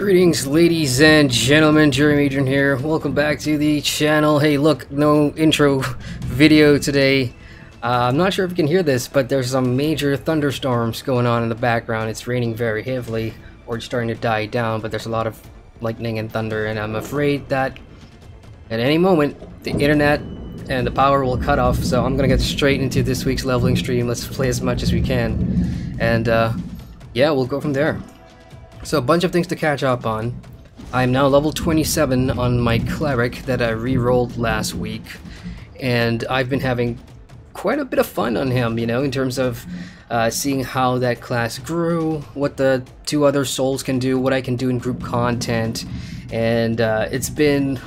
Greetings, ladies and gentlemen. Adrian here. Welcome back to the channel. Hey, look, no intro video today. I'm not sure if you can hear this, but there's some major thunderstorms going on in the background. It's raining very heavily, or it's starting to die down, but there's a lot of lightning and thunder, and I'm afraid that at any moment the internet and the power will cut off. So I'm gonna get straight into this week's leveling stream. Let's play as much as we can, and yeah, we'll go from there. So a bunch of things to catch up on. I'm now level 27 on my Cleric that I re-rolled last week, and I've been having quite a bit of fun on him, you know, in terms of seeing how that class grew, what the two other souls can do, what I can do in group content, and it's been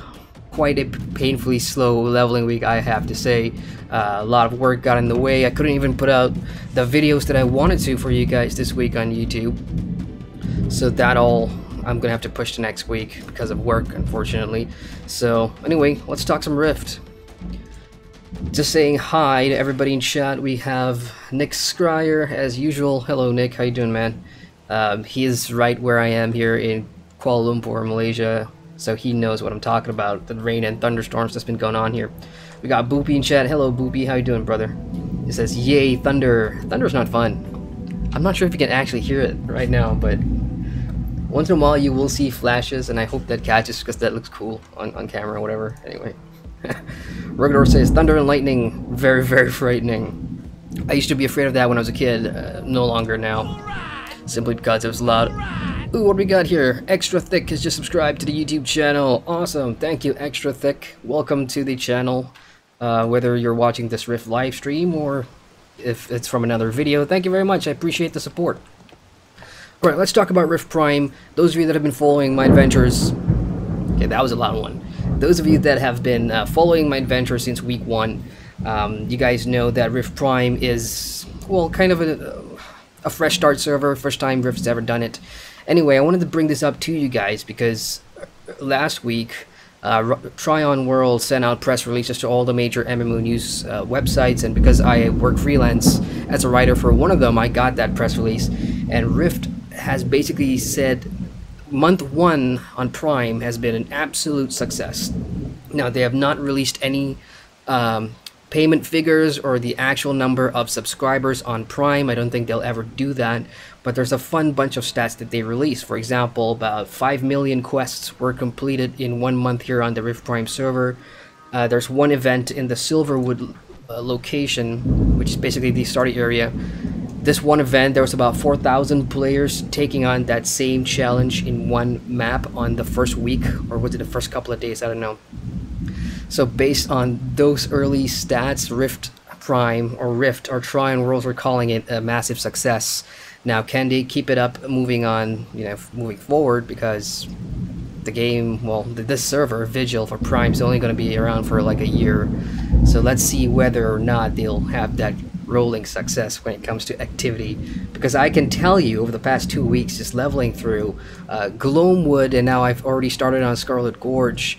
quite a painfully slow leveling week, I have to say. A lot of work got in the way. I couldn't even put out the videos that I wanted to for you guys this week on YouTube. So that all I'm gonna have to push to next week because of work, unfortunately. So anyway, let's talk some Rift. Just saying hi to everybody in chat. We have Nick Scryer as usual. Hello Nick, how you doing, man? He is right where I am here in Kuala Lumpur, Malaysia, so he knows what I'm talking about, the rain and thunderstorms that's been going on here. We got Boopy in chat. Hello Boopy, how you doing, brother? He says, yay, thunder. Thunder's not fun. I'm not sure if you can actually hear it right now, but once in a while you will see flashes, and I hope that catches because that looks cool on camera or whatever. Anyway. Baradhor says, thunder and lightning, very, very frightening. I used to be afraid of that when I was a kid, no longer now. Simply because it was loud. Ooh, what do we got here? Extra Thick has just subscribed to the YouTube channel. Awesome, thank you, Extra Thick. Welcome to the channel. Whether you're watching this Rift live stream or if it's from another video, thank you very much. I appreciate the support. Alright, let's talk about Rift Prime. Those of you that have been following my adventures... Okay, that was a loud one. Those of you that have been following my adventures since week 1, you guys know that Rift Prime is, well, kind of a fresh start server, first time Rift's ever done it. Anyway, I wanted to bring this up to you guys because last week, Tryon World sent out press releases to all the major MMO news websites, and because I work freelance as a writer for one of them, I got that press release, and Rift has basically said month 1 on Prime has been an absolute success. Now, they have not released any payment figures or the actual number of subscribers on Prime. I don't think they'll ever do that, but there's a fun bunch of stats that they release. For example, about 5 million quests were completed in 1 month here on the Rift Prime server. There's one event in the Silverwood location, which is basically the starting area. This one event, there was about 4,000 players taking on that same challenge in one map on the first week, or was it the first couple of days, I don't know. So based on those early stats, Rift Prime, or Rift, or Tryon Worlds were calling it a massive success. Now, can they keep it up moving on, you know, moving forward, because the game, well, this server, Vigil for Prime, is only going to be around for like a year. So let's see whether or not they'll have that rolling success when it comes to activity, because I can tell you over the past 2 weeks just leveling through Gloamwood, and now I've already started on Scarlet Gorge.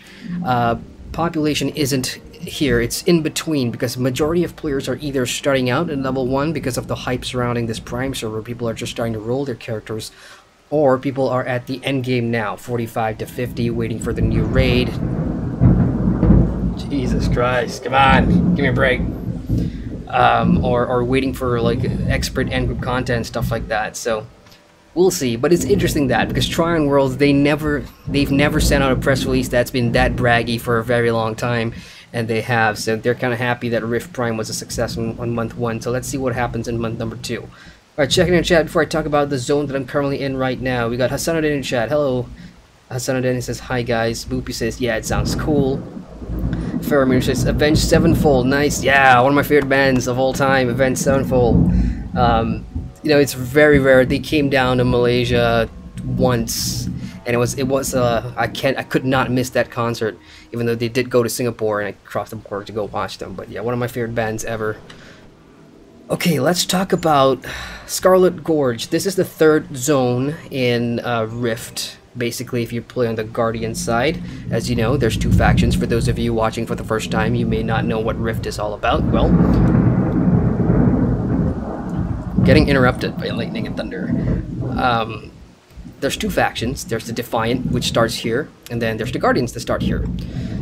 Population isn't here, it's in between, because majority of players are either starting out at level 1 because of the hype surrounding this Prime server, people are just starting to roll their characters, or people are at the end game now, 45 to 50, waiting for the new raid. Jesus Christ, come on, give me a break. Or waiting for like expert end group content, stuff like that. So we'll see. But it's interesting that because Tryon Worlds, they've never sent out a press release that's been that braggy for a very long time, and they have. So they're kind of happy that Rift Prime was a success on month 1. So let's see what happens in month number 2. All right, checking in chat before I talk about the zone that I'm currently in right now. We got Hassanuddin in chat. Hello, Hassanuddin says hi guys. Boopy says yeah, it sounds cool. Faramir says Avenged Sevenfold, nice. Yeah, one of my favorite bands of all time, Avenged Sevenfold. You know, it's very rare. They came down to Malaysia once, and it was I could not miss that concert, even though they did go to Singapore and I crossed the border to go watch them. But yeah, one of my favorite bands ever. Okay, let's talk about Scarlet Gorge. This is the 3rd zone in Rift. Basically, if you play on the Guardian side, as you know, there's 2 factions. For those of you watching for the first time, you may not know what Rift is all about. Well, getting interrupted by lightning and thunder. there's two factions. There's the Defiant, which starts here, and then there's the Guardians that start here.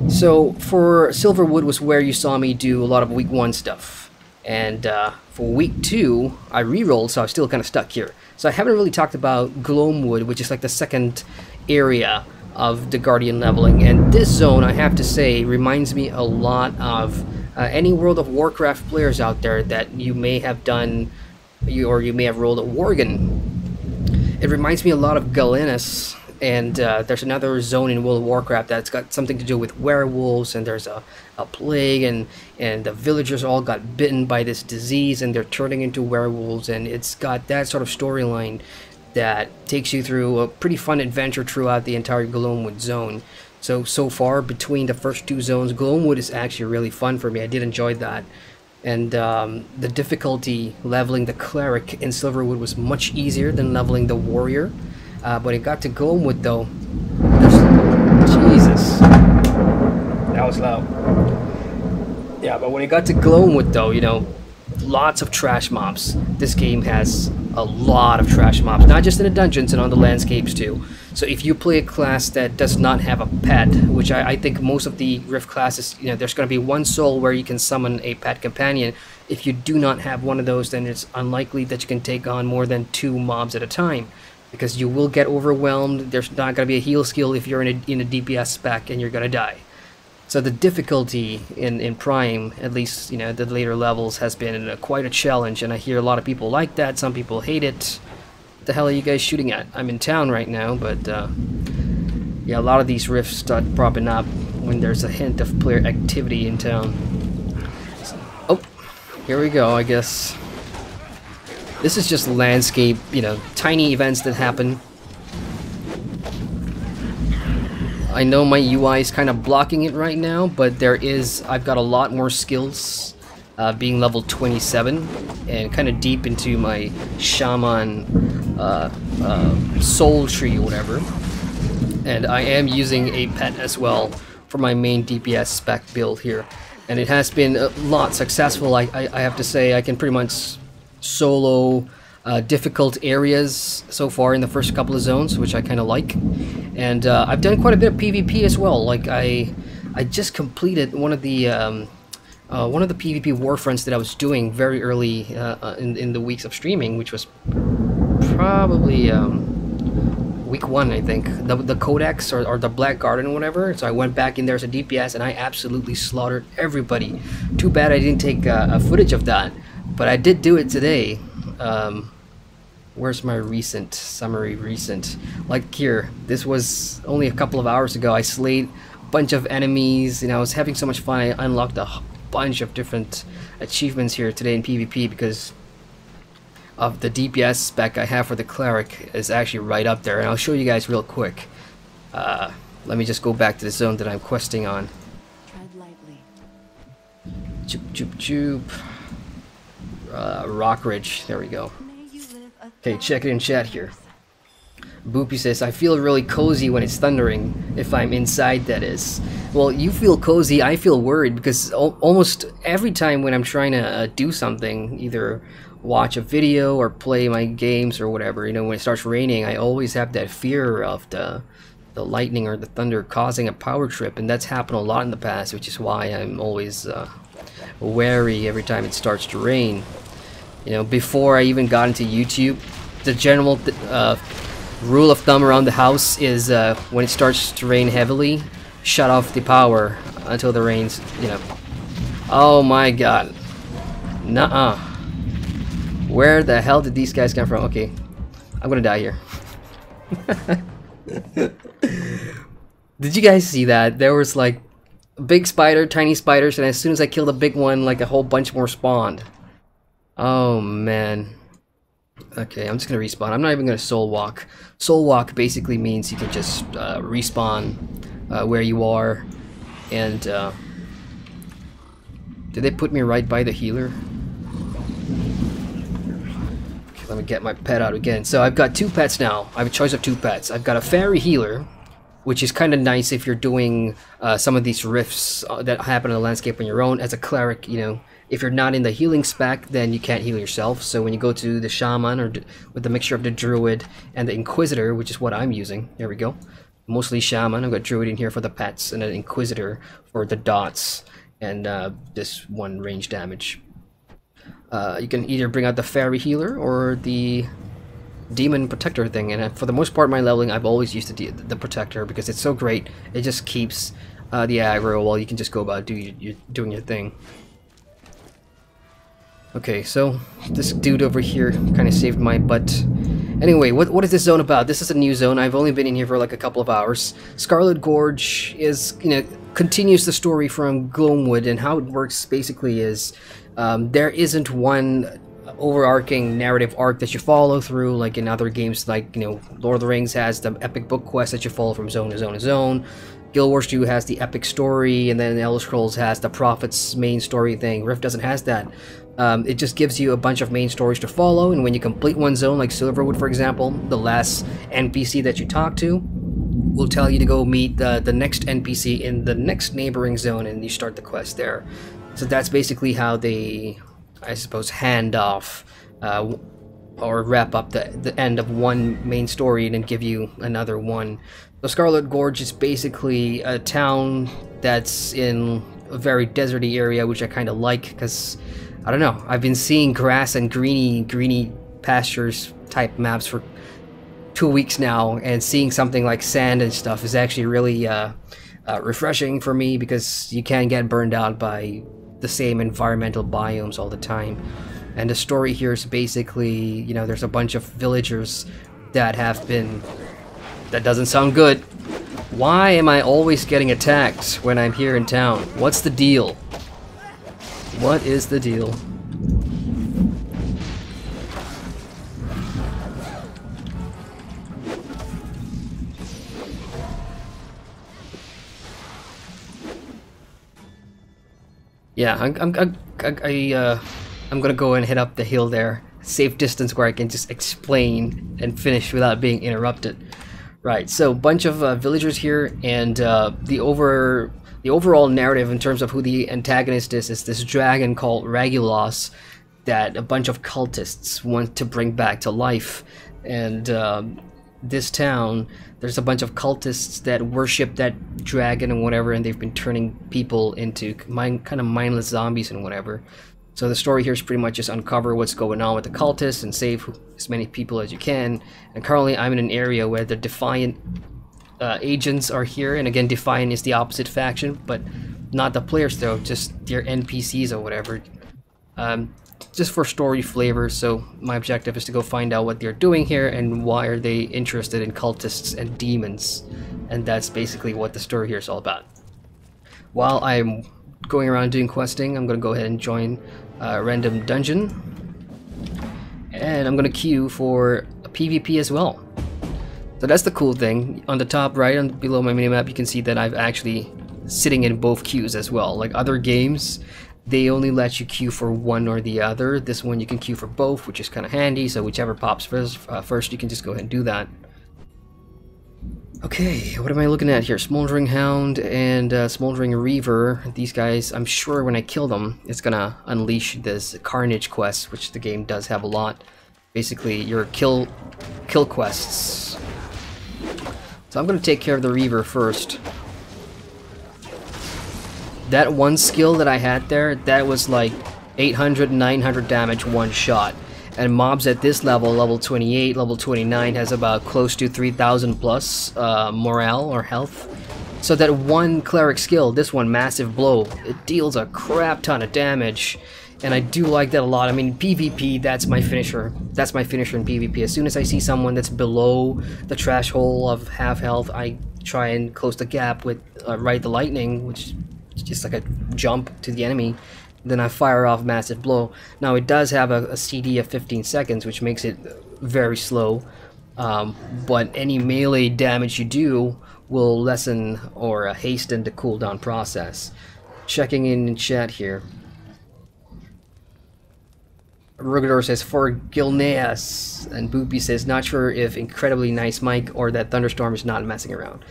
So for Silverwood was where you saw me do a lot of week 1 stuff, and for week 2 I re-rolled, so I was still kind of stuck here. So I haven't really talked about Gloamwood, which is like the second area of the Guardian leveling, and this zone, I have to say, reminds me a lot of any World of Warcraft players out there that you may have done, or you may have rolled a Worgen. It reminds me a lot of Galenus, and there's another zone in World of Warcraft that's got something to do with werewolves, and there's a plague, and the villagers all got bitten by this disease, and they're turning into werewolves, and it's got that sort of storyline that takes you through a pretty fun adventure throughout the entire Gloamwood zone. So far, between the first 2 zones, Gloamwood is actually really fun for me. I did enjoy that. And the difficulty leveling the Cleric in Silverwood was much easier than leveling the Warrior. When it got to Gloamwood, though, Jesus, that was loud. Yeah, but when it got to Gloamwood, though, you know, lots of trash mobs. This game has a lot of trash mobs, not just in the dungeons and on the landscapes too. So if you play a class that does not have a pet, which I think most of the Rift classes, you know, there's going to be one soul where you can summon a pet companion. If you do not have one of those, then it's unlikely that you can take on more than 2 mobs at a time, because you will get overwhelmed. There's not going to be a heal skill if you're in a DPS spec, and you're going to die. So the difficulty in Prime, at least, you know, the later levels, has been quite a challenge, and I hear a lot of people like that. Some people hate it. What the hell are you guys shooting at? I'm in town right now, but yeah, a lot of these rifts start propping up when there's a hint of player activity in town. Oh, here we go, I guess. This is just landscape, you know, tiny events that happen. I know my UI is kind of blocking it right now, but I've got a lot more skills, being level 27 and kind of deep into my shaman soul tree or whatever. And I am using a pet as well for my main DPS spec build here, and it has been a lot successful. I have to say, I can pretty much solo difficult areas so far in the first couple of zones, which I kind of like. And I've done quite a bit of PvP as well. Like I just completed one of the PvP warfronts that I was doing very early in the weeks of streaming, which was probably week 1, I think. The Codex or the Black Garden or whatever. So I went back in there as a DPS, and I absolutely slaughtered everybody. Too bad I didn't take a footage of that, but I did do it today. Where's my summary recent? Like here, this was only a couple of hours ago. I slayed a bunch of enemies, and I was having so much fun. I unlocked a bunch of different achievements here today in PvP because of the DPS spec I have for the Cleric is actually right up there, and I'll show you guys real quick. Let me just go back to the zone that I'm questing on. Tread lightly. Choop choop choop. Rock Ridge, there we go. Okay, check it in chat here. Boopy says, I feel really cozy when it's thundering, if I'm inside, that is. Well, you feel cozy, I feel worried, because almost every time when I'm trying to do something, either watch a video or play my games or whatever, you know, when it starts raining, I always have that fear of the lightning or the thunder causing a power trip, and that's happened a lot in the past, which is why I'm always wary every time it starts to rain. You know, before I even got into YouTube, the general rule of thumb around the house is when it starts to rain heavily, shut off the power until the rain's, you know. Oh my god. Nuh-uh. Where the hell did these guys come from? Okay, I'm gonna die here. Did you guys see that? There was like a big spider, tiny spiders, and as soon as I killed a big one, like a whole bunch more spawned. Oh man. Okay, I'm just gonna respawn. I'm not even gonna soul walk. Soul walk basically means you can just respawn where you are. And did they put me right by the healer? Okay, let me get my pet out again. So I've got 2 pets now. I have a choice of 2 pets. I've got a fairy healer, which is kind of nice if you're doing some of these rifts that happen in the landscape on your own. As a cleric, you know, If you're not in the healing spec, then you can't heal yourself. So when you go to the Shaman, or with the mixture of the Druid and the Inquisitor, which is what I'm using, there we go. Mostly Shaman. I've got Druid in here for the pets, and an Inquisitor for the dots, and this one range damage. You can either bring out the Fairy Healer or the Demon Protector thing, and for the most part, my leveling, I've always used the Protector because it's so great. It just keeps the aggro while you can just go about doing your thing. Okay, so this dude over here kind of saved my butt. Anyway, what is this zone about? This is a new zone. I've only been in here for like a couple of hours. Scarlet Gorge is, continues the story from Gloamwood, and how it works basically is there isn't one overarching narrative arc that you follow through like in other games, like Lord of the Rings has the epic book quest that you follow from zone to zone to zone. Guild Wars 2 has the epic story, and then Elder Scrolls has the Prophet's main story thing. Rift doesn't has that. It just gives you a bunch of main stories to follow, and when you complete one zone, like Silverwood for example, the last NPC that you talk to will tell you to go meet the next NPC in the next neighboring zone, and you start the quest there. So that's basically how they, I suppose, hand off or wrap up the end of one main story and then give you another one. So Scarlet Gorge is basically a town that's in a very deserty area, which I kind of like because, I don't know, I've been seeing grass and greeny pastures type maps for 2 weeks now, and seeing something like sand and stuff is actually really refreshing for me because you can't get burned out by the same environmental biomes all the time. And the story here is basically, there's a bunch of villagers that have been... That doesn't sound good. Why am I always getting attacked when I'm here in town? What's the deal? What is the deal? Yeah, I'm gonna go and hit up the hill there. Safe distance where I can just explain and finish without being interrupted. Right, so bunch of villagers here, and the overall narrative in terms of who the antagonist is this dragon called Ragulos that a bunch of cultists want to bring back to life. And this town, there's a bunch of cultists that worship that dragon and whatever, and they've been turning people into kind of mindless zombies and whatever. So the story here is pretty much just uncover what's going on with the cultists and save as many people as you can. And currently I'm in an area where the Defiant agents are here, and again, Defiant is the opposite faction, but not the players though, just their NPCs or whatever. Just for story flavor, so my objective is to go find out what they're doing here and why are they interested in cultists and demons. And that's basically what the story here is all about. While I'm going around doing questing, I'm going to go ahead and join a random dungeon. And I'm going to queue for a PvP as well. So that's the cool thing. On the top right, below my minimap, you can see that I've actually sitting in both queues as well. Like other games, they only let you queue for one or the other. This one you can queue for both, which is kind of handy, so whichever pops first, you can just go ahead and do that. Okay, what am I looking at here? Smoldering Hound and Smoldering Reaver. These guys, I'm sure when I kill them, it's gonna unleash this Carnage quest, which the game does have a lot. Basically, your kill quests. So I'm gonna take care of the Reaver first. That one skill that I had there, that was like 800, 900 damage one shot. And mobs at this level, level 28, level 29, has about close to 3,000 plus morale or health. So that one cleric skill, this one, Massive Blow, it deals a crap ton of damage. And I do like that a lot. I mean, PvP, that's my finisher. That's my finisher in PvP. As soon as I see someone that's below the trash hole of half health, I try and close the gap with Ride the Lightning, which is just like a jump to the enemy. Then I fire off Massive Blow. Now it does have a CD of 15 seconds, which makes it very slow. But any melee damage you do will lessen or hasten the cooldown process. Checking in chat here. Rugador says, for Gilneas, and Boopy says, not sure if incredibly nice mic or that thunderstorm is not messing around.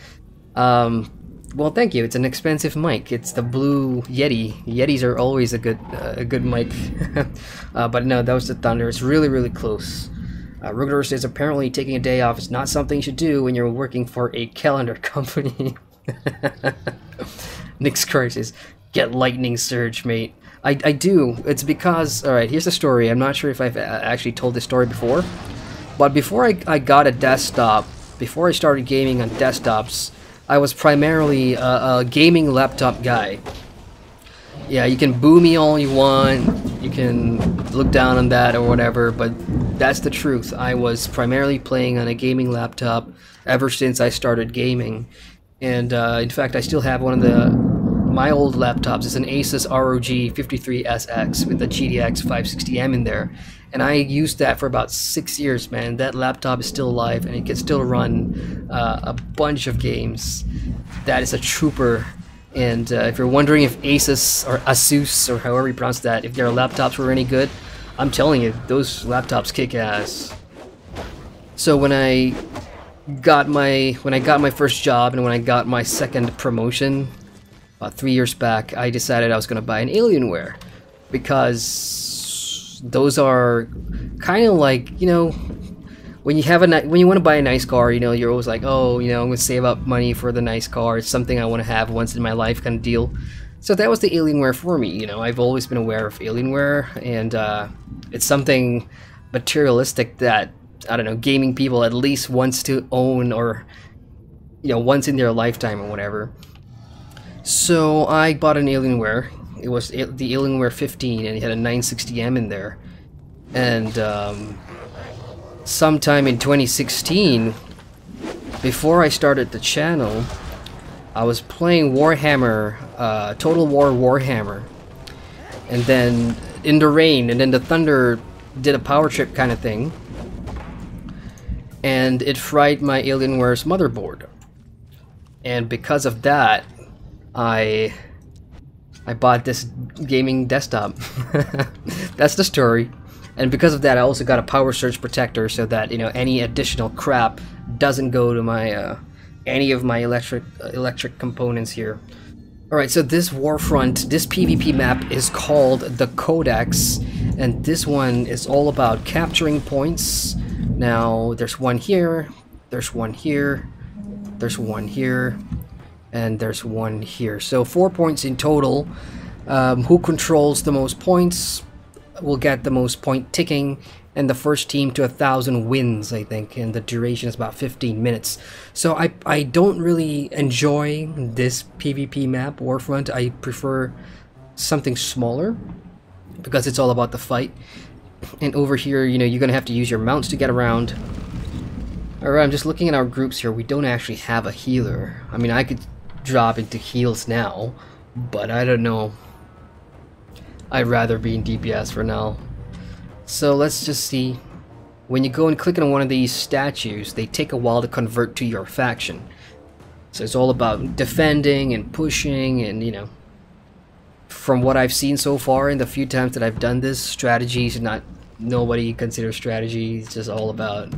Well, thank you. It's an expensive mic. It's the Blue Yeti. Yetis are always a good mic. But no, that was the Thunder. It's really, really close. Rugdor says apparently taking a day off is not something you should do when you're working for a calendar company. Nick's Crisis. Get lightning surge, mate. I do. It's because... Alright, here's the story. I'm not sure if I've actually told this story before. But before I got a desktop, before I started gaming on desktops, I was primarily a gaming laptop guy. Yeah, you can boo me all you want, you can look down on that or whatever, but that's the truth. I was primarily playing on a gaming laptop ever since I started gaming. And in fact, I still have one of my old laptops. It's an Asus ROG 53SX with a GTX 560M in there. And I used that for about 6 years, man. That laptop is still alive and it can still run a bunch of games. That is a trooper. And if you're wondering if Asus or Asus or however you pronounce that, if their laptops were any good, I'm telling you, those laptops kick ass. So when I got my first job and when I got my second promotion about 3 years back, I decided I was going to buy an Alienware because those are kind of like, you know, when you want to buy a nice car, you know, you're always like, oh, you know, I'm going to save up money for the nice car. It's something I want to have once in my life kind of deal. So that was the Alienware for me. You know, I've always been aware of Alienware, and it's something materialistic that, I don't know, gaming people at least wants to own, or, you know, once in their lifetime or whatever. So I bought an Alienware. It was the Alienware 15, and it had a 960M in there. And sometime in 2016, before I started the channel, I was playing Warhammer, Total War Warhammer, and then in the rain, and then the thunder did a power trip kind of thing, and it fried my Alienware's motherboard. And because of that, I bought this gaming desktop. That's the story. And because of that, I also got a power surge protector so that, you know, any additional crap doesn't go to my any of my electric components here. All right, so this Warfront, this PvP map is called the Codex, and this one is all about capturing points. Now, there's one here, there's one here, there's one here, and there's one here. So 4 points in total. Who controls the most points will get the most point ticking, and the first team to 1,000 wins, I think, and the duration is about 15 minutes. So I don't really enjoy this PvP map, Warfront. I prefer something smaller because it's all about the fight. And over here, you know, you're gonna have to use your mounts to get around. Alright, I'm just looking at our groups here. We don't actually have a healer. I mean, I could drop into heals now, but I don't know. I'd rather be in DPS for now. So let's just see. When you go and click on one of these statues, they take a while to convert to your faction. So it's all about defending and pushing, and, you know, from what I've seen so far in the few times that I've done this, strategy is not, nobody considers strategy. It's just all about,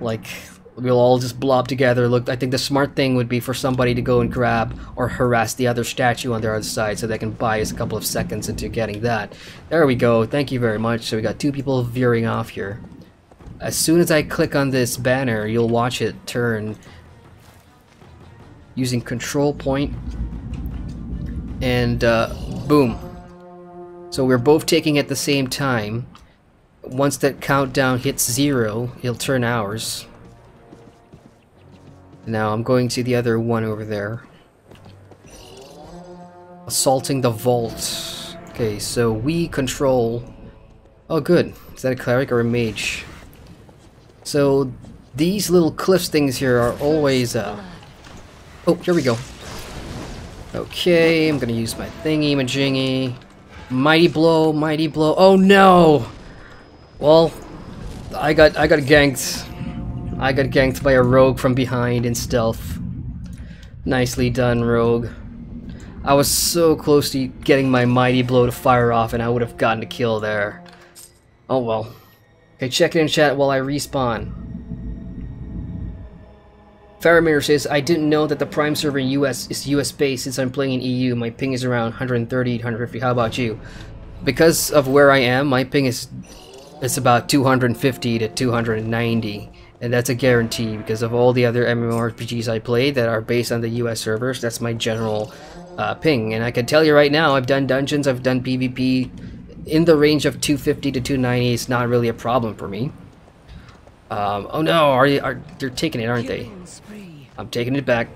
like, we'll all just blob together. Look, I think the smart thing would be for somebody to go and grab or harass the other statue on their other side so they can buy us a couple of seconds into getting that. There we go. Thank you very much. So we got two people veering off here. As soon as I click on this banner, you'll watch it turn using control point, and boom. So we're both taking at the same time. Once that countdown hits 0, it'll turn ours. Now I'm going to the other one over there. Assaulting the vault. Okay, so we control... Oh good, is that a cleric or a mage? So these little cliffs things here are always... Oh, here we go. Okay, I'm gonna use my thingy-majingy. Mighty blow, mighty blow. Oh no! Well, I got ganked. I got ganked by a rogue from behind in stealth. Nicely done, rogue. I was so close to getting my mighty blow to fire off, and I would have gotten a kill there. Oh well. Okay, check it in chat while I respawn. Faramir says, I didn't know that the Prime server in US is US based since I'm playing in EU. My ping is around 130, 150. How about you? Because of where I am, my ping is about 250 to 290. And that's a guarantee because of all the other MMORPGs I play that are based on the US servers. That's my general ping. And I can tell you right now, I've done dungeons, I've done PvP. In the range of 250 to 290 is not really a problem for me. Oh no, they're taking it, aren't they? I'm taking it back.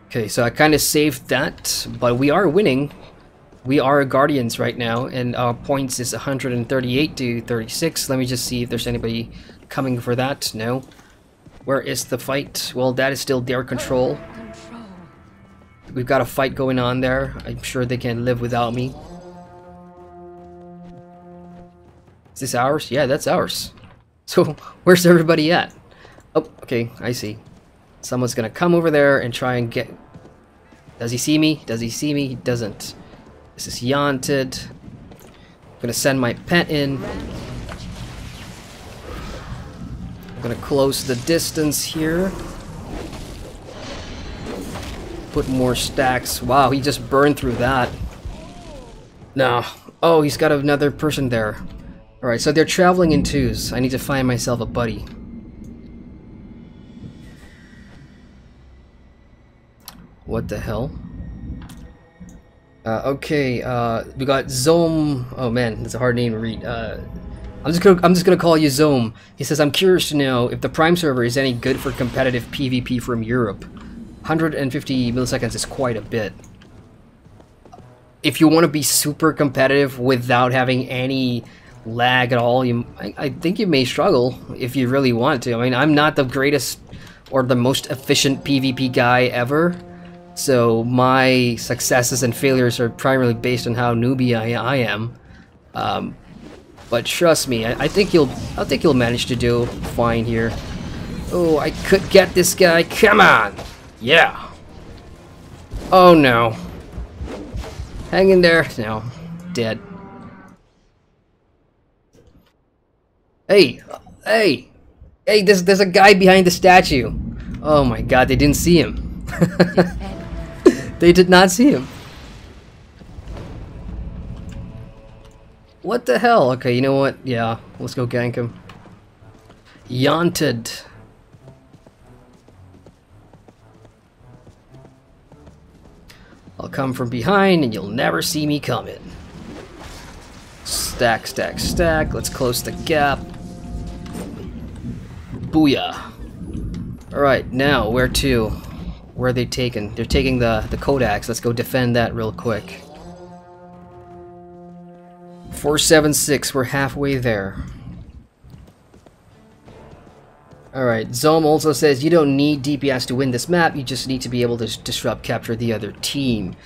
Okay, so I kind of saved that, but we are winning. We are Guardians right now, and our points is 138 to 36. Let me just see if there's anybody coming for that. No. Where is the fight? Well, that is still their control. We've got a fight going on there. I'm sure they can live without me. Is this ours? Yeah, that's ours. So, where's everybody at? Oh, okay, I see. Someone's gonna come over there and try and get... Does he see me? Does he see me? He doesn't. This is Yaunted. I'm gonna send my pet in. I'm gonna close the distance here. Put more stacks. Wow, he just burned through that. No. Oh, he's got another person there. Alright, so they're traveling in twos. I need to find myself a buddy. What the hell? Okay, we got Zome. Oh man, that's a hard name to read. I'm just gonna call you Zome. He says, I'm curious to know if the Prime server is any good for competitive PvP from Europe. 150 milliseconds is quite a bit. If you want to be super competitive without having any lag at all, I think you may struggle if you really want to. I mean, I'm not the greatest or the most efficient PvP guy ever, so my successes and failures are primarily based on how newbie I am. But trust me, I think you'll manage to do fine here. Oh, I could get this guy. Come on, yeah. Oh no. Hang in there. No, dead. Hey, hey, hey! There's a guy behind the statue. Oh my God! They didn't see him. They did not see him. What the hell? Okay, you know what? Yeah, let's go gank him. Yaunted. I'll come from behind and you'll never see me coming. Stack, stack, stack. Let's close the gap. Booyah. Alright, now where to? Where are they taking? They're taking the Codex. Let's go defend that real quick. 476, we're halfway there. Alright, Zome also says you don't need DPS to win this map, you just need to be able to disrupt capture the other team.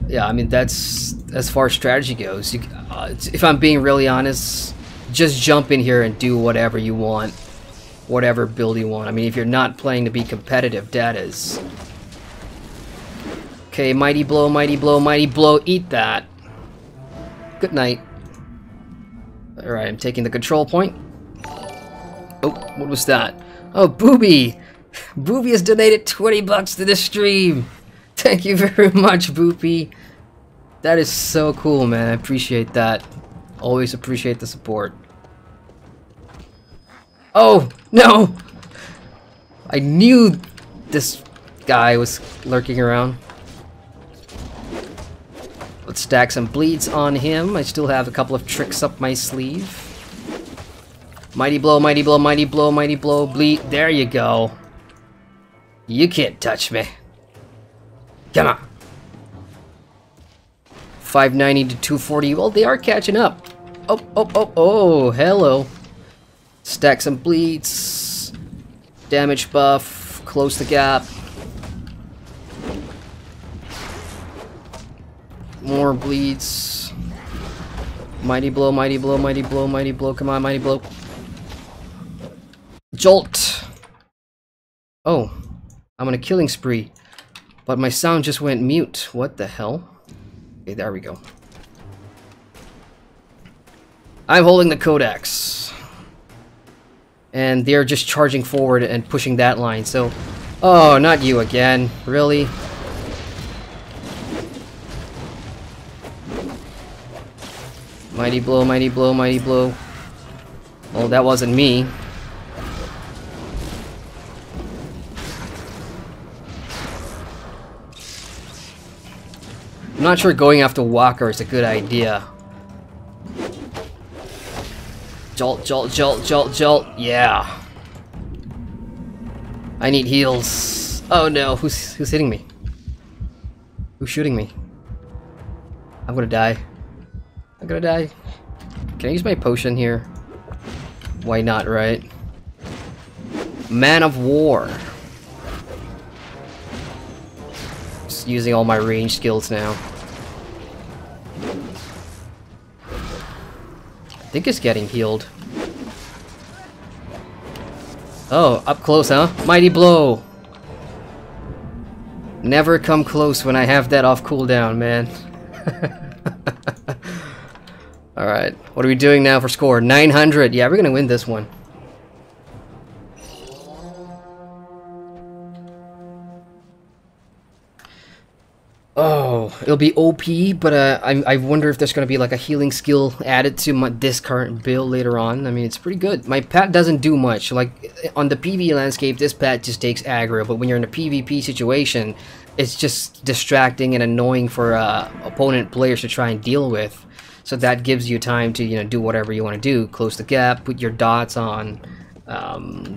Yeah, I mean, that's as far as strategy goes. If I'm being really honest, just jump in here and do whatever you want. Whatever build you want. I mean, if you're not playing to be competitive, that is. Okay, mighty blow, mighty blow, mighty blow, eat that. Good night. Alright, I'm taking the control point. Oh, what was that? Oh, Booby! Booby has donated 20 bucks to the stream! Thank you very much, Boopy. That is so cool, man. I appreciate that. Always appreciate the support. Oh, no! I knew this guy was lurking around. Let's stack some bleeds on him. I still have a couple of tricks up my sleeve. Mighty blow, mighty blow, mighty blow, mighty blow, bleed. There you go. You can't touch me. Come on. 590 to 240. Well, they are catching up. Oh, oh, oh, oh, hello. Stack some bleeds. Damage buff. Close the gap. More bleeds. Mighty blow, mighty blow, mighty blow, mighty blow. Come on, mighty blow. Jolt. Oh, I'm on a killing spree. But my sound just went mute. What the hell? Okay, there we go. I'm holding the Codex. and they're just charging forward and pushing that line. So, oh, not you again, really? Mighty blow, mighty blow, mighty blow. Oh, that wasn't me. I'm not sure going after Walker is a good idea. Jolt, jolt, jolt, jolt, jolt. Yeah. I need heals. Oh no, who's hitting me? Who's shooting me? I'm gonna die. I'm gonna die. Can I use my potion here? Why not, right? Man of War. Just using all my range skills now. I think it's getting healed. Oh, up close, huh? Mighty blow! Never come close when I have that off cooldown, man. Alright, what are we doing now for score? 900! Yeah, we're gonna win this one. Oh, it'll be OP, but I wonder if there's going to be like a healing skill added to this current build later on. I mean, it's pretty good. My pet doesn't do much. Like, on the PvE landscape, this pet just takes aggro, but when you're in a PvP situation, it's just distracting and annoying for opponent players to try and deal with. So that gives you time to, you know, do whatever you want to do. Close the gap, put your dots on,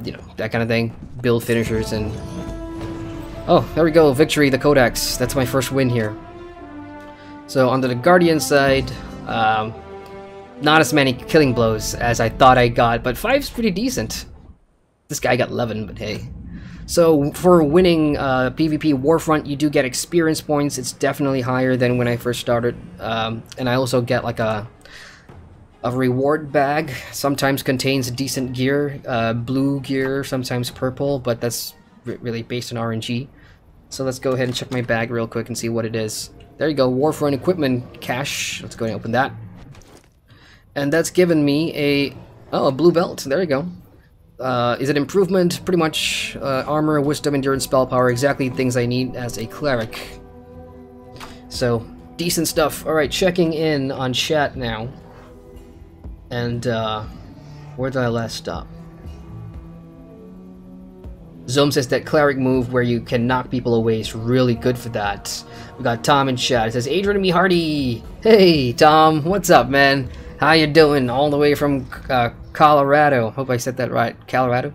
you know, that kind of thing. Build finishers and... Oh, there we go, victory, the Codex. That's my first win here. So, on the Guardian side, not as many killing blows as I thought I got, but 5's pretty decent. This guy got 11, but hey. So, for winning PvP Warfront, you do get experience points. It's definitely higher than when I first started. And I also get like a reward bag. Sometimes contains decent gear, blue gear, sometimes purple, but that's really based on RNG. So let's go ahead and check my bag real quick and see what it is. There you go, Warfront equipment cache. Let's go ahead and open that. And that's given me a blue belt. There you go. Is it improvement? Pretty much armor, wisdom, endurance, spell power, exactly things I need as a cleric. So decent stuff. Alright, checking in on chat now. And where did I last stop? Zome says that cleric move where you can knock people away is really good for that. We got Tom in chat. It says, Adrian and me Hardy. Hey, Tom. What's up, man? How you doing? All the way from Colorado. Hope I said that right. Colorado.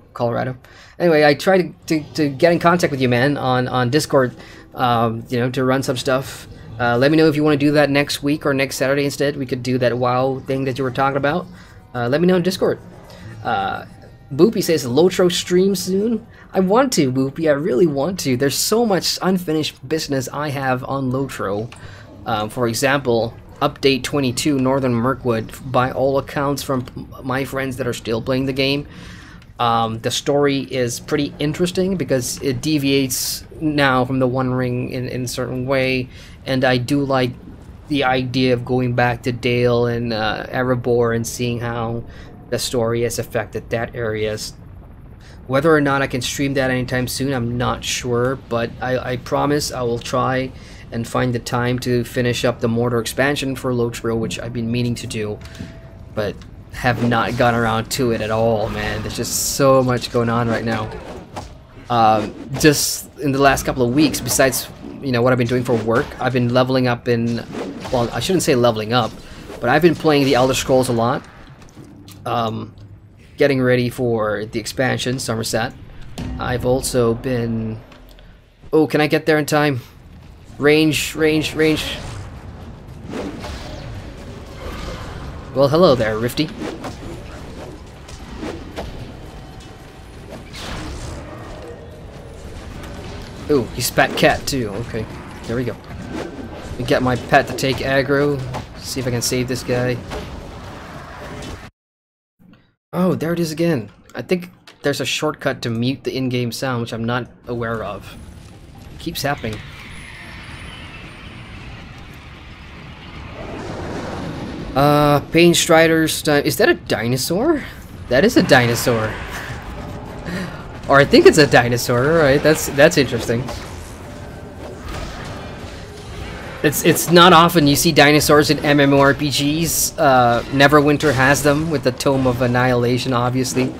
Anyway, I tried to get in contact with you, man, on Discord, you know, to run some stuff. Let me know if you want to do that next week or next Saturday instead. We could do that WoW thing that you were talking about. Let me know in Discord. Boopy says, Lotro stream soon? I want to, Boopy, I really want to. There's so much unfinished business I have on Lotro. For example, Update 22, Northern Mirkwood, by all accounts from my friends that are still playing the game. The story is pretty interesting because it deviates now from the One Ring in a certain way, and I do like the idea of going back to Dale and Erebor and seeing how the story has affected that area. Whether or not I can stream that anytime soon, I'm not sure, but I promise I will try and find the time to finish up the Mordor expansion for Lotro, which I've been meaning to do, but have not gotten around to it at all, man. There's just so much going on right now. Just in the last couple of weeks, besides, you know, what I've been doing for work, I've been leveling up in, well, I shouldn't say leveling up, but I've been playing the Elder Scrolls a lot. Getting ready for the expansion, Somerset. I've also been... Oh, can I get there in time? Range. Well, hello there, Rifty. Ooh, he spat cat too. Okay, there we go. Let me get my pet to take aggro. See if I can save this guy. Oh, there it is again. I think there's a shortcut to mute the in-game sound, which I'm not aware of. It keeps happening. Pain Striders. Is that a dinosaur? That is a dinosaur. Or I think it's a dinosaur, right? That's interesting. It's not often you see dinosaurs in MMORPGs. Neverwinter has them with the Tome of Annihilation, obviously.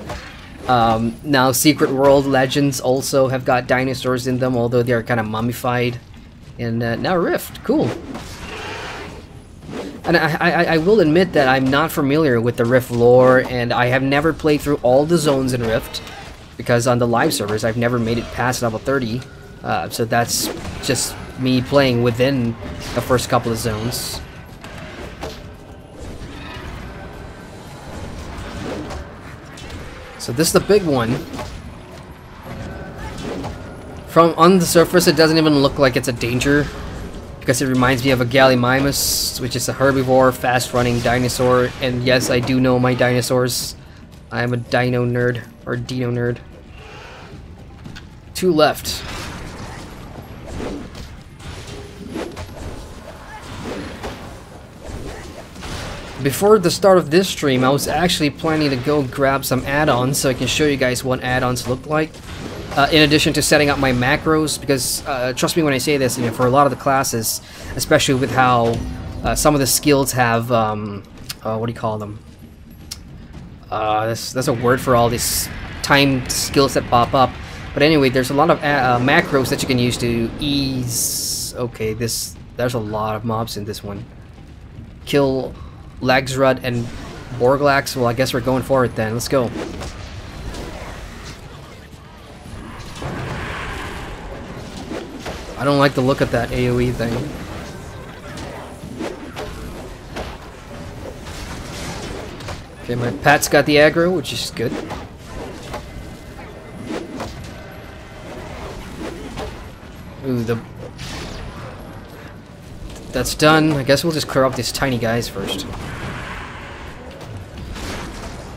Now Secret World Legends also have got dinosaurs in them, although they're kind of mummified. And now Rift, cool. And I will admit that I'm not familiar with the Rift lore, and I have never played through all the zones in Rift, because on the live servers I've never made it past level 30. So that's just me playing within the first couple of zones. So this is the big one. From on the surface it doesn't even look like it's a danger, because it reminds me of a Gallimimus, which is a herbivore, fast-running dinosaur. And yes, I do know my dinosaurs. I am a dino nerd, or dino nerd. 2 left. Before the start of this stream, I was actually planning to go grab some add-ons so I can show you guys what add-ons look like. In addition to setting up my macros, because trust me when I say this, you know, for a lot of the classes, especially with how some of the skills have, what do you call them? That's a word for all these timed skills that pop up. But anyway, there's a lot of macros that you can use to ease. Okay, there's a lot of mobs in this one. Kill Lagsrud and Borglax. Well, I guess we're going for it then. Let's go. I don't like the look of that AoE thing. Okay, my Pat's got the aggro, which is good. Ooh, that's done. I guess we'll just clear up these tiny guys first.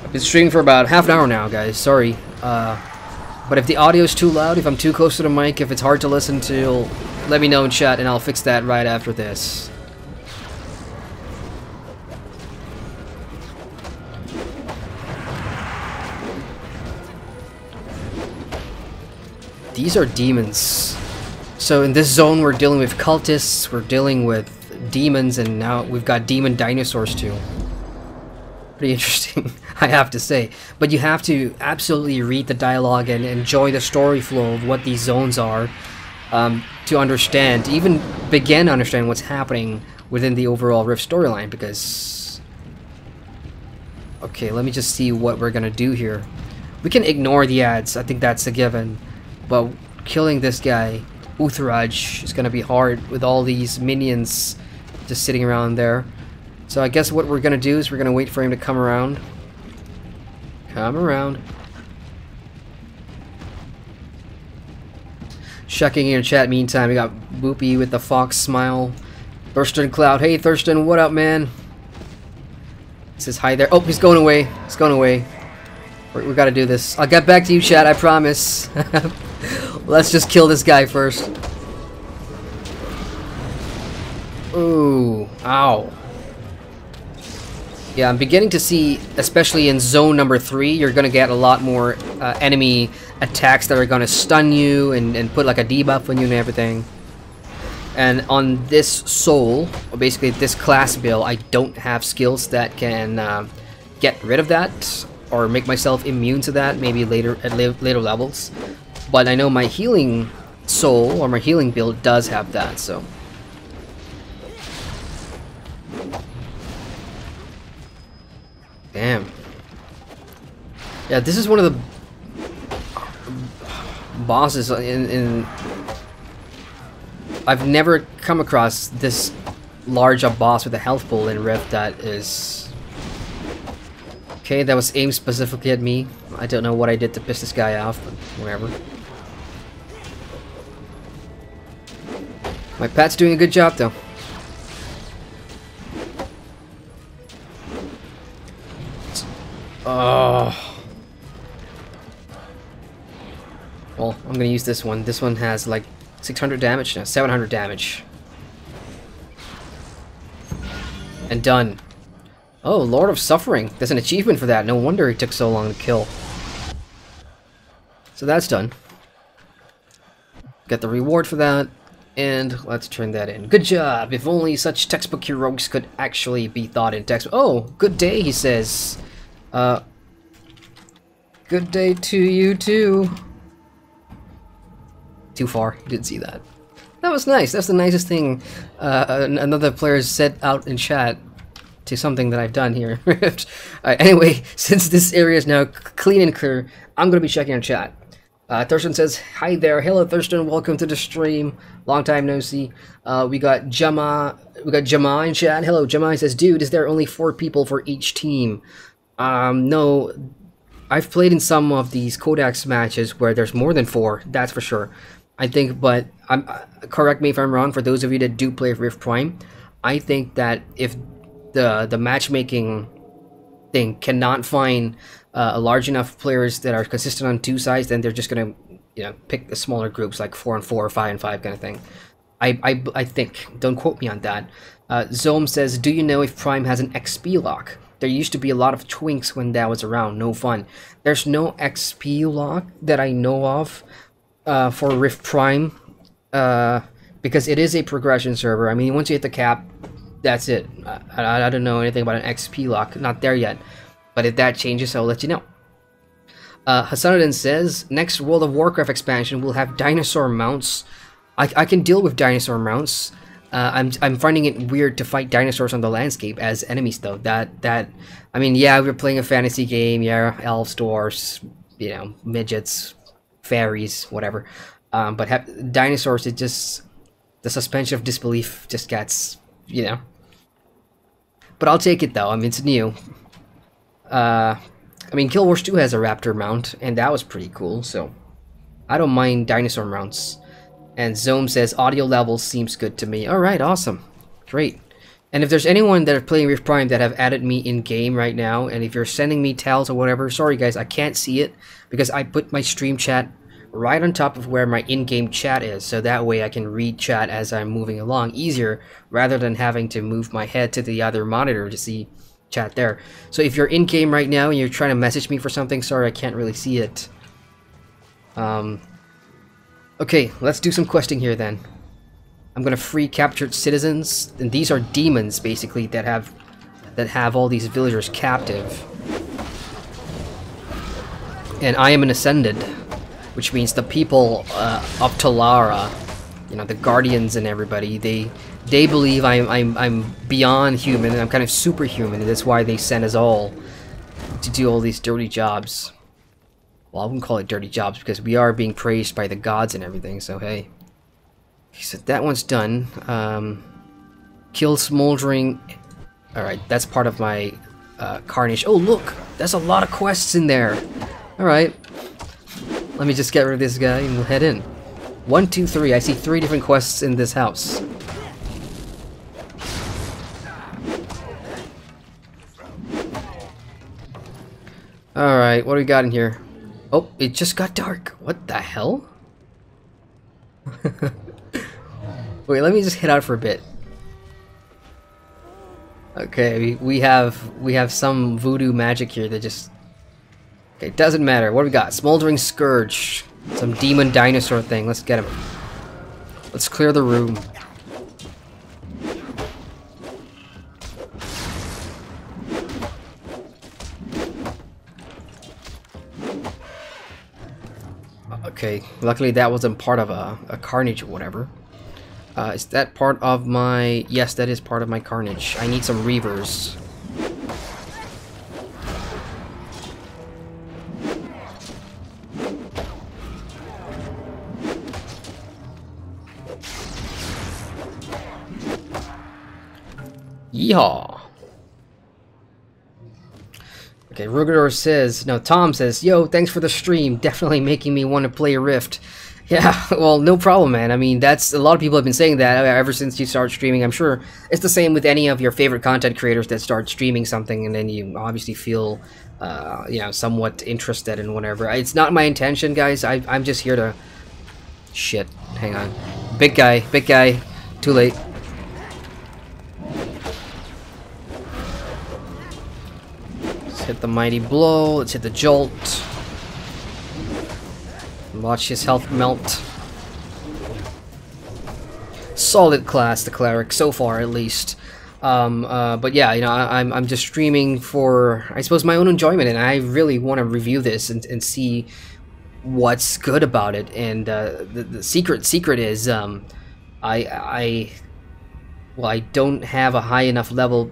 I've been streaming for about half an hour now, guys. Sorry. But if the audio is too loud, if I'm too close to the mic, if it's hard to listen to, let me know in chat and I'll fix that right after this. These are demons. So in this zone we're dealing with cultists, we're dealing with demons, and now we've got demon dinosaurs too. Pretty interesting, I have to say. But you have to absolutely read the dialogue and enjoy the story flow of what these zones are to understand, to even begin to understand what's happening within the overall Rift storyline, because... Okay, let me just see what we're gonna do here. We can ignore the ads, I think that's a given. But killing this guy, Uthraj, is gonna be hard with all these minions just sitting around there. So I guess what we're gonna do is we're gonna wait for him to come around. Come around. Checking in chat meantime, we got Boopy with the fox smile. Thurston Cloud, hey Thurston, what up, man? He says hi there. Oh, he's going away. He's going away. We gotta do this. I'll get back to you, chat, I promise. Let's just kill this guy first. Ooh, ow. Yeah, I'm beginning to see, especially in zone number 3, you're gonna get a lot more enemy attacks that are gonna stun you and put like a debuff on you and everything. And on this soul, or basically this class build, I don't have skills that can get rid of that or make myself immune to that, maybe later at later levels. But I know my healing soul or my healing build does have that, so. Damn. Yeah, this is one of the bosses in I've never come across this large a boss with a health pool in Rift that is... Okay, that was aimed specifically at me. I don't know what I did to piss this guy off, but whatever. My pet's doing a good job though. Well, I'm gonna use this one. This one has like 600 damage now, 700 damage. And done. Oh, Lord of Suffering. There's an achievement for that. No wonder it took so long to kill. So that's done. Get the reward for that, and let's turn that in. Good job! If only such textbook heroics could actually be thought in text. Oh, good day, he says. Good day to you too. Too far, you didn't see that. That was nice. That's the nicest thing another player said out in chat to something that I've done here. Anyway, since this area is now clean and clear, I'm going to be checking on chat. Thurston says, hi there. Hello, Thurston. Welcome to the stream. Long time no see. We got Jama in chat. Hello, Jama says, dude, is there only 4 people for each team? No. I've played in some of these Codex matches where there's more than 4, that's for sure. I think, but correct me if I'm wrong, for those of you that do play Rift Prime, I think that if the matchmaking thing cannot find a large enough players that are consistent on 2 sides, then they're just gonna, you know, pick the smaller groups like 4 and 4 or 5 and 5 kind of thing. I think. Don't quote me on that. Zome says, do you know if Prime has an XP lock? There used to be a lot of twinks when that was around. No fun. There's no XP lock that I know of for Rift Prime, because it is a progression server. I mean, once you hit the cap, that's it. I don't know anything about an XP lock. Not there yet. But if that changes, I'll let you know. Hassanuddin says, next World of Warcraft expansion will have dinosaur mounts. I can deal with dinosaur mounts. I'm finding it weird to fight dinosaurs on the landscape as enemies, though. I mean, yeah, we're playing a fantasy game. Yeah, elves, dwarves, you know, midgets, fairies, whatever. But dinosaurs, it just, the suspension of disbelief just gets, you know. But I'll take it, though. I mean, it's new. I mean, Guild Wars 2 has a raptor mount, and that was pretty cool, so I don't mind dinosaur mounts. And Zome says, audio levels seems good to me. Alright, awesome. Great. And if there's anyone that are playing Rift Prime that have added me in-game right now, and if you're sending me tells or whatever, sorry guys, I can't see it, because I put my stream chat right on top of where my in-game chat is, so that way I can read chat as I'm moving along easier, rather than having to move my head to the other monitor to see chat there. So if you're in-game right now and you're trying to message me for something, sorry, I can't really see it. Okay, let's do some questing here then. I'm gonna free captured citizens, and these are demons basically that have all these villagers captive. And I am an ascended, which means the people of Talara, you know, the guardians and everybody, they believe I'm beyond human and I'm kind of superhuman, and that's why they send us all to do all these dirty jobs. Well, I wouldn't call it dirty jobs because we are being praised by the gods and everything, so hey. So that one's done. Kill smoldering. Alright, that's part of my carnage. Oh, look! There's a lot of quests in there! Alright. Let me just get rid of this guy and we'll head in. 1, 2, 3. I see 3 different quests in this house. Alright, what do we got in here? Oh, it just got dark. What the hell? Wait, let me just head out for a bit. Okay, we have some voodoo magic here that just... Okay, it doesn't matter. What do we got? Smoldering Scourge. Some demon dinosaur thing. Let's get him. Let's clear the room. Okay, luckily that wasn't part of a carnage or whatever. Is that part of my... Yes, that is part of my carnage. I need some reavers. Yeehaw! Okay, Rugador says... No, Tom says, yo, thanks for the stream. Definitely making me want to play Rift. Yeah, well, no problem, man. I mean, that's... A lot of people have been saying that ever since you start streaming. I'm sure it's the same with any of your favorite content creators that start streaming something and then you obviously feel, you know, somewhat interested in whatever. It's not my intention, guys. I'm just here to... Shit. Hang on. Big guy. Big guy. Too late. Let's hit the mighty blow. Let's hit the jolt. Watch his health melt. Solid class, the Cleric, so far at least. But yeah, you know, I'm just streaming for, I suppose, my own enjoyment, and I really want to review this and see what's good about it. And the secret is, I don't have a high enough level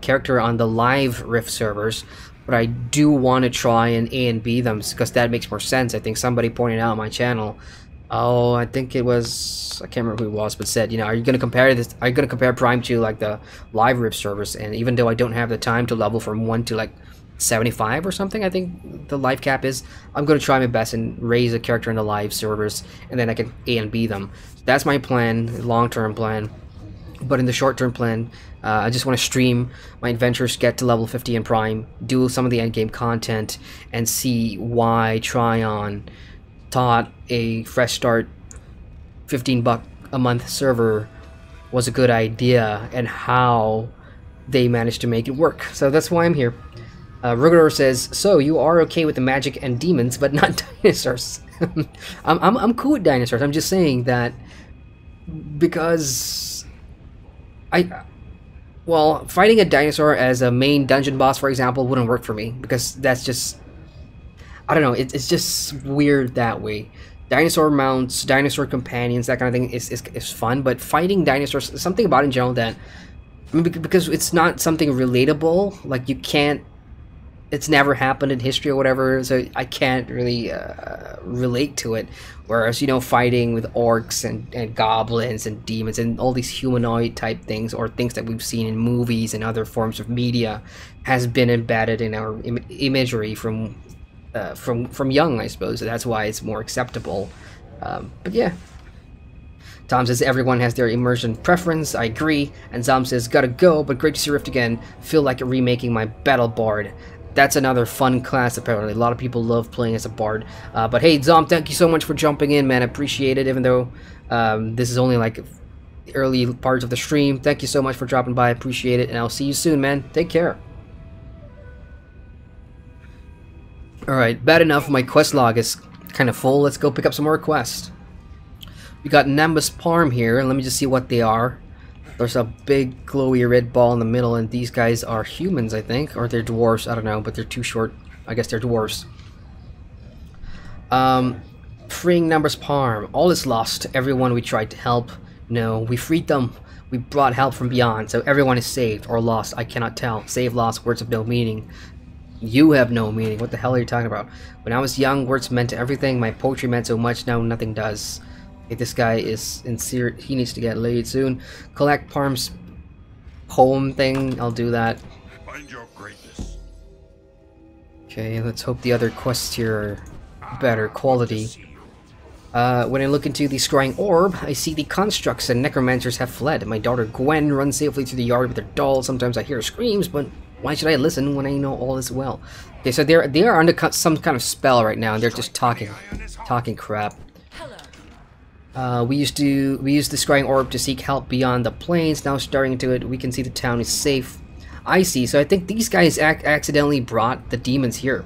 character on the live Rift servers, but I do want to try and A and B them because that makes more sense. I think somebody pointed out on my channel. Oh, I think it was, I can't remember who it was, but said, you know, are you going to compare this? Are you going to compare Prime to like the live Rift servers? And even though I don't have the time to level from 1 to like 75 or something, I think the live cap is, I'm going to try my best and raise a character in the live servers, and then I can A and B them. That's my plan, long-term plan. But in the short-term plan, I just want to stream my adventures, get to level 50 in Prime, do some of the endgame content, and see why Tryon thought a fresh start $15 a month server was a good idea, and how they managed to make it work. So that's why I'm here. Baradhor says, so you are okay with the magic and demons, but not dinosaurs. I'm cool with dinosaurs. I'm just saying that because well, fighting a dinosaur as a main dungeon boss, for example, wouldn't work for me, because that's just, I don't know, it's just weird that way. Dinosaur mounts, dinosaur companions, that kind of thing is fun, but fighting dinosaurs, something about it in general that, I mean, because it's not something relatable, like you can't, it's never happened in history or whatever, so I can't really relate to it. Whereas, you know, fighting with orcs and goblins and demons and all these humanoid type things, or things that we've seen in movies and other forms of media, has been embedded in our imagery from young, I suppose. So that's why it's more acceptable. But yeah. Tom says everyone has their immersion preference. I agree. And Zom says, gotta go, but great to see Rift again. Feel like remaking my battle bard. That's another fun class, apparently. A lot of people love playing as a bard. But hey, Zom, thank you so much for jumping in, man. I appreciate it, even though this is only like early parts of the stream. Thank you so much for dropping by. I appreciate it, and I'll see you soon, man. Take care. Alright, bad enough. My quest log is kind of full. Let's go pick up some more quests. We got Nimbus Parm here, and let me just see what they are. There's a big glowy red ball in the middle, and these guys are humans, I think, or they're dwarves, I don't know, but they're too short. I guess they're dwarves. Freeing Nimbus Parm. All is lost. Everyone we tried to help. No, we freed them. We brought help from beyond, so everyone is saved or lost. I cannot tell. Save, lost, words of no meaning. You have no meaning. What the hell are you talking about? When I was young, words meant everything. My poetry meant so much. Now nothing does. Okay, this guy is sincere. He needs to get laid soon. Collect Parm's poem thing. I'll do that. Find your greatness. Okay, let's hope the other quests here are better quality. When I look into the scrying orb, I see the constructs and necromancers have fled. My daughter Gwen runs safely through the yard with her doll. Sometimes I hear screams, but why should I listen when I know all is well? Okay, so they are under some kind of spell right now, and they're just talking crap. We used the scrying orb to seek help beyond the plains. Now staring into it, we can see the town is safe. I see. So I think these guys accidentally brought the demons here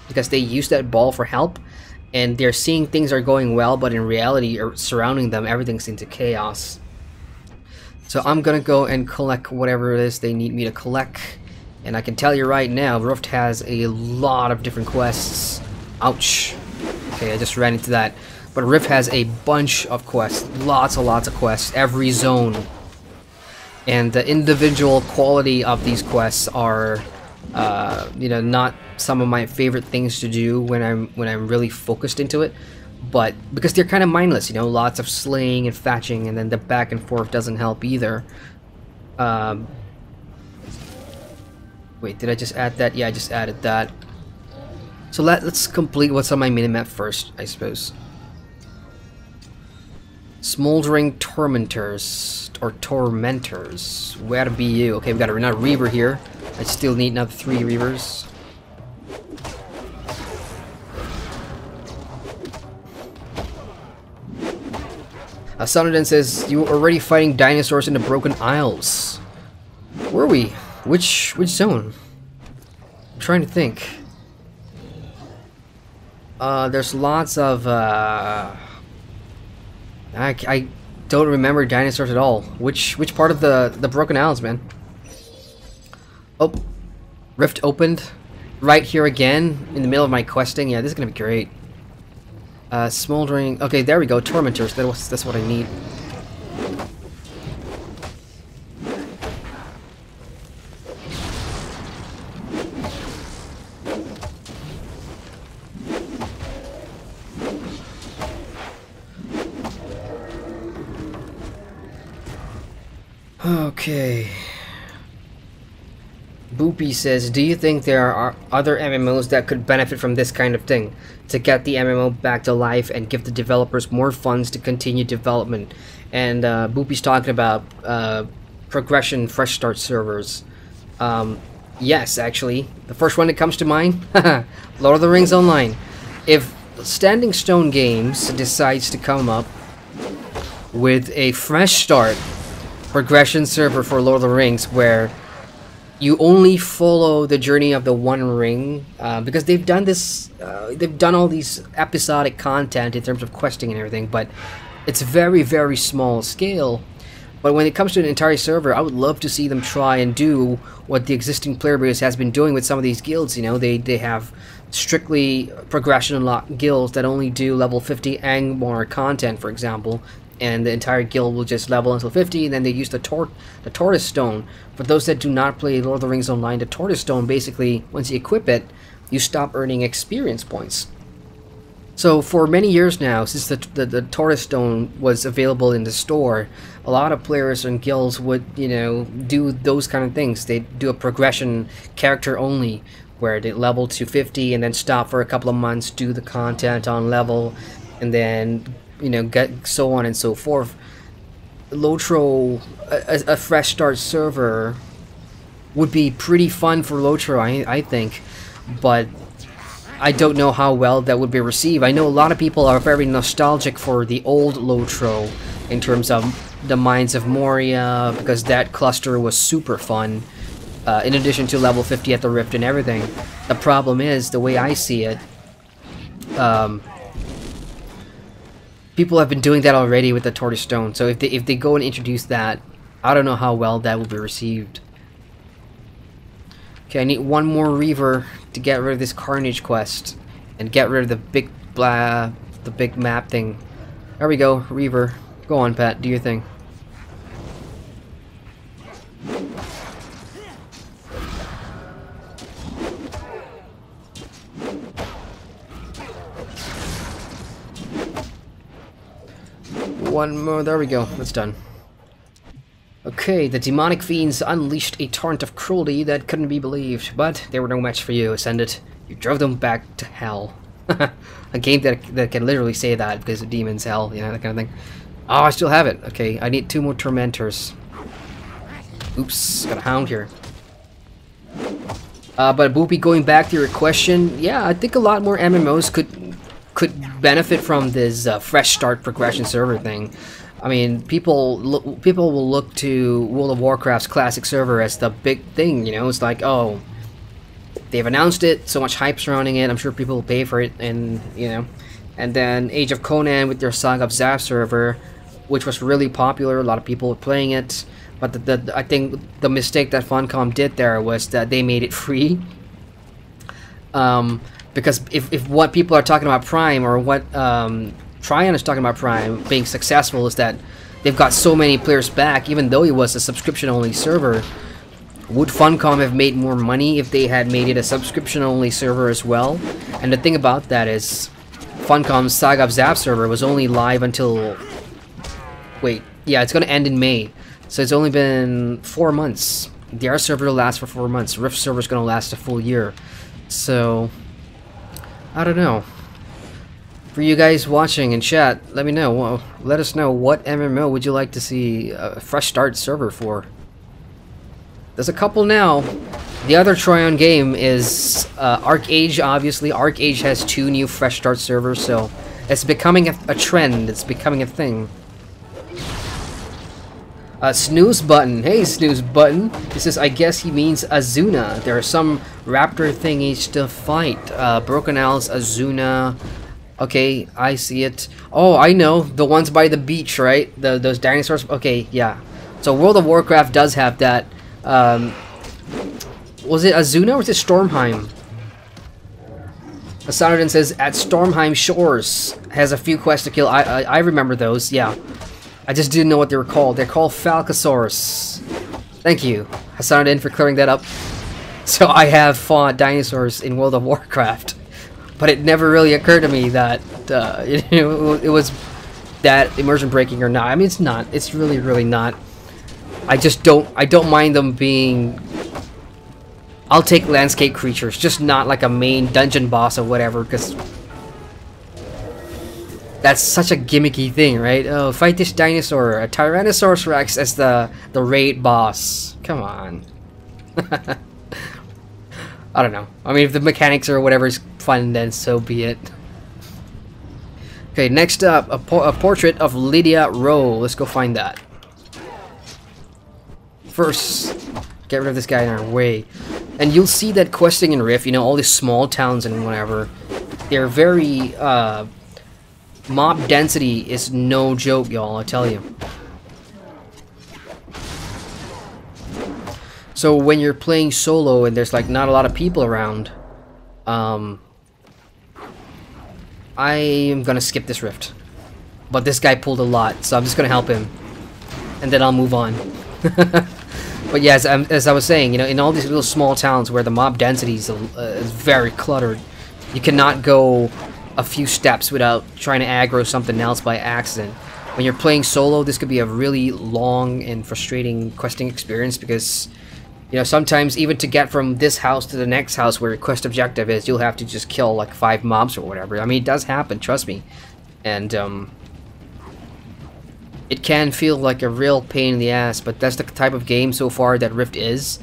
because they used that ball for help, and they're seeing things are going well, but in reality, surrounding them, everything's into chaos. So I'm gonna go and collect whatever it is they need me to collect. And I can tell you right now, Rift has a lot of different quests. Ouch. Okay, I just ran into that. But Rift has a bunch of quests, lots of quests, every zone. And the individual quality of these quests are, you know, not some of my favorite things to do when I'm really focused into it. But because they're kind of mindless, you know, lots of slaying and fetching, and then the back and forth doesn't help either. Wait, did I just add that? Yeah, I just added that. So let's complete what's on my minimap first, I suppose. Smoldering Tormentors, or Tormentors. Where be you? Okay, we've got another Reaver here. I still need another 3 Reavers. Sonodin says, you were already fighting dinosaurs in the Broken Isles. Were we? Which zone? I'm trying to think. There's lots of I don't remember dinosaurs at all. Which part of the Broken Isles, man? Oh, rift opened right here again in the middle of my questing. Yeah, this is gonna be great. Smoldering. Okay, there we go. Tormentors. That's what I need. Okay. Boopy says, do you think there are other MMOs that could benefit from this kind of thing? To get the MMO back to life and give the developers more funds to continue development. And Boopy's talking about progression fresh start servers. Yes, actually. The first one that comes to mind, Lord of the Rings Online. If Standing Stone Games decides to come up with a fresh start progression server for Lord of the Rings where you only follow the journey of the One Ring, because they've done this, they've done all these episodic content in terms of questing and everything, but it's very, very small scale. But when it comes to an entire server, I would love to see them try and do what the existing player base has been doing with some of these guilds. You know, they have strictly progression unlocked guilds that only do level 50 and more content, for example, and the entire guild will just level until 50, and then they use the Tortoise Stone. For those that do not play Lord of the Rings Online, the Tortoise Stone, basically, once you equip it, you stop earning experience points. So for many years now, since the Tortoise Stone was available in the store, a lot of players and guilds would, you know, do those kind of things. They do a progression character only, where they level to 50 and then stop for a couple of months, do the content on level, and then, you know, get so on and so forth. Lotro, a fresh start server would be pretty fun for Lotro, I think, but I don't know how well that would be received. I know a lot of people are very nostalgic for the old Lotro in terms of the Mines of Moria, because that cluster was super fun, in addition to level 50 at the Rift and everything. The problem is, the way I see it, people have been doing that already with the Tortoise Stone, so if they go and introduce that, I don't know how well that will be received. Okay, I need one more Reaver to get rid of this Carnage quest and get rid of the big map thing. There we go, Reaver. Go on, Pat, do your thing. One more, there we go, that's done. Okay, the demonic fiends unleashed a torrent of cruelty that couldn't be believed, but they were no match for you, Ascended. You drove them back to hell. A game that can literally say that because of demons, hell, you know, that kind of thing. Oh, I still have it. Okay, I need 2 more tormentors. Oops, got a hound here. But Boopy, going back to your question, yeah, I think a lot more MMOs could benefit from this fresh start progression server thing. I mean, people will look to World of Warcraft's classic server as the big thing, you know. It's like, oh, they've announced it, so much hype surrounding it, I'm sure people will pay for it, and, you know. And then Age of Conan with their Saga of Zap server, which was really popular, a lot of people were playing it, but I think the mistake that Funcom did there was that they made it free. Because if what people are talking about Prime, or what Tryon is talking about Prime being successful, is that they've got so many players back, even though it was a subscription-only server. Would Funcom have made more money if they had made it a subscription-only server as well? And the thing about that is, Funcom's Saga of Zap server was only live until... Wait, yeah, it's gonna end in May. So it's only been 4 months. The server will last for 4 months. Rift server's gonna last a full year. So... I don't know. For you guys watching in chat, let me know. Well, let us know, what MMO would you like to see a fresh start server for? There's a couple now. The other Tryon game is Arcage, obviously. Arcage has 2 new fresh start servers, so it's becoming a trend. It's becoming a thing. Snooze Button. Hey, Snooze Button. He says, I guess he means Azuna. There are some raptor thingies to fight. Broken Owls, Azuna. Okay, I see it. Oh, I know. The ones by the beach, right? Those dinosaurs. Okay, yeah. So World of Warcraft does have that. Was it Azuna or was it Stormheim? Asanodan says, at Stormheim Shores has a few quests to kill. I remember those, yeah. I just didn't know what they were called. They're called Falcosaurs. Thank you, Asanodan, for clearing that up. So I have fought dinosaurs in World of Warcraft. But it never really occurred to me that it was that immersion breaking or not. I mean, it's not. It's really, really not. I don't mind them being... I'll take landscape creatures, just not like a main dungeon boss or whatever, because that's such a gimmicky thing, right? Oh, fight this dinosaur, a Tyrannosaurus Rex as the raid boss. Come on. I don't know. I mean, if the mechanics or whatever is fun, then so be it. Okay, next up, a portrait of Lydia Rowe. Let's go find that. First, get rid of this guy in our way. And you'll see that questing in Rift, you know, all these small towns and whatever, they're very, mob density is no joke, y'all, I tell you. So when you're playing solo and there's like not a lot of people around, I am gonna skip this Rift. But this guy pulled a lot, so I'm just gonna help him. And then I'll move on. But yeah, as I was saying, you know, in all these little small towns where the mob density is very cluttered, you cannot go a few steps without trying to aggro something else by accident. When you're playing solo, this could be a really long and frustrating questing experience because, you know, sometimes even to get from this house to the next house where your quest objective is, you'll have to just kill like 5 mobs or whatever. I mean, it does happen, trust me. And, it can feel like a real pain in the ass, but that's the type of game so far that Rift is.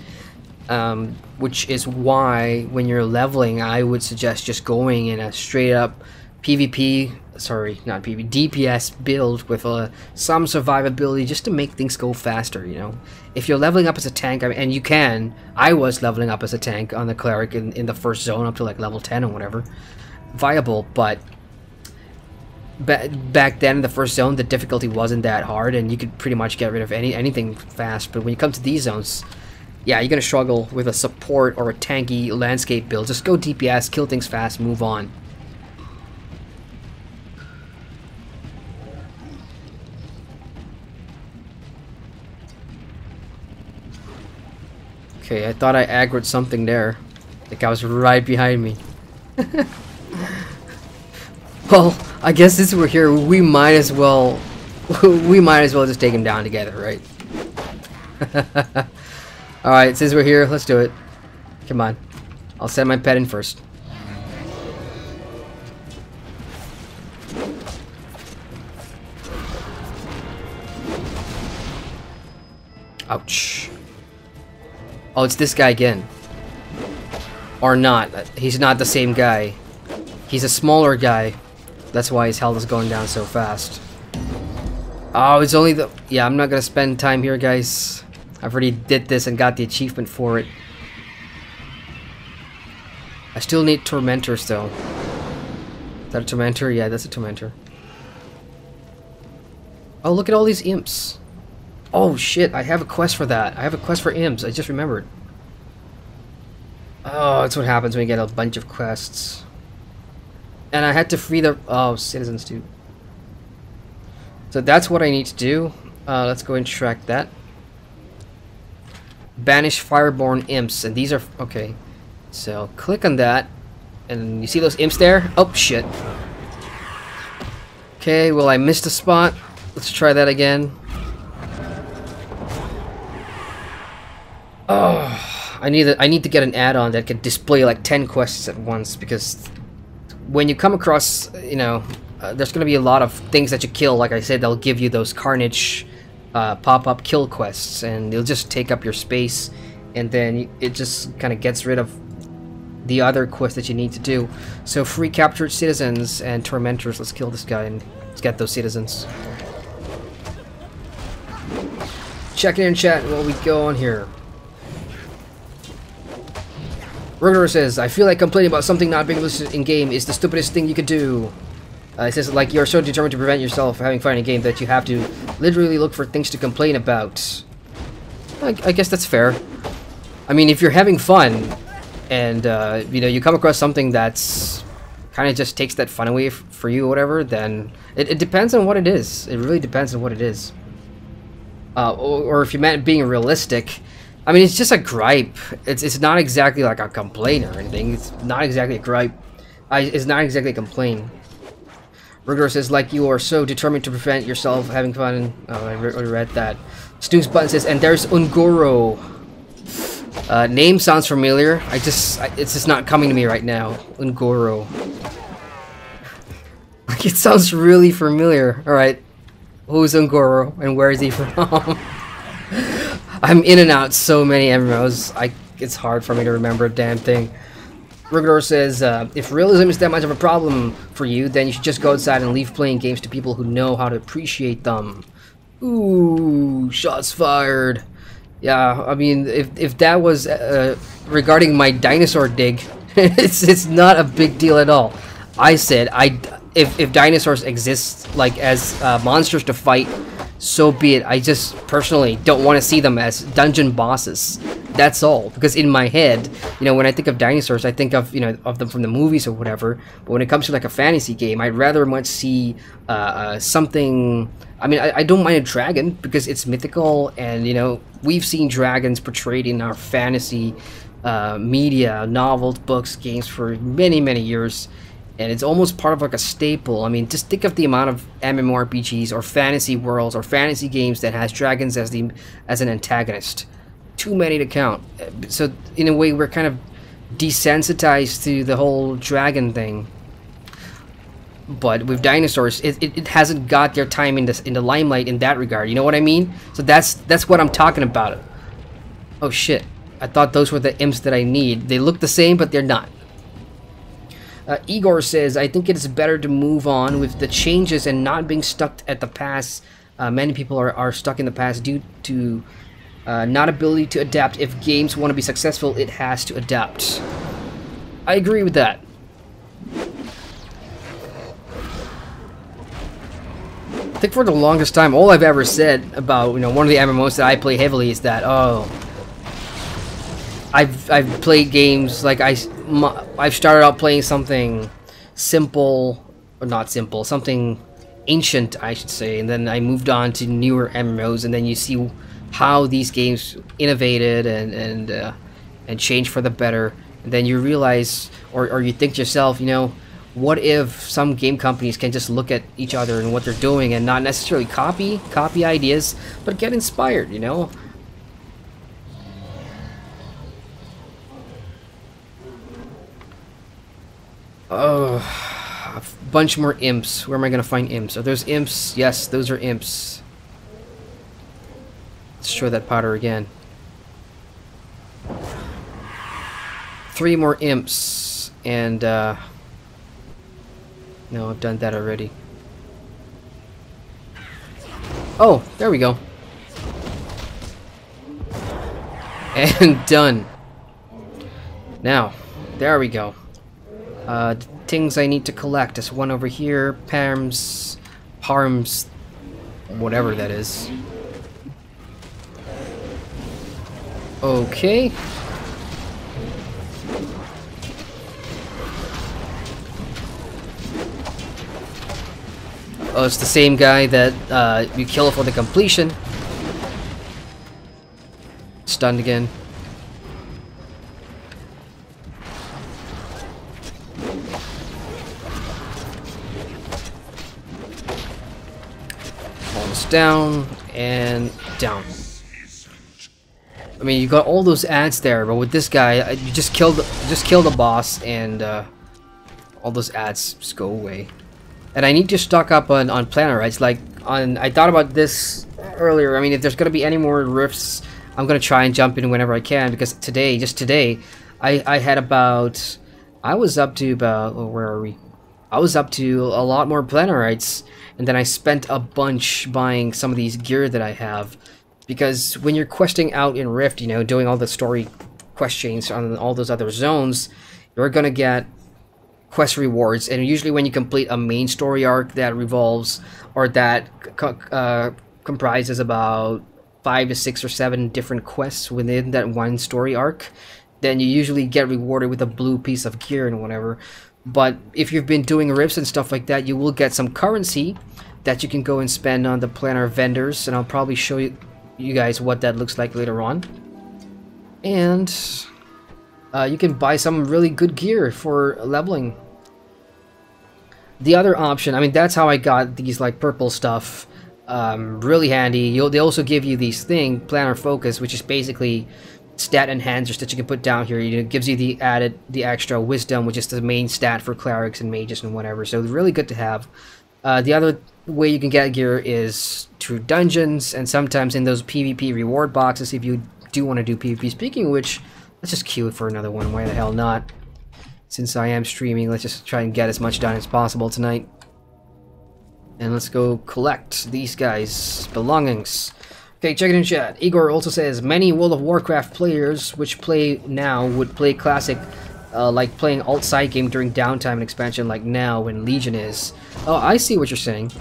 Which is why, when you're leveling, I would suggest just going in a straight up PvP, sorry, not PvP, DPS build with some survivability just to make things go faster, you know. If you're leveling up as a tank, I mean, and you can, I was leveling up as a tank on the Cleric in the first zone up to like level 10 or whatever. Viable, but back then in the first zone the difficulty wasn't that hard and you could pretty much get rid of anything fast. But when you come to these zones, yeah, you're gonna struggle with a support or a tanky landscape build. Just go DPS, kill things fast, move on. Okay, I thought I aggroed something there. The guy was right behind me. Well, I guess since we're here, we might as well just take him down together, right? Alright, since we're here, let's do it. Come on. I'll send my pet in first. Ouch. Oh, it's this guy again. Or not. He's not the same guy. He's a smaller guy. That's why his health is going down so fast. Oh, it's only the... Yeah, I'm not gonna spend time here, guys. I've already did this and got the achievement for it. I still need Tormentors, though. Is that a Tormentor? Yeah, that's a Tormentor. Oh, look at all these imps. Oh, shit, I have a quest for that. I have a quest for imps. I just remembered. Oh, that's what happens when you get a bunch of quests. And I had to free the... Oh, citizens, too. So that's what I need to do. Let's go and track that. Banish Fireborn Imps. And these are... Okay. So, click on that. And you see those imps there? Oh, shit. Okay, well, I missed a spot. Let's try that again. Oh, I need to get an add-on that can display like 10 quests at once, because when you come across, you know, there's going to be a lot of things that you kill. Like I said, they'll give you those carnage pop-up kill quests, and they'll just take up your space, and then it just kind of gets rid of the other quests that you need to do. So free captured citizens and tormentors. Let's kill this guy and let's get those citizens. Check in chat while we go on here. Baradhor says, I feel like complaining about something not being listed in game is the stupidest thing you could do. It says, like, you're so determined to prevent yourself from having fun in a game that you have to literally look for things to complain about. I guess that's fair. I mean, if you're having fun, and, you know, you come across something that's kind of just takes that fun away for you or whatever, then it depends on what it is. It really depends on what it is. Or if you meant being realistic, I mean, it's just a gripe. It's not exactly like a complaint or anything. It's not exactly a gripe. It's not exactly a complaint. Baradhor says, like, you are so determined to prevent yourself having fun. Oh, I read that. Snooze Button says, and there's Ungoro. Name sounds familiar. It's just not coming to me right now. Ungoro. Like, it sounds really familiar. Alright. Who's Ungoro and where is he from? I'm in and out so many MMOs. It's hard for me to remember a damn thing. Baradhor says, if realism is that much of a problem for you, then you should just go outside and leave playing games to people who know how to appreciate them. Ooh, shots fired. Yeah, I mean, if that was regarding my dinosaur dig, it's not a big deal at all. I said, if dinosaurs exist like as monsters to fight, so be it. I just personally don't want to see them as dungeon bosses. That's all. Because in my head, you know, when I think of dinosaurs, I think of, you know, of them from the movies or whatever. But when it comes to like a fantasy game, I'd rather much see something. I mean, I don't mind a dragon because it's mythical, and you know, we've seen dragons portrayed in our fantasy media, novels, books, games for many years. And it's almost part of like a staple. I mean, just think of the amount of MMORPGs or fantasy worlds or fantasy games that has dragons as an antagonist. Too many to count. So in a way, we're kind of desensitized to the whole dragon thing. But with dinosaurs, it hasn't got their time in the limelight in that regard. You know what I mean? So that's what I'm talking about. Oh shit! I thought those were the imps that I need. They look the same, but they're not. Igor says, I think it is better to move on with the changes and not being stuck at the past. Many people are stuck in the past due to not ability to adapt. If games want to be successful, it has to adapt. I agree with that. I think for the longest time, all I've ever said about, you know, one of the MMOs that I play heavily is that, oh, I've played games like I've started out playing something simple, or not simple, something ancient, I should say, and then I moved on to newer MMOs, and then you see how these games innovated and changed for the better, and then you realize, or you think to yourself, you know, what if some game companies can just look at each other and what they're doing and not necessarily copy ideas, but get inspired, you know? Oh, a bunch more imps. Where am I gonna find imps? Are those imps? Yes, those are imps. Let's show that powder again. 3 more imps, and no, I've done that already. Oh, there we go. And done. Now, there we go. Things I need to collect. There's one over here. Parms, whatever that is. Okay. Oh, it's the same guy that you kill for the completion. Stunned again. Almost down and down. I mean, you got all those ads there, but with this guy, you just kill the boss, and all those ads just go away. And I need to stock up on planarites. Like I thought about this earlier. I mean, if there's gonna be any more rifts, I'm gonna try and jump in whenever I can, because today, just today, I had about, I was up to about, oh, where are we? I was up to a lot more planarites, and then I spent a bunch buying some of these gear that I have, because when you're questing out in Rift, you know, doing all the story quest chains on all those other zones, you're gonna get quest rewards, and usually when you complete a main story arc that revolves or that comprises about 5 to 6 or 7 different quests within that one story arc, then you usually get rewarded with a blue piece of gear and whatever. But if you've been doing rifts and stuff like that, you will get some currency that you can go and spend on the planar vendors, and I'll probably show you guys what that looks like later on. And you can buy some really good gear for leveling. The other option, I mean, that's how I got these like purple stuff. Really handy. They also give you these planar focus, which is basically stat enhancers that you can put down here. It gives you the extra wisdom, which is the main stat for clerics and mages and whatever. So really good to have. The other way you can get gear is through dungeons, and sometimes in those PvP reward boxes if you do want to do PvP. Speaking of which, let's just queue it for another one. Why the hell not? Since I am streaming, let's just try and get as much done as possible tonight. And let's go collect these guys' belongings. Okay, check it in chat. Igor also says, many World of Warcraft players which play now would play classic, like playing alt-side game during downtime and expansion like now when Legion is. Oh, I see what you're saying.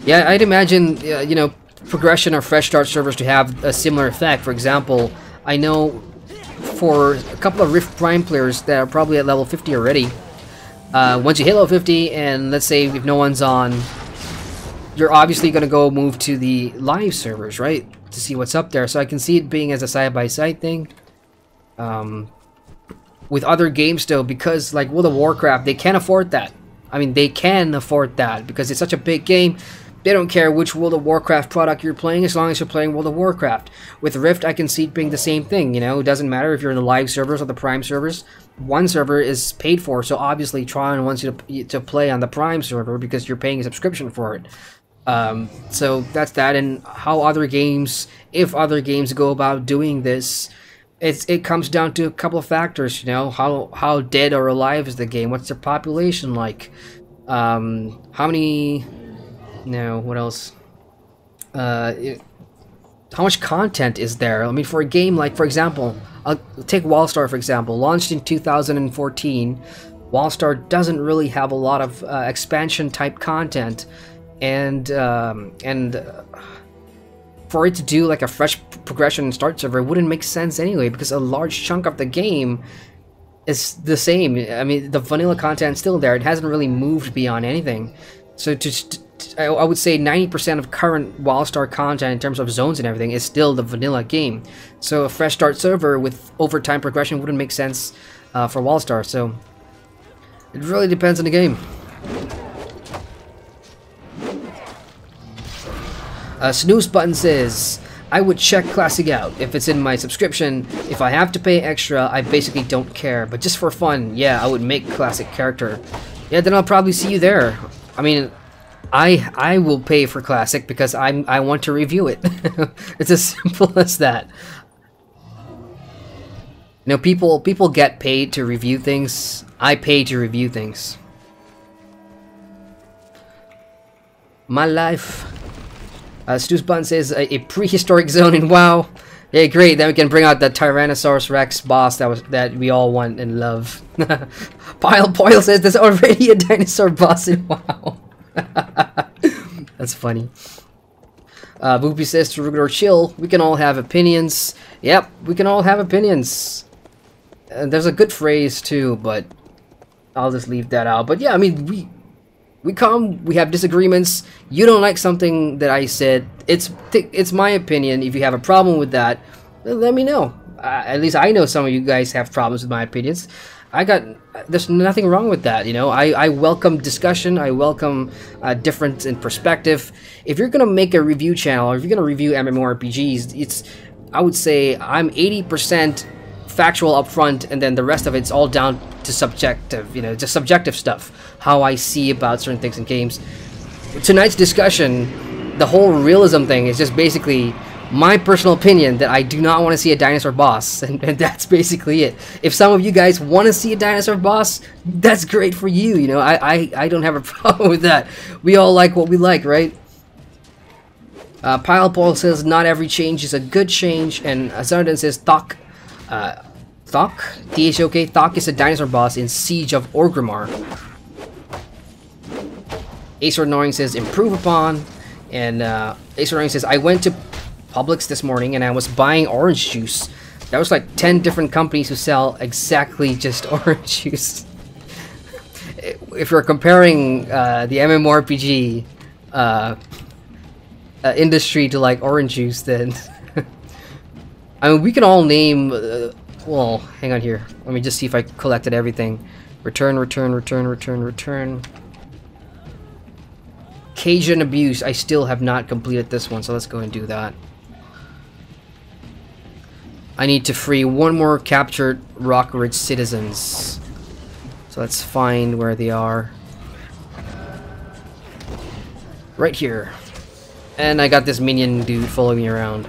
Yeah, I'd imagine, you know, progression or fresh start servers to have a similar effect. For example, I know for a couple of Rift Prime players that are probably at level 50 already, once you hit level 50 and let's say if no one's on, you're obviously going to go move to the live servers, right? To see what's up there. So I can see it being as a side-by-side thing. With other games though, because like World of Warcraft, they can't afford that. I mean, they can afford that because it's such a big game. They don't care which World of Warcraft product you're playing as long as you're playing World of Warcraft. With Rift, I can see it being the same thing, you know? It doesn't matter if you're in the live servers or the Prime servers. One server is paid for, so obviously Tron wants you to play on the Prime server because you're paying a subscription for it. So that's that, and how other games, if other games go about doing this, it comes down to a couple of factors, you know, how dead or alive is the game, what's their population like, how many, no, what else, how much content is there. I mean, for a game like, for example, I'll take WildStar for example, launched in 2014, WildStar doesn't really have a lot of expansion type content. And for it to do like a fresh progression and start server wouldn't make sense anyway, because a large chunk of the game is the same. I mean, the vanilla content's still there. It hasn't really moved beyond anything. So I would say 90% of current WildStar content in terms of zones and everything is still the vanilla game. So a fresh start server with overtime progression wouldn't make sense for WildStar. So it really depends on the game. Snooze Button says, I would check Classic out if it's in my subscription. If I have to pay extra, I basically don't care. But just for fun, yeah, I would make Classic character. Yeah, then I'll probably see you there. I mean, I will pay for Classic because I want to review it. It's as simple as that. You know, people get paid to review things. I pay to review things. My life. Stu's Button says a prehistoric zone in WoW. Yeah, great. Then we can bring out the Tyrannosaurus Rex boss that we all want and love. Pile Poil says there's already a dinosaur boss in WoW. That's funny. Boopy says to Rugor chill. We can all have opinions. Yep, we can all have opinions. There's a good phrase too, but I'll just leave that out. But yeah, I mean we have disagreements. You don't like something that I said. It's my opinion. If you have a problem with that, let me know. At least I know some of you guys have problems with my opinions. There's nothing wrong with that, you know. I welcome discussion. I welcome difference in perspective. If you're gonna make a review channel, or if you're gonna review MMORPGs, I would say I'm 80% factual up front, and then the rest of it's all down to subjective, you know, just subjective stuff, how I see about certain things in games. Tonight's discussion, the whole realism thing is just basically my personal opinion that I do not want to see a dinosaur boss, and that's basically it. If some of you guys want to see a dinosaur boss, that's great for you, you know. I don't have a problem with that. We all like what we like, right? Pile Paul says not every change is a good change, and Azardan says Thok. Thok? T-H-O-K? Thok is a dinosaur boss in Siege of Orgrimmar. Acer Annoying says, improve upon. And Acer Annoying says, I went to Publix this morning and I was buying orange juice. That was like 10 different companies who sell exactly just orange juice. If you're comparing the MMORPG industry to like orange juice, then I mean, we can all name. Well, hang on here. Let me just see if I collected everything. Return, return, return, return, return. Cajun Abuse. I still have not completed this one, so let's go and do that. I need to free one more captured Rock Ridge citizens. So let's find where they are. Right here. And I got this minion dude following me around.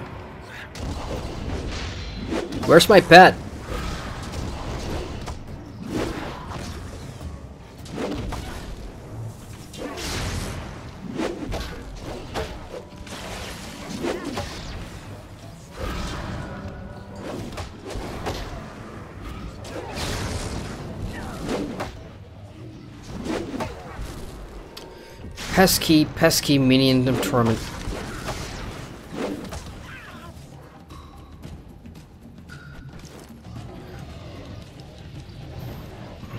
Where's my pet? Pesky, pesky minion of torment.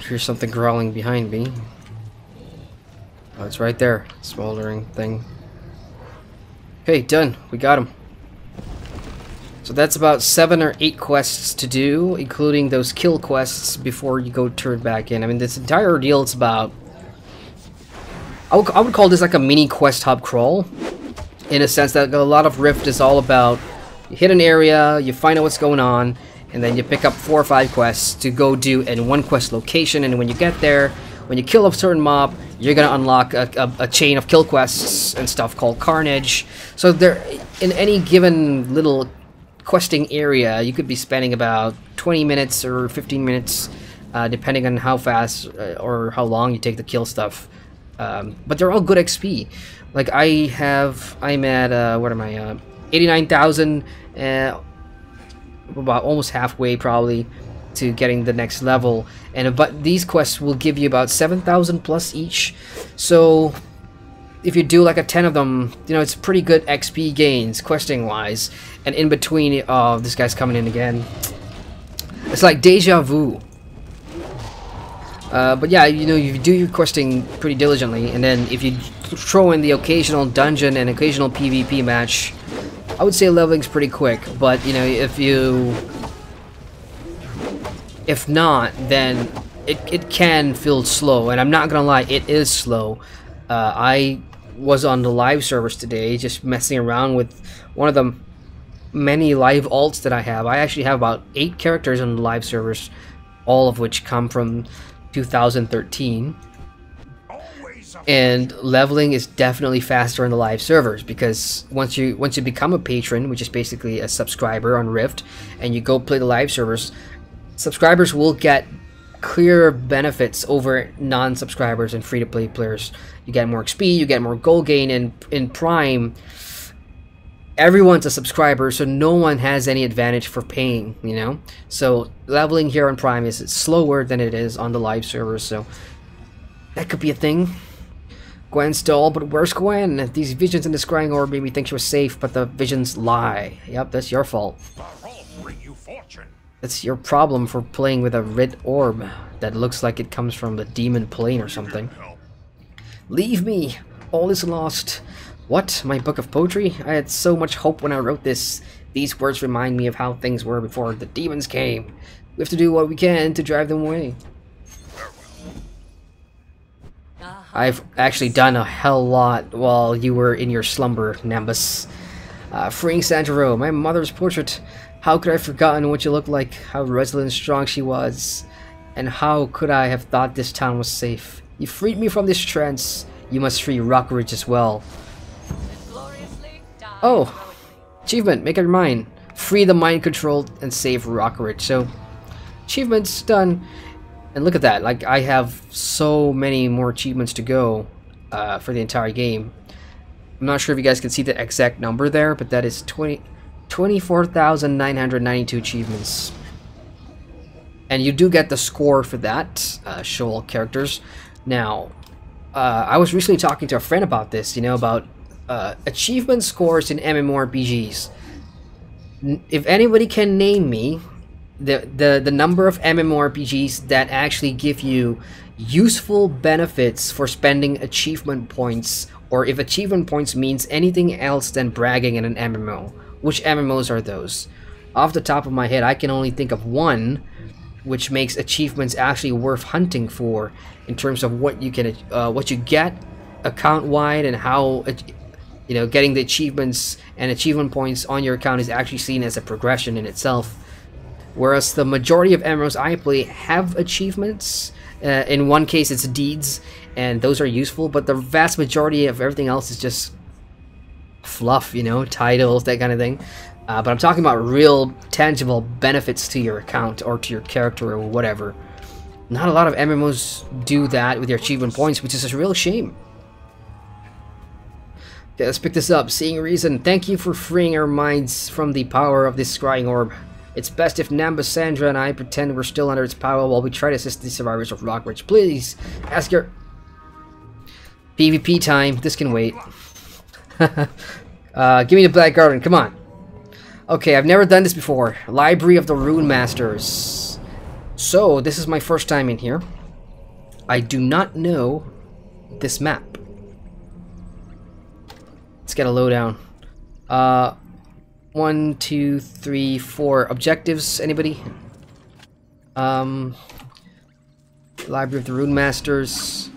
Here's something growling behind me. Oh, it's right there. Smoldering thing. Okay, done. We got him. So that's about 7 or 8 quests to do, including those kill quests before you go turn back in. I mean, this entire ordeal is about... I would call this like a mini quest hub crawl, in a sense that a lot of Rift is all about you hit an area, you find out what's going on, and then you pick up 4 or 5 quests to go do in one quest location, and when you get there, when you kill a certain mob, you're gonna unlock a chain of kill quests and stuff called Carnage. So there, in any given little questing area, you could be spending about 20 minutes or 15 minutes, depending on how fast or how long you take to kill stuff. But they're all good XP. Like I'm at what am I? 89,000, about almost halfway probably to getting the next level. And but these quests will give you about 7,000 plus each. So if you do like a 10 of them, you know, it's pretty good XP gains questing wise. And in between, oh, this guy's coming in again. It's like deja vu. But yeah, you know, you do your questing pretty diligently, and then if you throw in the occasional dungeon and occasional PvP match, I would say leveling's pretty quick. But you know, if not, then it can feel slow, and I'm not gonna lie, it is slow. I was on the live servers today, just messing around with one of the many live alts that I have. I actually have about 8 characters on the live servers, all of which come from 2013, and leveling is definitely faster in the live servers, because once you become a patron, which is basically a subscriber on Rift, and you go play the live servers, subscribers will get clear benefits over non-subscribers and free-to-play players. You get more XP, you get more gold gain, and in Prime everyone's a subscriber, so no one has any advantage for paying, you know? So leveling here on Prime is slower than it is on the live servers, so that could be a thing. Gwen stole, but where's Gwen? These visions in the scrying orb made me think she was safe, but the visions lie. Yep, that's your fault. That's your problem for playing with a red orb that looks like it comes from the demon plane or something. Leave me! All is lost. What? My book of poetry? I had so much hope when I wrote this. These words remind me of how things were before the demons came. We have to do what we can to drive them away. I've actually done a hell lot while you were in your slumber, Nimbus. Freeing Sandro, my mother's portrait. How could I have forgotten what you looked like, how resolute and strong she was, and how could I have thought this town was safe? You freed me from this trance. You must free Rock Ridge as well. Oh, achievement, make it your mind. Free the mind controlled and save Rock Ridge. So, achievements done. And look at that, like I have so many more achievements to go for the entire game. I'm not sure if you guys can see the exact number there, but that is 24,992 achievements. and you do get the score for that. Show all characters. Now, I was recently talking to a friend about this, you know, about achievement scores in MMORPGs. If anybody can name me the number of MMORPGs that actually give you useful benefits for spending achievement points, or if achievement points means anything else than bragging in an MMO, which MMOs are those? Off the top of my head, I can only think of one which makes achievements actually worth hunting for in terms of what you can, what you get account wide, and how, you know, getting the achievements and achievement points on your account is actually seen as a progression in itself. Whereas the majority of MMOs I play have achievements. In one case it's deeds, and those are useful, but the vast majority of everything else is just fluff, you know, titles, that kind of thing. But I'm talking about real tangible benefits to your account or to your character or whatever. Not a lot of MMOs do that with their achievement points, which is a real shame. Okay, let's pick this up. Seeing Reason, thank you for freeing our minds from the power of this scrying orb. It's best if Namba, Sandra, and I pretend we're still under its power while we try to assist the survivors of Rockridge. Please, ask your... PvP time. This can wait. Give me the Black Garden, come on. Okay, I've never done this before. Library of the Rune Masters. So, this is my first time in here. I do not know this map. Let's get a lowdown. 1, 2, 3, 4 objectives. Anybody? Library of the Rune Masters.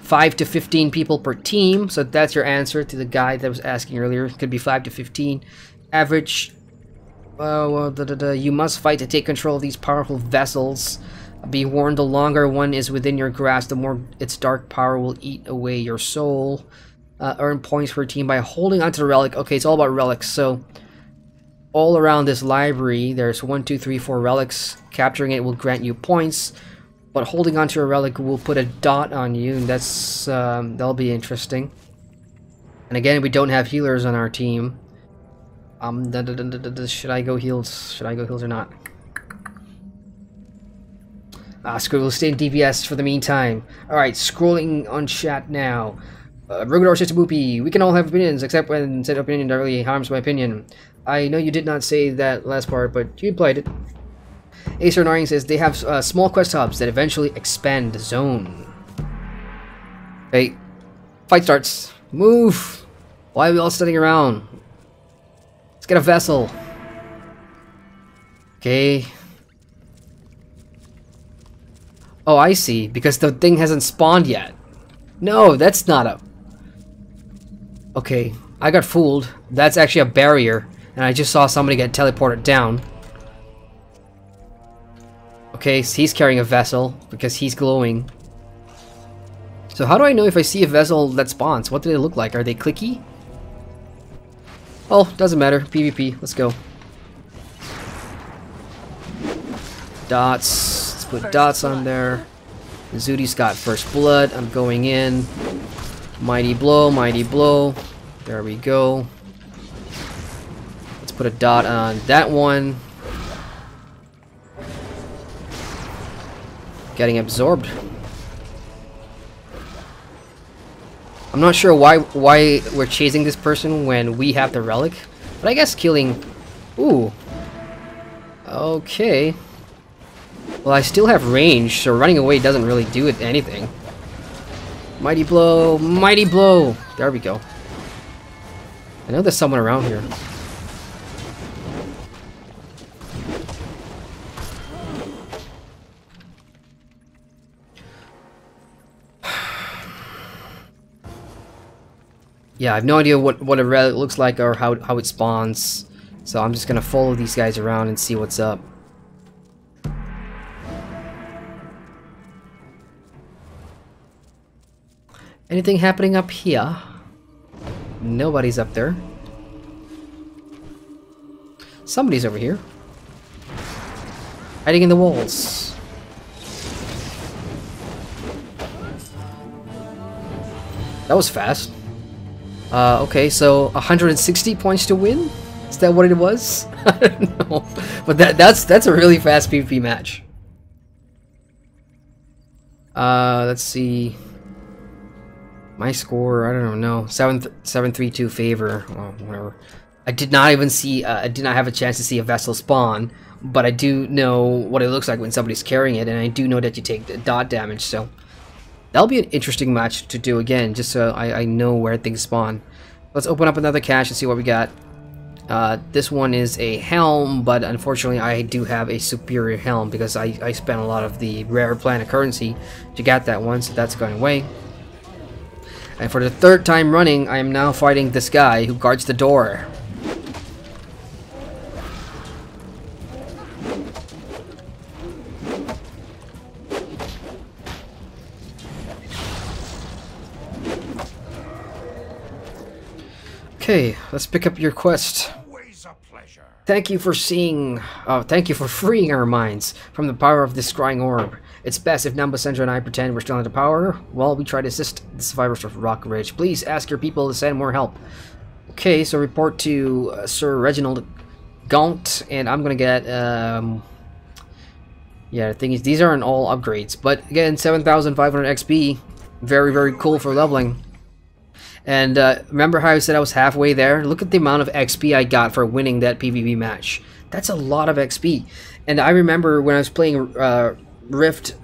5 to 15 people per team. So that's your answer to the guy that was asking earlier. It could be 5 to 15. Average. You must fight to take control of these powerful vessels. Be warned, the longer one is within your grasp, the more its dark power will eat away your soul. Earn points per team by holding onto the relic. Okay, it's all about relics. So all around this library, there's 1, 2, 3, 4 relics. Capturing it will grant you points, but holding onto a relic will put a dot on you, and that's that'll be interesting. And again, we don't have healers on our team. Should I go heals? Should I go heals or not? Screw, we'll stay in DPS for the meantime. Alright, scrolling on chat now. Rugador Sister Boopy, we can all have opinions, except when said opinion directly harms my opinion. I know you did not say that last part, but you implied it. Acer Naring says they have small quest hubs that eventually expand the zone. Hey, fight starts. Move! Why are we all sitting around? Let's get a vessel. Okay. Oh, I see. Because the thing hasn't spawned yet. No, that's not a... Okay, I got fooled. That's actually a barrier. And I just saw somebody get teleported down. Okay, so he's carrying a vessel because he's glowing. So how do I know if I see a vessel that spawns? What do they look like? Are they clicky? Oh, doesn't matter. PvP. Let's go. Dots. Let's put dots on there. Zudi's got first blood. I'm going in. Mighty blow, mighty blow. There we go. Let's put a dot on that one. Getting absorbed. I'm not sure why we're chasing this person when we have the relic, but I guess killing... Ooh. Okay. Well, I still have range, so running away doesn't really do it anything. Mighty blow, mighty blow. There we go. I know there's someone around here. Yeah, I have no idea what a relic looks like or how it spawns. So I'm just gonna follow these guys around and see what's up. Anything happening up here? Nobody's up there. Somebody's over here. Hiding in the walls. That was fast. Okay, so 160 points to win? Is that what it was? I don't know. But that's a really fast PvP match. Let's see. My score, I don't know, 732 favor. Well, whatever. I did not even see. I did not have a chance to see a vessel spawn, but I do know what it looks like when somebody's carrying it, and I do know that you take the dot damage. So that'll be an interesting match to do again, just so I know where things spawn. Let's open up another cache and see what we got. This one is a helm, but unfortunately I do have a superior helm because I spent a lot of the rare planet currency to get that one, so that's going away. And for the third time running, I am now fighting this guy who guards the door. Okay, let's pick up your quest. Always a pleasure. Thank you for freeing our minds from the power of this scrying orb. It's best if Numba Sendra and I pretend we're still under power while we try to assist the survivors of Rock Ridge. Please ask your people to send more help. Okay, so report to Sir Reginald Gaunt, and I'm gonna get, yeah, the thing is, these aren't all upgrades, but again, 7,500 XP, very, very cool for leveling. And remember how I said I was halfway there? Look at the amount of XP I got for winning that PvP match. That's a lot of XP. And I remember when I was playing Rift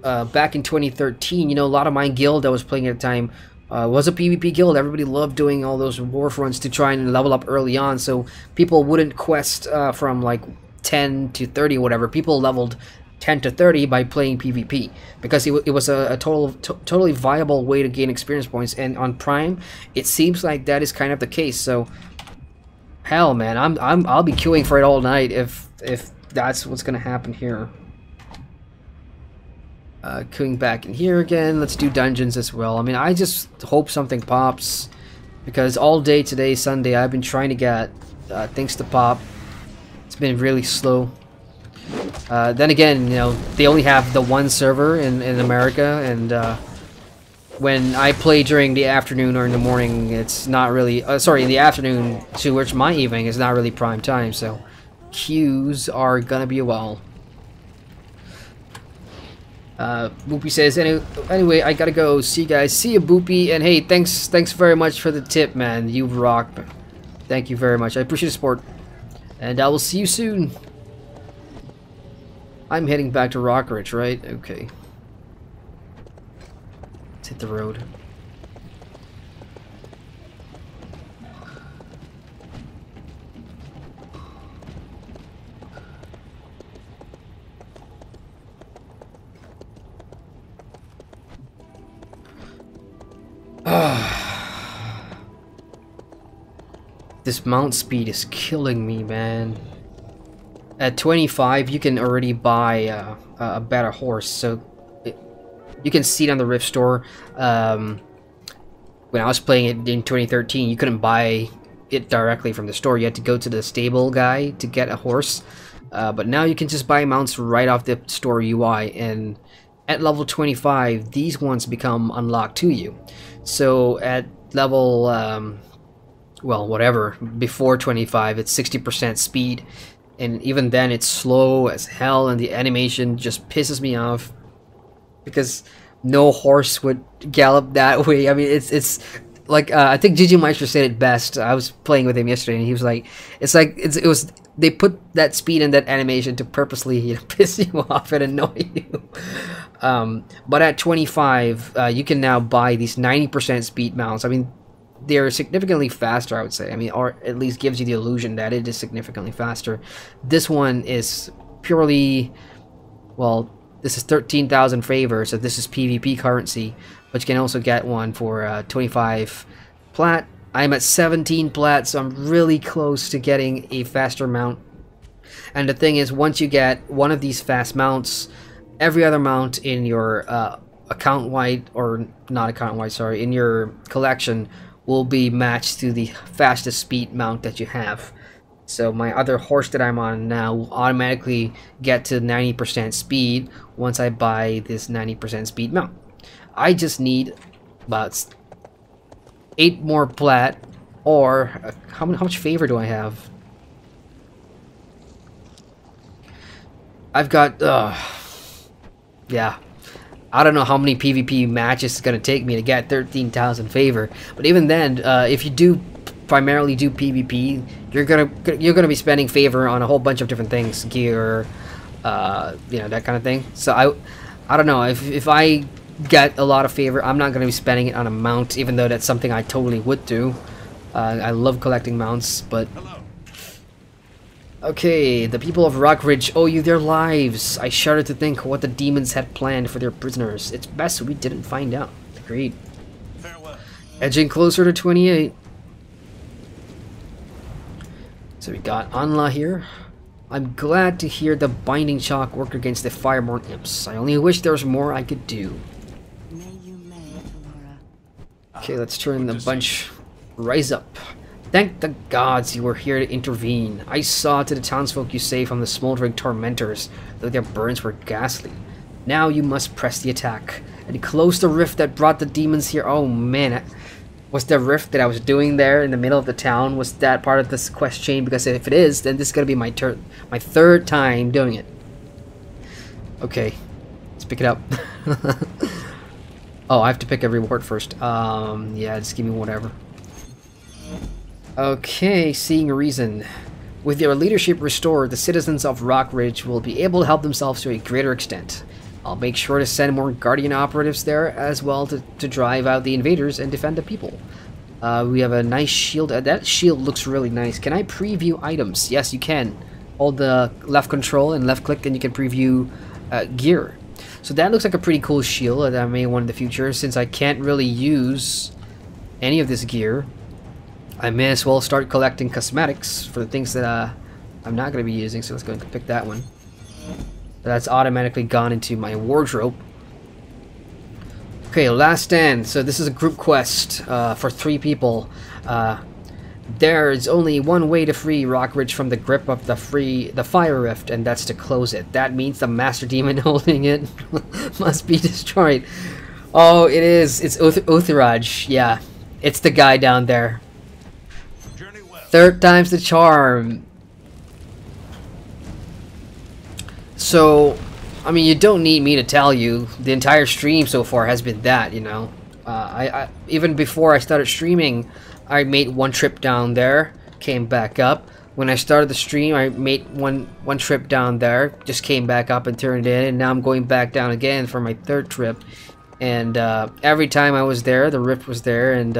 back in 2013, you know, a lot of my guild I was playing at the time was a PvP guild. Everybody loved doing all those war fronts to try and level up early on, so people wouldn't quest from like 10 to 30 whatever. People leveled 10 to 30 by playing PvP because it was a totally viable way to gain experience points, and on Prime it seems like that is kind of the case. So hell, man, I'll be queuing for it all night if that's what's gonna happen here. Queuing back in here again. Let's do dungeons as well. I mean, I just hope something pops because all day today, Sunday, I've been trying to get things to pop. It's been really slow. Then again, you know, they only have the one server in America, and when I play during the afternoon or in the morning, it's not really, sorry, in the afternoon to which my evening is not really prime time, so queues are gonna be a while. Boopy says, anyway, I gotta go. See you guys. See you, Boopy, and hey, thanks very much for the tip, man. You rock. Thank you very much. I appreciate the support, and I will see you soon. I'm heading back to Rockridge, right? Okay. Let's hit the road. This mount speed is killing me, man. At 25, you can already buy a better horse, so you can see it on the Rift store. When I was playing it in 2013, you couldn't buy it directly from the store. You had to go to the stable guy to get a horse. But now you can just buy mounts right off the store UI, and at level 25, these ones become unlocked to you. So at level, well, whatever, before 25, it's 60% speed. And even then, it's slow as hell, and the animation just pisses me off because no horse would gallop that way. I mean, it's like I think ggmyster said it best. I was playing with him yesterday, and he was like, it was they put that speed in that animation to purposely, you know, piss you off and annoy you. But at 25, you can now buy these 90% speed mounts. I mean, they're significantly faster, I would say. I mean, or at least gives you the illusion that it is significantly faster. This one is purely, well, this is 13,000 favor, so this is PvP currency, but you can also get one for 25 plat. I'm at 17 plat, so I'm really close to getting a faster mount. And the thing is, once you get one of these fast mounts, every other mount in your account-wide, or not account-wide, sorry, in your collection will be matched to the fastest speed mount that you have. So my other horse that I'm on now will automatically get to 90% speed once I buy this 90% speed mount. I just need about 8 more plat, or how much favor do I have? I've got, yeah. I don't know how many PvP matches it's gonna take me to get 13,000 favor. But even then, if you do primarily do PvP, you're gonna be spending favor on a whole bunch of different things, gear, you know, that kind of thing. So I don't know if I get a lot of favor, I'm not gonna be spending it on a mount, even though that's something I totally would do. I love collecting mounts, but. Okay, the people of Rockridge owe you their lives. I shudder to think what the demons had planned for their prisoners. It's best we didn't find out. Agreed. Farewell. Edging closer to 28. So we got Anla here. I'm glad to hear the binding chalk work against the fireborn imps. I only wish there was more I could do. Okay, let's turn the bunch. Rise up. Thank the gods you were here to intervene. I saw to the townsfolk you saved from the smoldering tormentors, though their burns were ghastly. Now you must press the attack and close the rift that brought the demons here. Oh man, was the rift that I was doing there in the middle of the town, was that part of this quest chain? Because if it is, then this is gonna be my third time doing it. Okay, let's pick it up. Oh, I have to pick a reward first. Yeah, just give me whatever. Okay, seeing reason. With your leadership restored, the citizens of Rockridge will be able to help themselves to a greater extent. I'll make sure to send more Guardian operatives there as well to drive out the invaders and defend the people. We have a nice shield. That shield looks really nice. Can I preview items? Yes, you can. Hold the left control and left click and you can preview gear. So that looks like a pretty cool shield that I may want in the future, since I can't really use any of this gear. I may as well start collecting cosmetics for the things that I'm not going to be using, so let's go and pick that one. That's automatically gone into my wardrobe. Okay, last stand. So this is a group quest for 3 people. There's only one way to free Rockridge from the grip of the Fire Rift, and that's to close it. That means the Master Demon holding it must be destroyed. Oh, it is. It's Utheraj. Yeah, it's the guy down there. Third time's the charm. So, I mean, you don't need me to tell you. The entire stream so far has been that, you know. I even before I started streaming, I made one trip down there, came back up. When I started the stream, I made one trip down there, just came back up and turned in, and now I'm going back down again for my 3rd trip. And every time I was there, the rift was there, and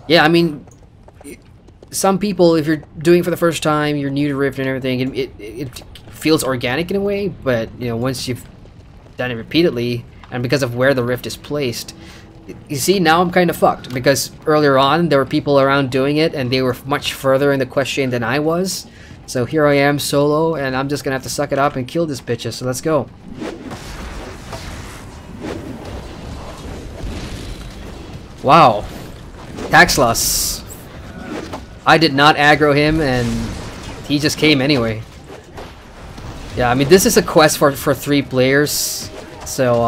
yeah, I mean, some people, if you're doing it for the first time, you're new to Rift and everything, it feels organic in a way, but you know, once you've done it repeatedly, and because of where the Rift is placed, you see, now I'm kind of fucked, because earlier on there were people around doing it and they were much further in the quest chain than I was. So here I am solo, and I'm just gonna have to suck it up and kill this bitches, so let's go. Wow, tax loss. I did not aggro him, and he just came anyway. Yeah, I mean, this is a quest for 3 players, so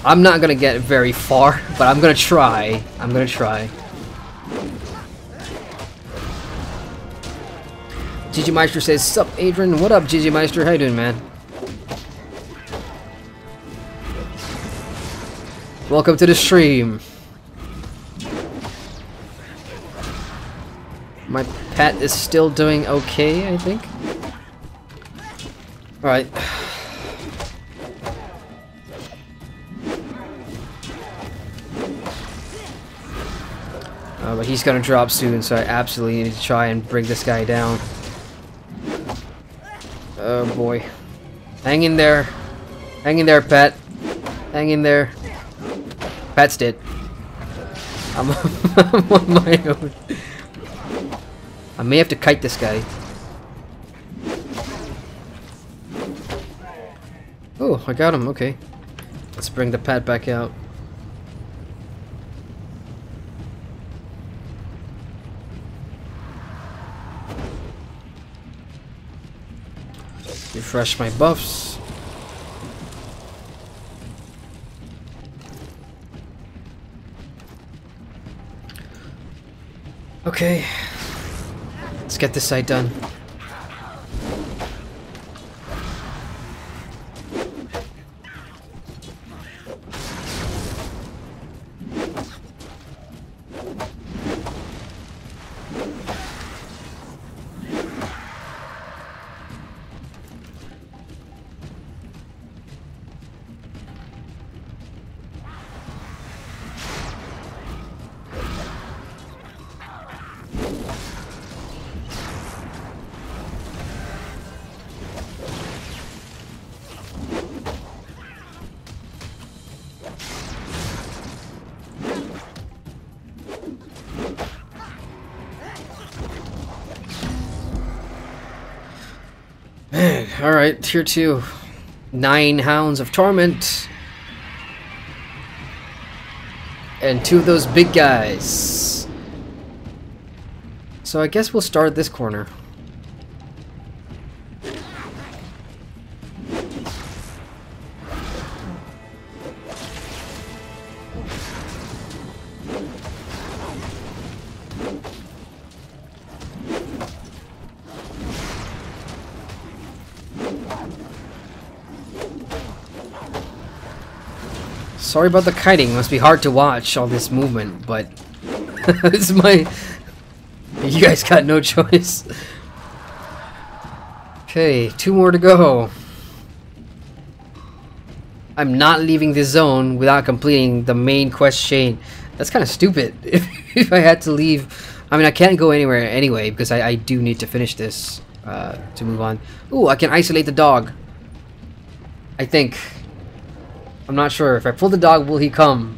I'm not gonna get very far, but I'm gonna try. I'm gonna try. ggmyster says, "Sup, Adrian?" What up, ggmyster? How you doing, man? Welcome to the stream. My pet is still doing okay, I think. Alright. But he's gonna drop soon, so I absolutely need to try and bring this guy down. Oh boy. Hang in there. Hang in there, pet. Hang in there. Pet's dead. I'm on my own. I may have to kite this guy. Oh, I got him. Okay. Let's bring the pet back out. Refresh my buffs. Okay. Let's get this side done. Alright, tier 2. 9 Hounds of Torment. And 2 of those big guys. So I guess we'll start this corner. Sorry about the kiting, it must be hard to watch all this movement, but it's my... You guys got no choice. Okay, 2 more to go. I'm not leaving this zone without completing the main quest chain. That's kind of stupid if I had to leave. I mean, I can't go anywhere anyway because I do need to finish this to move on. Ooh, I can isolate the dog. I think. I'm not sure. If I pull the dog, will he come?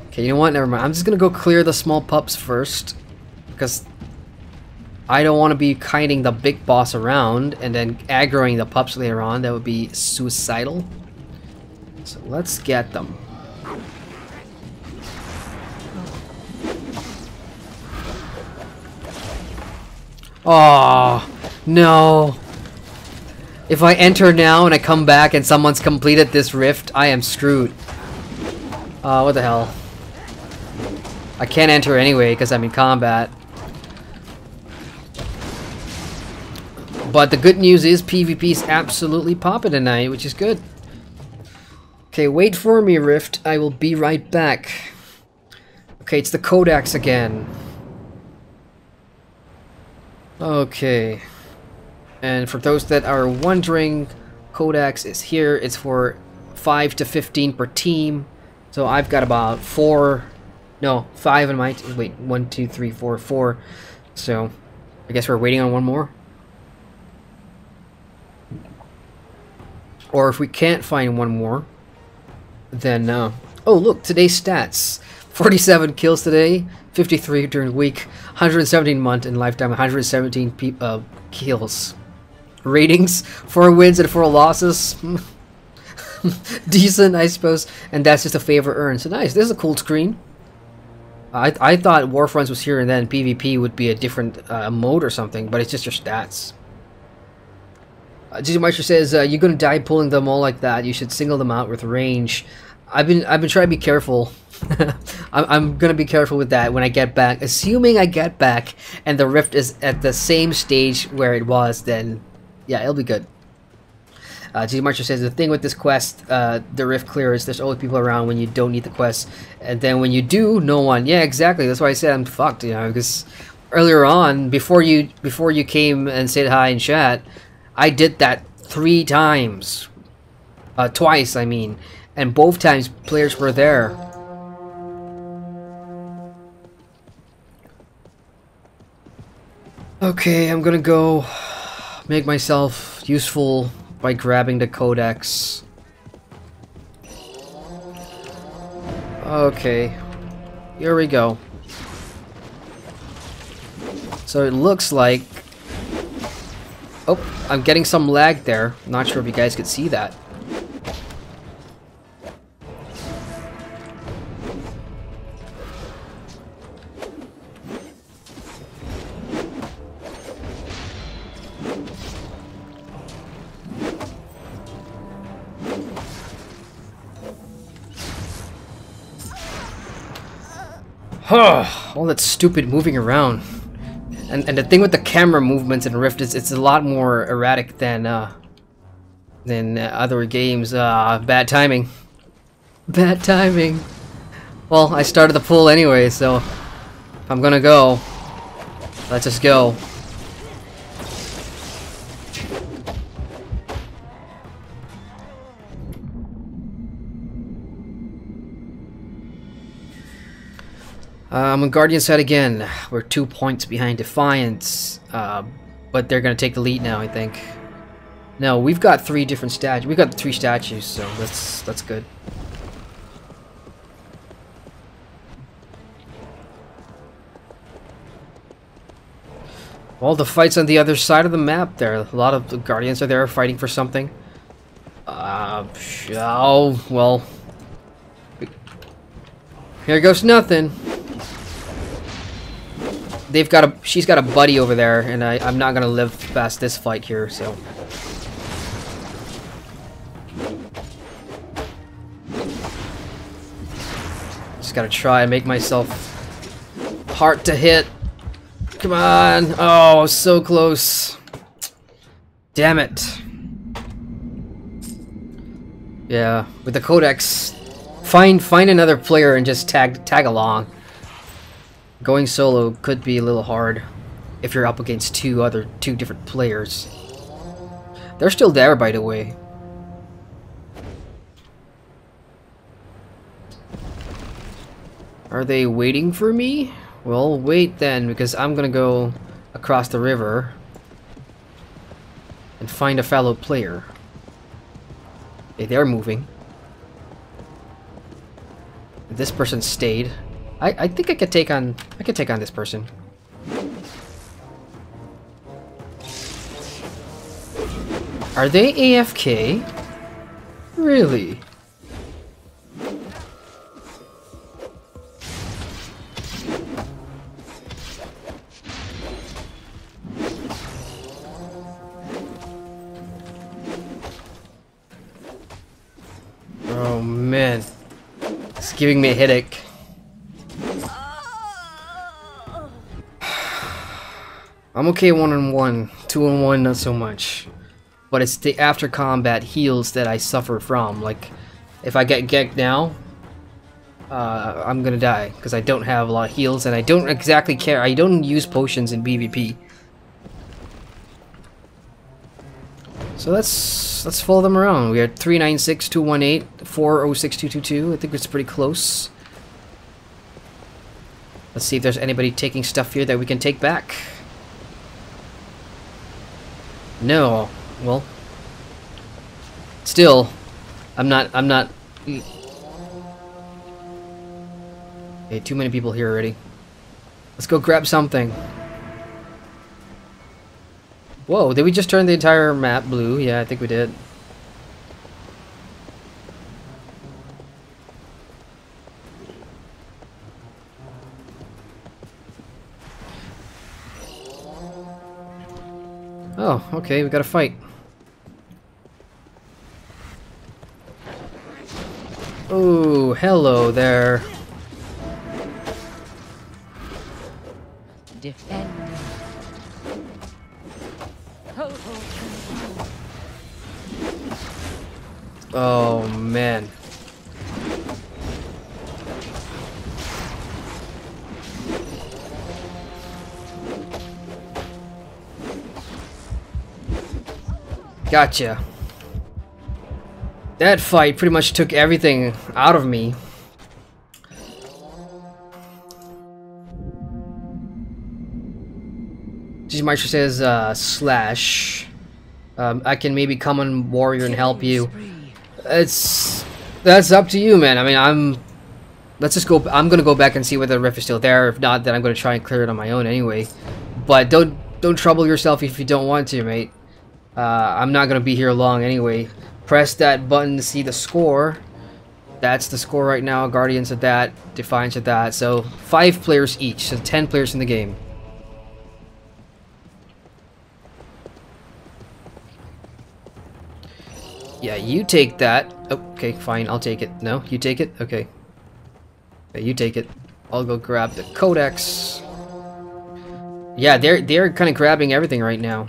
Okay, you know what? Never mind. I'm just gonna go clear the small pups first. Because I don't want to be kiting the big boss around and then aggroing the pups later on. That would be suicidal. So let's get them. Oh no. If I enter now and I come back and someone's completed this rift, I am screwed. What the hell? I can't enter anyway because I'm in combat. But the good news is PvP is absolutely popping tonight, which is good. Okay, wait for me, Rift. I will be right back. Okay, it's the Codex again. Okay, and for those that are wondering, Codex is here. It's for 5 to 15 per team. So I've got about 5 in my wait, 1, 2, 3, 4, 4. So I guess we're waiting on one more. Or if we can't find one more, then oh look, today's stats. 47 kills today, 53 during the week, 117 month and lifetime, 117 kills. Ratings, 4 wins and 4 losses. Decent, I suppose. And that's just a favor earned. So nice, this is a cool screen. I thought Warfronts was here and then PvP would be a different mode or something, but it's just your stats. ggmyster says, you're gonna die pulling them all like that. You should single them out with range. I've been trying to be careful. I'm gonna be careful with that when I get back. Assuming I get back and the rift is at the same stage where it was, then yeah, it'll be good. ggmyster says the thing with this quest, the rift clears. There's always people around when you don't need the quest, and then when you do, no one. Yeah, exactly. That's why I said I'm fucked. You know, because earlier on, before you came and said hi in chat, I did that 3 times. Twice, I mean. And both times players were there. Okay, I'm gonna go make myself useful by grabbing the Codex. Okay, here we go. So it looks like... Oh, I'm getting some lag there. Not sure if you guys could see that. All that stupid moving around. And the thing with the camera movements in Rift is it's a lot more erratic than other games. Bad timing. Bad timing. Well, I started the pull anyway, so if I'm gonna go, let's just go. I'm on Guardian side again. We're 2 points behind Defiance, but they're gonna take the lead now, I think. No, we've got 3 different statues. We've got 3 statues, so that's good. Well, the fight's on the other side of the map there. A lot of the Guardians are there fighting for something. Oh, well. Here goes nothing. She's got a buddy over there, and I'm not gonna live past this fight here, so. Just gotta try and make myself hard to hit. Come on! Oh, so close. Damn it. Yeah, with the codex, find another player and just tag along. Going solo could be a little hard if you're up against two different players. They're still there, by the way. Are they waiting for me? Well, wait then, because I'm gonna go across the river and find a fellow player. Okay, they're moving. This person stayed. I think I could take on this person. Are they AFK? Really? Oh man, it's giving me a headache. I'm okay 1-on-1, 2-on-1 not so much. But it's the after combat heals that I suffer from. Like, if I get ganked now, I'm gonna die because I don't have a lot of heals and I don't exactly care. I don't use potions in PvP. So let's follow them around. We had 396-218, 406-222. I think it's pretty close. Let's see if there's anybody taking stuff here that we can take back. No. Well. Still, I'm not. Okay, too many people here already. Let's go grab something. Whoa, did we just turn the entire map blue? Yeah, I think we did. Oh, okay, we got to fight. Oh, hello there. Defend. Oh man. Gotcha. That fight pretty much took everything out of me. ggmyster says, slash. I can maybe come on warrior and help you. That's up to you, man. I mean, let's just go. I'm gonna go back and see whether the rift is still there. If not, then I'm gonna try and clear it on my own anyway. But don't trouble yourself if you don't want to, mate. I'm not gonna be here long anyway. Press that button to see the score. That's the score right now. Guardians at that, Defiance at that. So 5 players each. So 10 players in the game. Yeah, you take that. Oh, okay, fine. I'll take it. No, you take it. Okay. Okay, you take it. I'll go grab the codex. Yeah, they're kind of grabbing everything right now.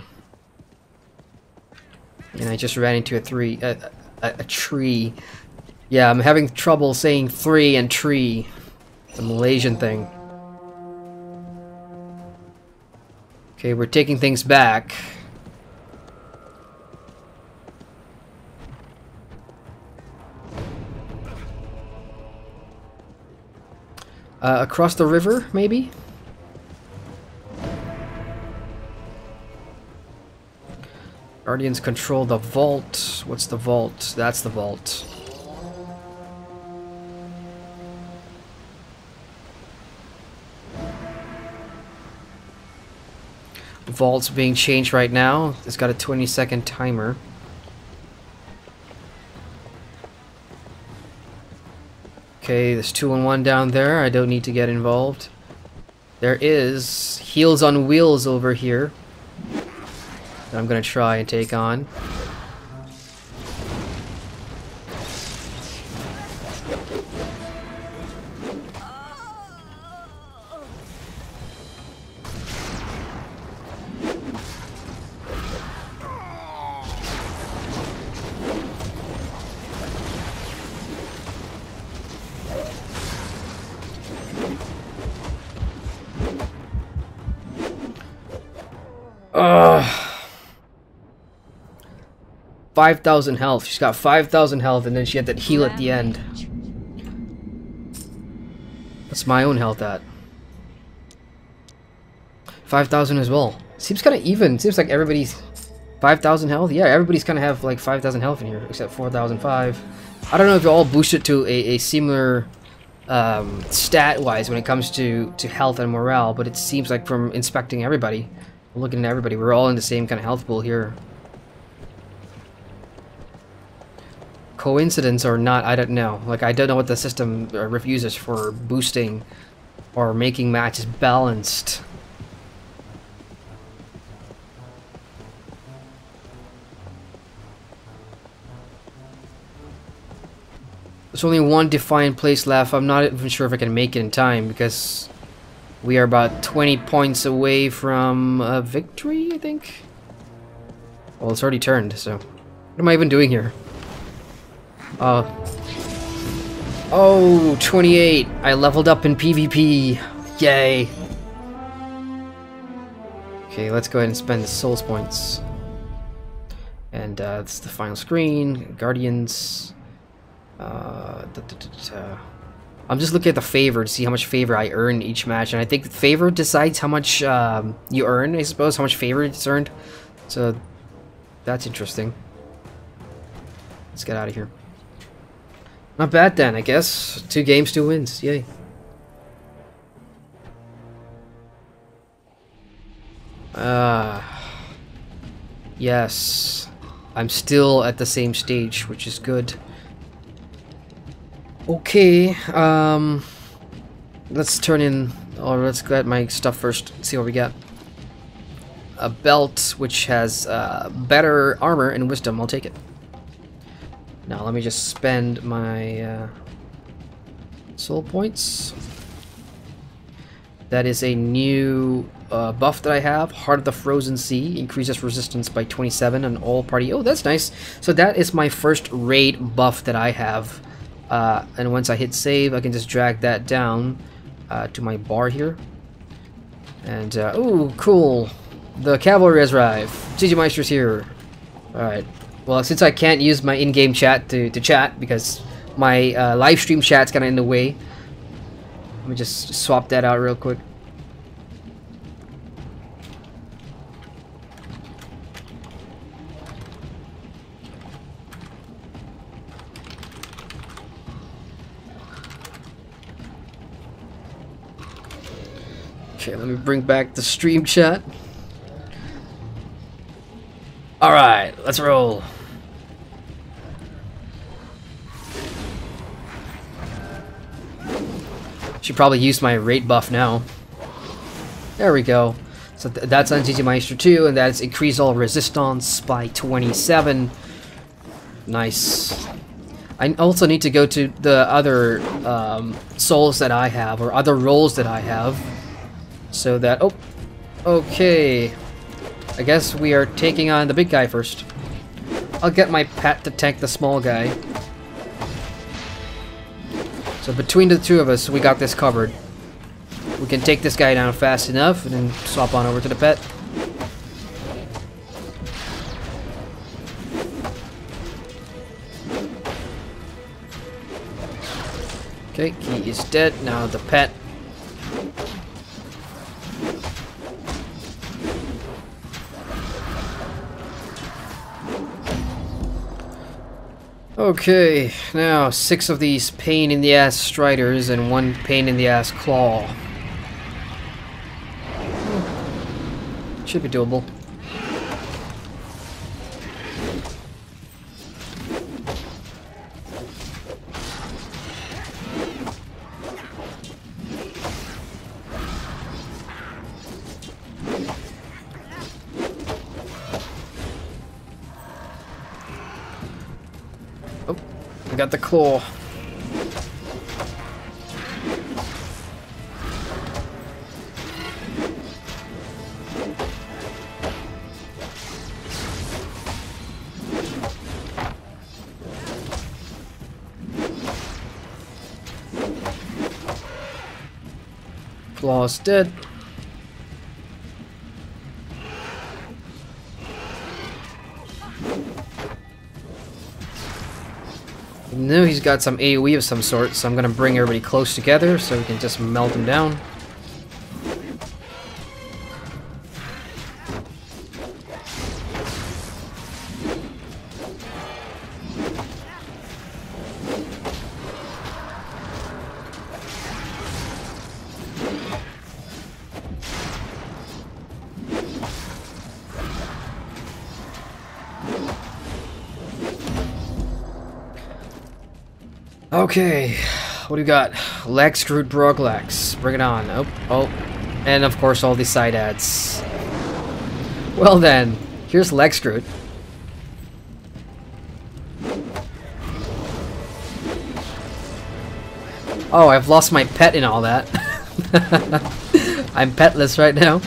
And I just ran into a tree. Yeah, I'm having trouble saying 3 and tree. It's a Malaysian thing. Okay, we're taking things back. Across the river, maybe? Guardians control the vault. What's the vault? That's the vault. vaults being changed right now. It's got a 20-second timer. Okay, there's 2 and 1 down there. I don't need to get involved. There is Heels on Wheels over here that I'm gonna try and take on. Ugh. 5,000 health. She's got 5,000 health, and then she had that heal at the end. What's my own health at? 5,000 as well. Seems kind of even. Seems like everybody's 5,000 health. Yeah, everybody's kind of have like 5,000 health in here, except 4,005. I don't know if you all boosted to a similar stat-wise when it comes to health and morale, but it seems like from inspecting everybody, looking at everybody, we're all in the same kind of health pool here. Coincidence or not, I don't know. Like, I don't know what the system refuses for boosting or making matches balanced. There's only one defined place left. I'm not even sure if I can make it in time because we are about 20 points away from a victory, I think. Well, it's already turned, so what am I even doing here? Oh, 28. I leveled up in PvP. Yay. Okay, let's go ahead and spend the souls points. And it's the final screen. Guardians. I'm just looking at the favor to see how much favor I earn each match, and I think favor decides how much you earn, I suppose, how much favor it's earned. So that's interesting. Let's get out of here. Not bad then, I guess. 2 games, 2 wins. Yay. Yes. I'm still at the same stage, which is good. Okay, let's turn in, or let's get my stuff first, see what we got. A belt, which has better armor and wisdom, I'll take it. Now let me just spend my soul points. That is a new buff that I have. Heart of the Frozen Sea increases resistance by 27 on all party. Oh, that's nice. So that is my first raid buff that I have. And once I hit save, I can just drag that down to my bar here. And, ooh, cool. The cavalry has arrived. ggmyster's here. Alright. Well, since I can't use my in-game chat to chat, because my live stream chat's kind of in the way, let me just swap that out real quick. Okay, let me bring back the stream chat. Alright, let's roll. Should probably use my rate buff now. There we go. So that's on ggmyster 2, and that's increased all resistance by 27. Nice. I also need to go to the other souls that I have, or other roles that I have. So that, oh, okay. I guess we are taking on the big guy first. I'll get my pet to tank the small guy. So between the two of us, we got this covered. We can take this guy down fast enough and then swap on over to the pet. Okay, he is dead. Now the pet. Okay, now 6 of these pain-in-the-ass striders and 1 pain-in-the-ass claw. Should be doable. Oh, I got the claw. Claw's dead. I know he's got some AoE of some sort, so I'm gonna bring everybody close together so we can just melt him down. Okay, what do we got? Leg screwed Broglax. Bring it on. Oh. And of course all these side ads. Well then, here's leg screwed. Oh, I've lost my pet in all that. I'm petless right now.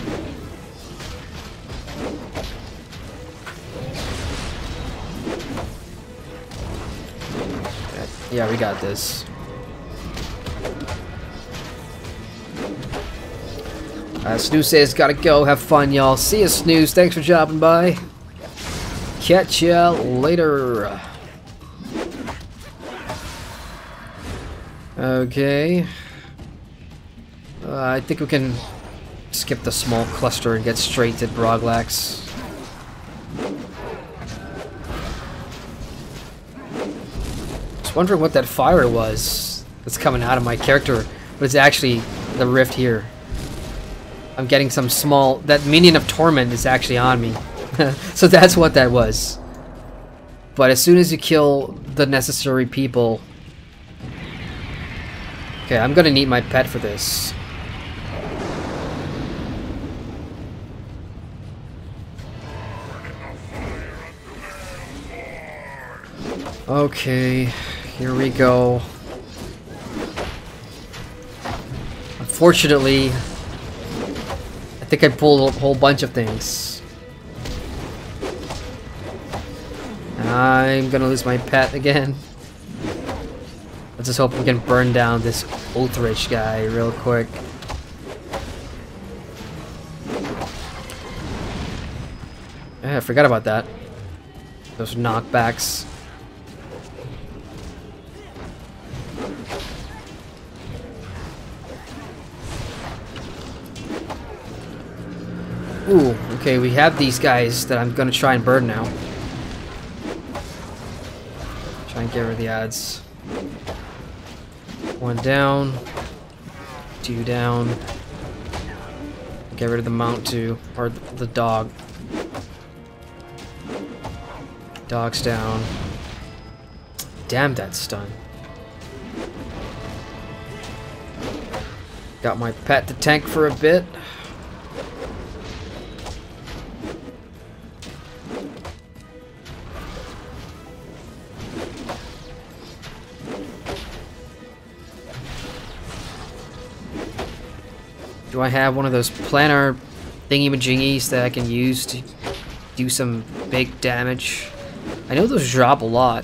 Yeah, we got this. Snooze says gotta go. Have fun, y'all. See ya, Snooze. Thanks for dropping by. Catch ya later. Okay. I think we can skip the small cluster and get straight to Broglax. Wondering what that fire was that's coming out of my character, but it's actually the rift here. I'm getting some small... That minion of torment is actually on me. So that's what that was. But as soon as you kill the necessary people... Okay, I'm gonna need my pet for this. Okay, here we go. Unfortunately, I think I pulled a whole bunch of things. I'm gonna lose my pet again. Let's just hope we can burn down this Ultrich guy real quick. Yeah, I forgot about that. Those knockbacks. Ooh, okay, we have these guys that I'm gonna try and burn now. Try and get rid of the ads. One down. Two down. Get rid of the mount too, or the dog. Dog's down. Damn, that stun. Got my pet to tank for a bit. Do I have one of those planar thingy-majingies that I can use to do some big damage? I know those drop a lot.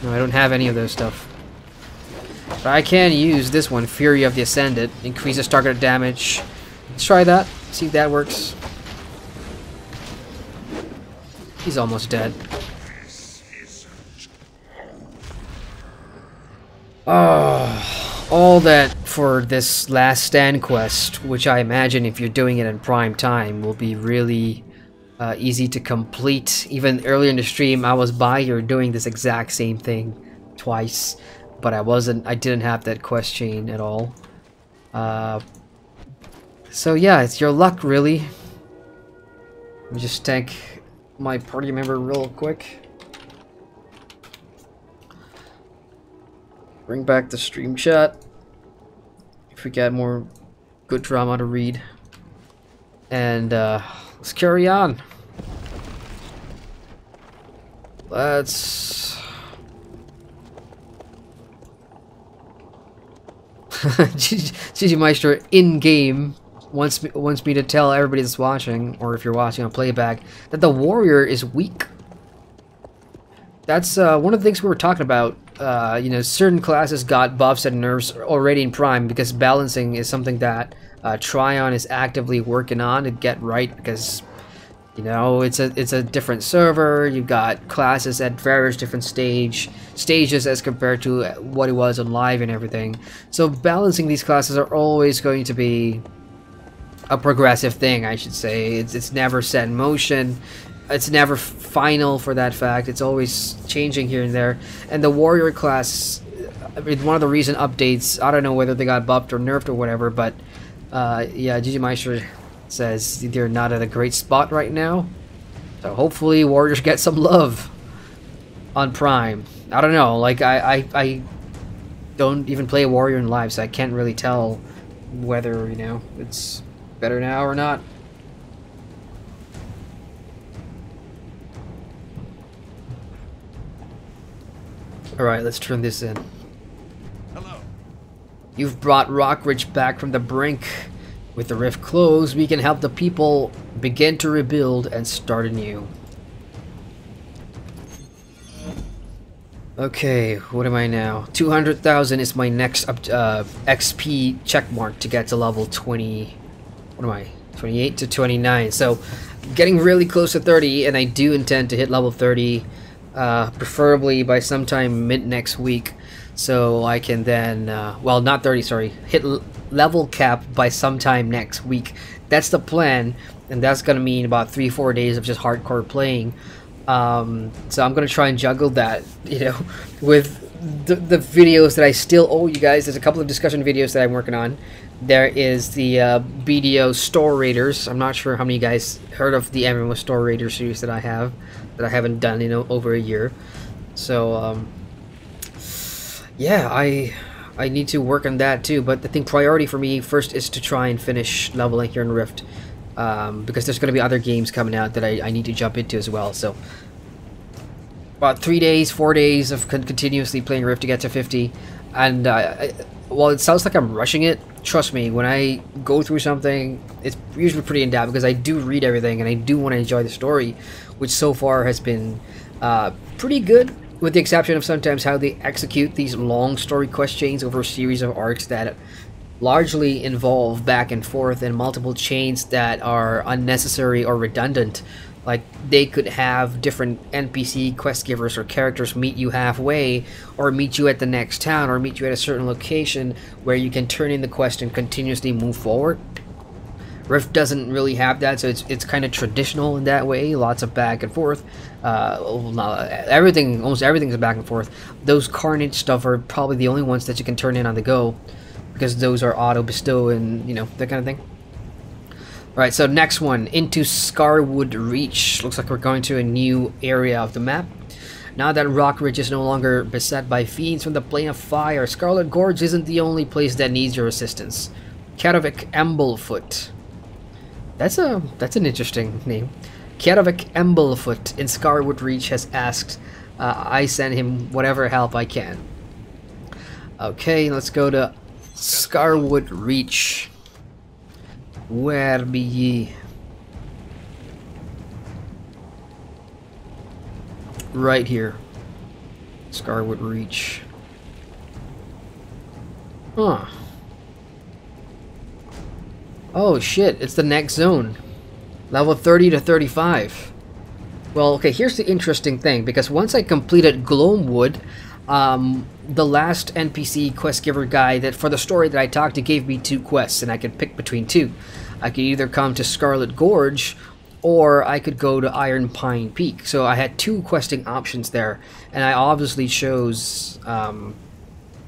No, I don't have any of those stuff. But I can use this one, Fury of the Ascendant. Increases target damage. Let's try that. See if that works. He's almost dead. Oh, all that for this last stand quest, which I imagine if you're doing it in prime time will be really easy to complete. Even earlier in the stream, I was by here doing this exact same thing twice, but I didn't have that quest chain at all. So yeah, it's your luck really. Let me just tag my party member real quick. Bring back the stream chat. If we get more good drama to read. And let's carry on. Let's... ggmyster in-game wants me to tell everybody that's watching, or if you're watching on playback, that the warrior is weak. That's one of the things we were talking about. You know, certain classes got buffs and nerfs already in Prime, because balancing is something that Tryon is actively working on to get right, because you know it's a different server. You've got classes at various different stages as compared to what it was on live and everything. So balancing these classes are always going to be a progressive thing, I should say. It's never set in motion. It's never final for that fact. It's always changing here and there. And the warrior class, I mean, one of the recent updates, I don't know whether they got buffed or nerfed or whatever, but yeah, ggmyster says they're not at a great spot right now. So hopefully warriors get some love on Prime. I don't know, like I don't even play a warrior in live, so I can't really tell whether, you know, it's better now or not. Alright, let's turn this in. Hello. You've brought Rockridge back from the brink. With the rift closed, we can help the people begin to rebuild and start anew. Okay, what am I now? 200,000 is my next XP checkmark to get to level 20. What am I? 28 to 29. So, getting really close to 30, and I do intend to hit level 30, preferably by sometime mid next week. So I can then, well, not 30, sorry, hit level cap by sometime next week. That's the plan, and that's gonna mean about 3-4 days of just hardcore playing. So I'm gonna try and juggle that, you know, with the videos that I still owe you guys. There's a couple of discussion videos that I'm working on. There is the BDO Store Raiders. I'm not sure how many of you guys heard of the MMO Store Raider series that I haven't done in over a year. So yeah, I need to work on that too, but I think priority for me first is to try and finish leveling here in Rift, because there's going to be other games coming out that I need to jump into as well. So about 3 days, 4 days of continuously playing Rift to get to 50, and while it sounds like I'm rushing it, trust me, when I go through something, it's usually pretty in depth, because I do read everything and I do want to enjoy the story, which so far has been pretty good. With the exception of sometimes how they execute these long story quest chains over a series of arcs that largely involve back and forth and multiple chains that are unnecessary or redundant. Like, they could have different NPC quest givers or characters meet you halfway, or meet you at the next town, or meet you at a certain location where you can turn in the quest and continuously move forward. Rift doesn't really have that, so it's kind of traditional in that way. Lots of back and forth. Almost everything is back and forth. Those Carnage stuff are probably the only ones that you can turn in on the go, because those are auto bestow and, you know, that kind of thing. Alright, so next one, into Scarwood Reach. Looks like we're going to a new area of the map. Now that Rockridge is no longer beset by fiends from the plane of fire, Scarlet Gorge isn't the only place that needs your assistance. Kadovic Emblefoot. That's an interesting name. Kadovic Emblefoot in Scarwood Reach has asked I send him whatever help I can. Okay, let's go to Scarwood Reach. Where be ye? Right here. Scarwood Reach. Huh. Oh shit, it's the next zone. Level 30 to 35. Well, okay, here's the interesting thing, because once I completed Gloamwood, the last NPC quest giver guy that for the story that I talked to gave me 2 quests, and I could pick between 2. I could either come to Scarlet Gorge, or I could go to Iron Pine Peak. So I had 2 questing options there, and I obviously chose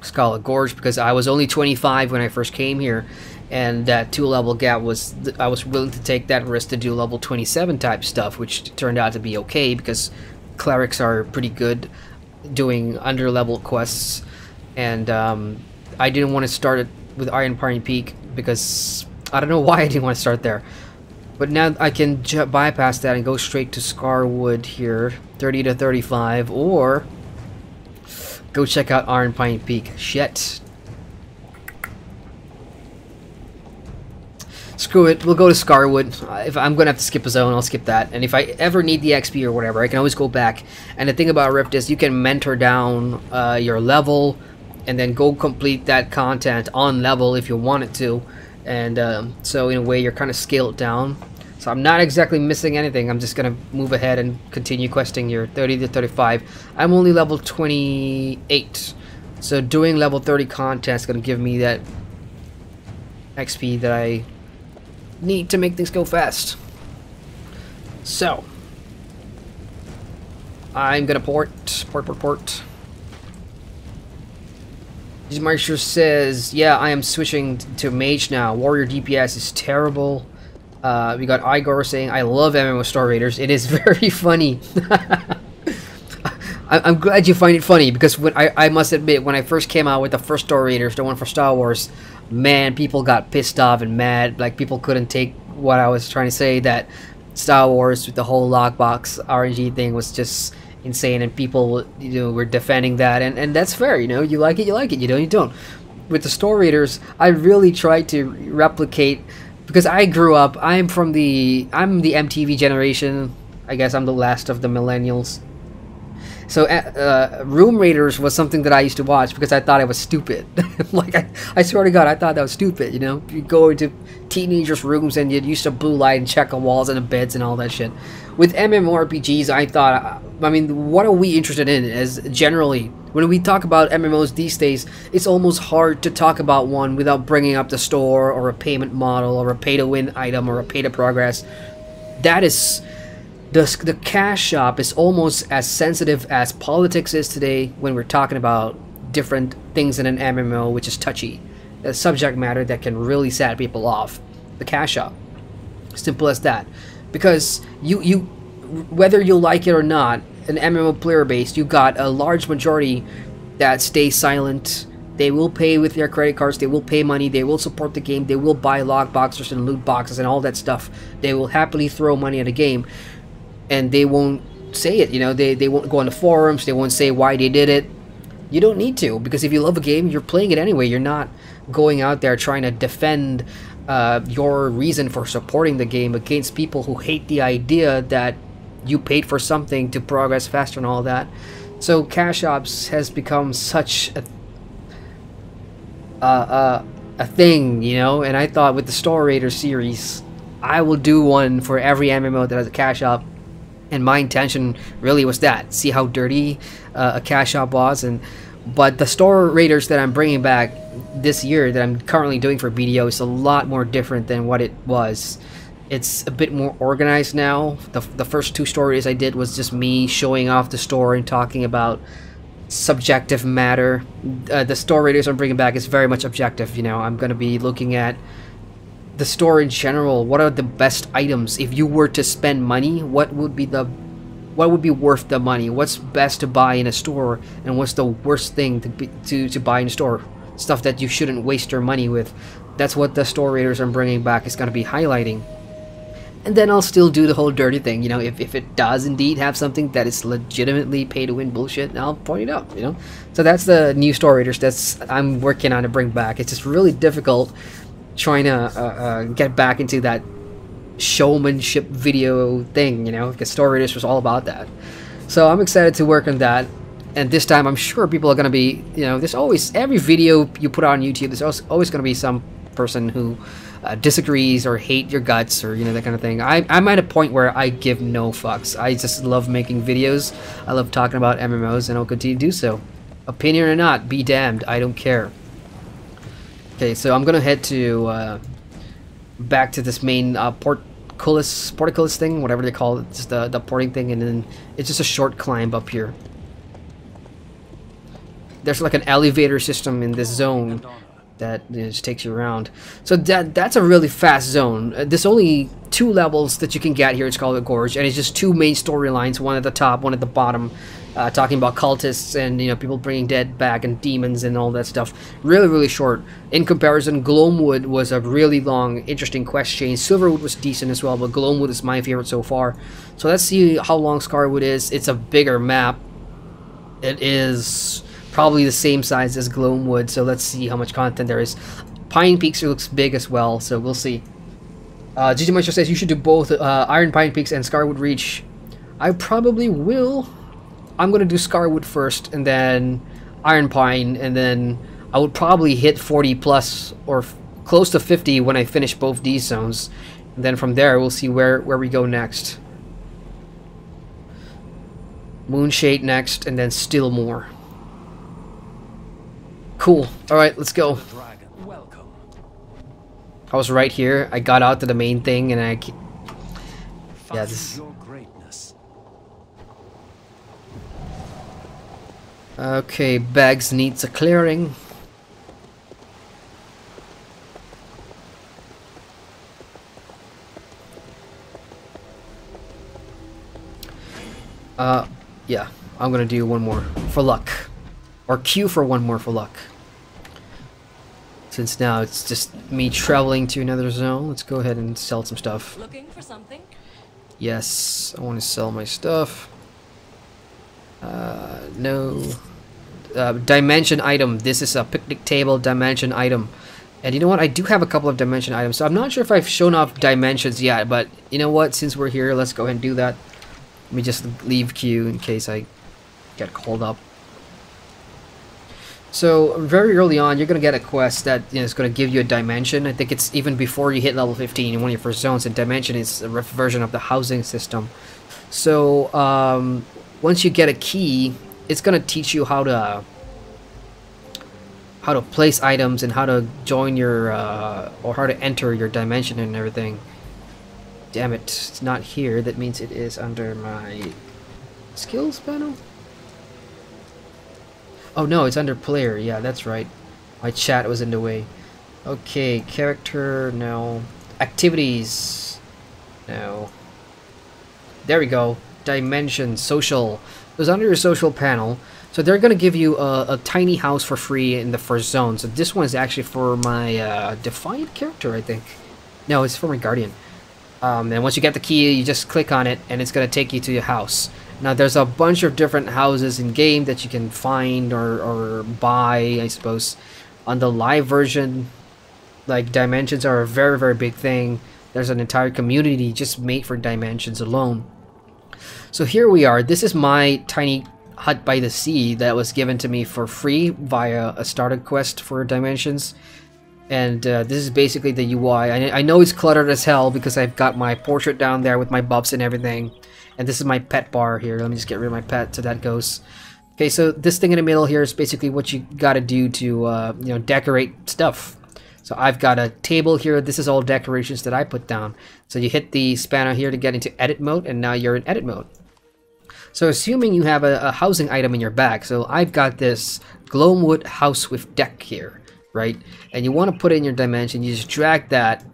Scarlet Gorge because I was only 25 when I first came here, and that 2-level gap was I was willing to take that risk to do level 27 type stuff, which turned out to be okay because clerics are pretty good doing under-level quests, and I didn't want to start it with Iron Pine Peak because I don't know why I didn't want to start there. But now I can bypass that and go straight to Scarwood here, 30 to 35, or go check out Iron Pine Peak. Shit. Screw it, we'll go to Scarwood. If I'm gonna have to skip a zone, I'll skip that. And if I ever need the XP or whatever, I can always go back. And the thing about Rift is you can mentor down your level and then go complete that content on level if you wanted to. And so in a way you're kind of scaled down. So I'm not exactly missing anything. I'm just gonna move ahead and continue questing your 30 to 35. I'm only level 28. So doing level 30 content is gonna give me that XP that I need to make things go fast. So I'm gonna port. Ggmyster says, yeah, I am switching to mage now. Warrior DPS is terrible. We got Igor saying, I love MMO Star Raiders. It is very funny. I'm glad you find it funny, because when I must admit, when I first came out with the first Star Raiders, the one for Star Wars, man, people got pissed off and mad. Like, people couldn't take what I was trying to say, that Star Wars with the whole lockbox RNG thing was just insane, and people, you know, were defending that, and that's fair, you know, you like it, you don't, you don't. With the Star Raiders, I really tried to replicate, because I grew up, I'm the MTV generation. I guess I'm the last of the millennials. So Room Raiders was something that I used to watch because I thought it was stupid. Like, I swear to God, I thought that was stupid, you know? You go into teenagers' rooms and you'd use the blue light and check on walls and the beds and all that shit. With MMORPGs, I thought, I mean, what are we interested in? As generally, when we talk about MMOs these days, it's almost hard to talk about one without bringing up the store or a payment model or a pay-to-win item or a pay-to-progress. That is... The cash shop is almost as sensitive as politics is today when we're talking about different things in an MMO, which is touchy. A subject matter that can really set people off. The cash shop. Simple as that. Because you whether you like it or not, an MMO player base, you got a large majority that stay silent. They will pay with their credit cards, they will pay money, they will support the game, they will buy log boxes and loot boxes and all that stuff. They will happily throw money at a game. And they won't say it, you know, they won't go on the forums, they won't say why they did it. You don't need to, because if you love a game, you're playing it anyway. You're not going out there trying to defend your reason for supporting the game against people who hate the idea that you paid for something to progress faster and all that. So cash ops has become such a thing, you know, and I thought with the Star Raider series, I will do one for every MMO that has a cash op. And my intention really was that, see how dirty a cash shop was. But the Star Raiders that I'm bringing back this year, that I'm currently doing for BDO, is a lot more different than what it was. It's a bit more organized now. The first two stories I did was just me showing off the store and talking about subjective matter. The Star Raiders I'm bringing back is very much objective. You know, I'm going to be looking at the store in general. What are the best items? If you were to spend money, what would be worth the money? What's best to buy in a store, and what's the worst thing to buy in a store? Stuff that you shouldn't waste your money with. That's what the Store Raiders I'm bringing back is going to be highlighting. And then I'll still do the whole dirty thing, you know, if it does indeed have something that is legitimately pay-to-win bullshit, I'll point it out, you know. So that's the new Store Raiders I'm working on to bring back. It's just really difficult trying to get back into that showmanship video thing, you know, because Star Raiders was all about that. So I'm excited to work on that, and this time I'm sure people are going to be, you know, there's always, every video you put on YouTube, there's always going to be some person who disagrees or hate your guts, or, you know, that kind of thing. I'm at a point where I give no fucks. I just love making videos. I love talking about MMOs, and I'll continue to do so. Opinion or not, be damned, I don't care. Okay, so I'm gonna head to back to this main portcullis thing, whatever they call it. It's the porting thing, and then it's just a short climb up here. There's like an elevator system in this zone, that just takes you around. So that's a really fast zone. There's only 2 levels that you can get here at Scarlet Gorge, and it's just 2 main storylines, one at the top, one at the bottom, talking about cultists and, you know, people bringing dead back and demons and all that stuff. Really, really short. In comparison, Gloamwood was a really long, interesting quest chain. Silverwood was decent as well, but Gloamwood is my favorite so far. So let's see how long Scarwood is. It's a bigger map. It is probably the same size as Gloamwood, so let's see how much content there is. Pine Peaks looks big as well, so we'll see. ggmyster says you should do both Iron Pine Peaks and Scarwood Reach. I probably will. I'm gonna do Scarwood first, and then Iron Pine, and then I would probably hit 40 plus or close to 50 when I finish both these zones. And then from there, we'll see where we go next. Moonshade next, and then still more. Cool. Alright, let's go. I was right here. I got out to the main thing, and yeah, this... Okay, Bags needs a clearing. Yeah, I'm gonna do one more for luck. Or queue for one more for luck. Since now it's just me traveling to another zone, let's go ahead and sell some stuff. Looking for something? Yes, I want to sell my stuff. No. Dimension item. This is a picnic table dimension item. And you know what? I do have a couple of dimension items. So I'm not sure if I've shown off dimensions yet, but you know what? Since we're here, let's go ahead and do that. Let me just leave queue in case I get called up. So very early on, you're gonna get a quest that, you know, is gonna give you a dimension. I think it's even before you hit level 15 in one of your first zones. And dimension is a version of the housing system. So once you get a key, it's gonna teach you how to place items and how to join your or how to enter your dimension and everything. Damn it, it's not here. That means it is under my skills panel. Oh no, it's under player. Yeah, that's right. My chat was in the way. Okay, character, no. Activities, no. There we go. Dimension, social. It was under your social panel. So they're going to give you a tiny house for free in the first zone. So this one is actually for my Defiant character, I think. No, it's for my Guardian. And once you get the key, you just click on it, and it's going to take you to your house. Now, there's a bunch of different houses in game that you can find or buy, I suppose. On the live version, like, dimensions are a very, very big thing. There's an entire community just made for dimensions alone. So here we are. This is my tiny hut by the sea that was given to me for free via a starter quest for dimensions. And this is basically the UI. I know it's cluttered as hell because I've got my portrait down there with my buffs and everything. And this is my pet bar here. Let me just get rid of my pet so that goes. Okay, so this thing in the middle here is basically what you gotta do to you know, decorate stuff. So I've got a table here. This is all decorations that I put down. So you hit the spanner here to get into edit mode, and now you're in edit mode. So assuming you have a housing item in your bag, so I've got this Gloamwood house with deck here, right? And you want to put it in your dimension, you just drag that,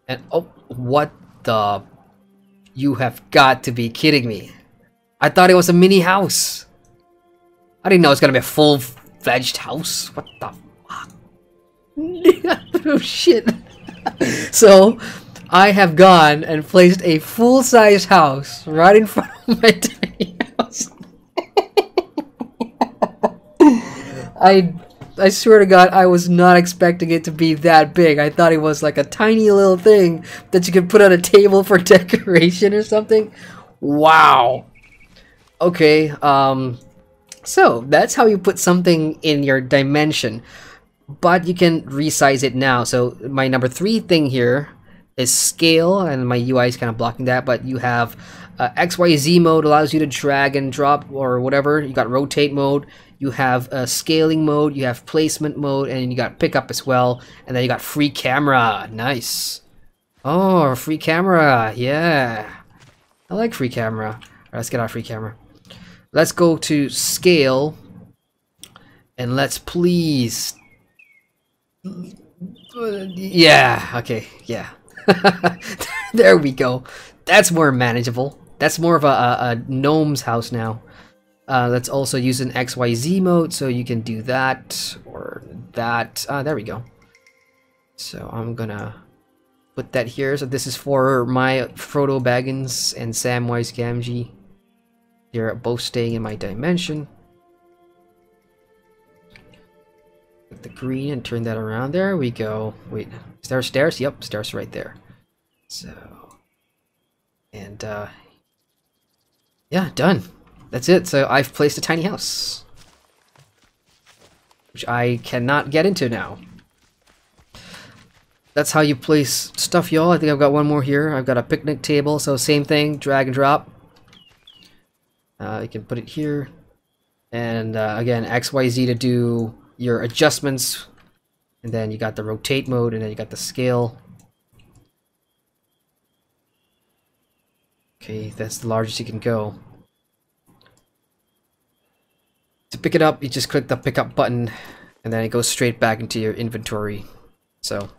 and oh, what the... You have got to be kidding me. I thought it was a mini house. I didn't know it was gonna be a full-fledged house. What the fuck? Oh shit. So, I have gone and placed a full-size house right in front of my tiny house. I swear to God, I was not expecting it to be that big. I thought it was like a tiny little thing that you could put on a table for decoration or something. Wow. Okay, so that's how you put something in your dimension. But you can resize it now. So my number 3 thing here is scale, and my UI is kind of blocking that, but you have XYZ mode allows you to drag and drop or whatever. You got rotate mode. You have scaling mode, you have placement mode, and you got pickup as well. And then you got free camera. Nice. Oh, free camera. Yeah. I like free camera. All right, let's get our free camera. Let's go to scale. And let's please Yeah, okay, yeah. There we go. That's more manageable. That's more of a gnome's house now. Let's also use an XYZ mode, so you can do that or that. There we go. So I'm gonna put that here. So this is for my Frodo Baggins and Samwise Gamgee. They're both staying in my dimension. Put the green and turn that around. There we go. Wait, is there stairs? Yep, stairs right there. So, and yeah, done. That's it. So I've placed a tiny house, which I cannot get into now. That's how you place stuff, y'all. I think I've got one more here. I've got a picnic table, so same thing, drag and drop. You can put it here. And again, XYZ to do your adjustments. And then you got the rotate mode, and then you got the scale. Okay, that's the largest you can go. To pick it up, you just click the pick up button, and then it goes straight back into your inventory. So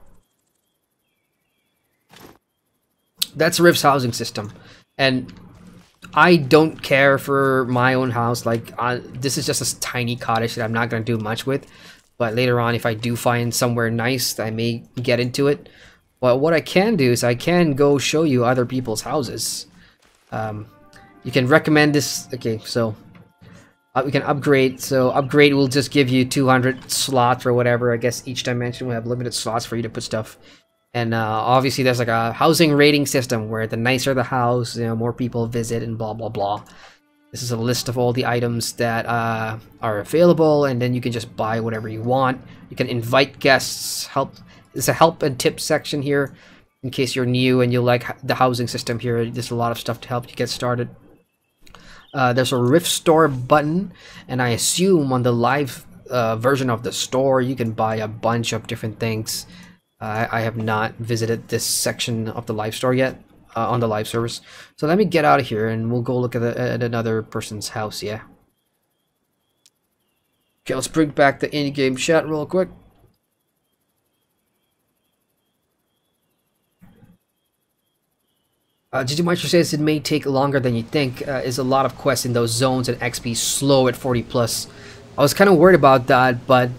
that's Rift's housing system, and I don't care for my own house. Like, this is just a tiny cottage that I'm not going to do much with, but later on, if I do find somewhere nice, I may get into it. But what I can do is I can go show you other people's houses. You can recommend this. Okay, so we can upgrade. So upgrade will just give you 200 slots or whatever. I guess each dimension will have limited slots for you to put stuff. And obviously there's like a housing rating system where the nicer the house, you know, more people visit and blah blah blah. This is a list of all the items that are available, and then you can just buy whatever you want. You can invite guests. There's a help and tip section here in case you're new and you like the housing system here. There's a lot of stuff to help you get started. There's a Rift Store button, and I assume on the live version of the store you can buy a bunch of different things. I have not visited this section of the live store yet on the live service. So let me get out of here and we'll go look at another person's house, yeah. Okay, let's bring back the in-game chat real quick. ggmyster says it may take longer than you think. Is a lot of quests in those zones and XP slow at 40+. I was kind of worried about that, but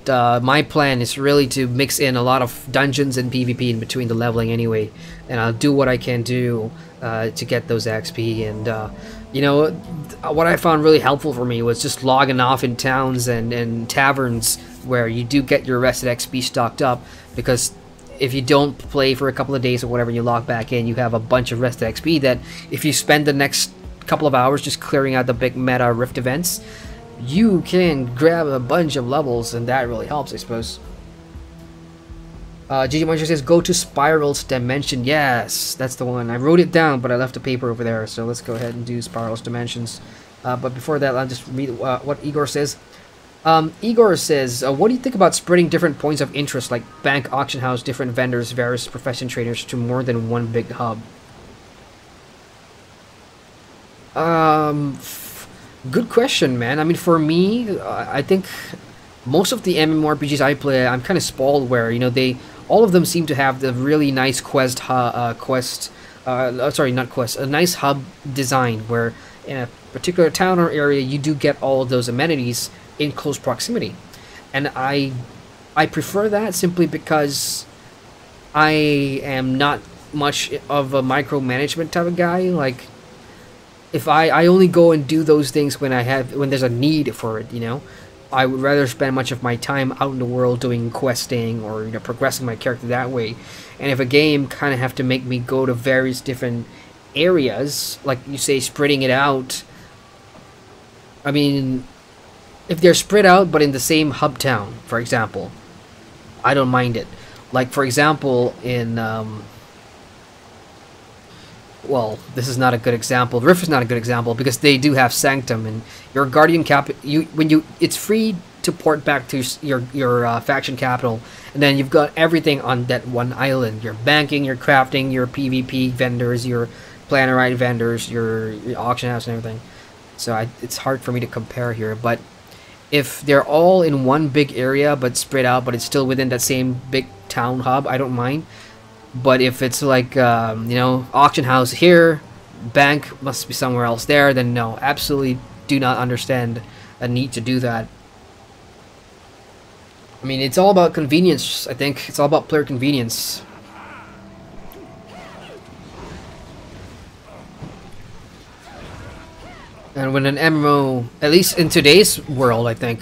my plan is really to mix in a lot of dungeons and PvP in between the leveling anyway, and I'll do what I can do to get those XP. And you know, what I found really helpful for me was just logging off in towns and taverns where you do get your rested XP stocked up, because if you don't play for a couple of days or whatever, you log back in, you have a bunch of rested XP that if you spend the next couple of hours just clearing out the big meta Rift events, you can grab a bunch of levels, and that really helps, I suppose. ggmyster says go to Spiral's Dimension. Yes, that's the one. I wrote it down, but I left the paper over there, so let's go ahead and do Spiral's Dimensions. But before that, I'll just read what Igor says. Igor says, what do you think about spreading different points of interest like bank, auction house, different vendors, various profession traders to more than one big hub? Good question, man. I mean, for me, I think most of the MMORPGs I play, I'm kind of spoiled where, you know, all of them seem to have the really nice a nice hub design where in a particular town or area you do get all of those amenities in close proximity. And I prefer that simply because I am not much of a micromanagement type of guy. Like, if I only go and do those things when there's a need for it, you know. I would rather spend much of my time out in the world doing questing or, you know, progressing my character that way. And if a game kind of have to make me go to various different areas, like you say, spreading it out, I mean, if they're spread out but in the same hub town, for example, I don't mind it. Like, for example, in well, this is not a good example. Rift is not a good example because they do have Sanctum, and your Guardian cap. It's free to port back to your faction capital, and then you've got everything on that one island. Your banking, your crafting, your PvP vendors, your Planarite vendors, your auction house, and everything. So it's hard for me to compare here, but if they're all in one big area but spread out, but it's still within that same big town hub, I don't mind. But if it's like, you know, auction house here, bank must be somewhere else there, then no, absolutely do not understand a need to do that. I mean, it's all about convenience, I think. It's all about player convenience. And when an MMO, at least in today's world, I think,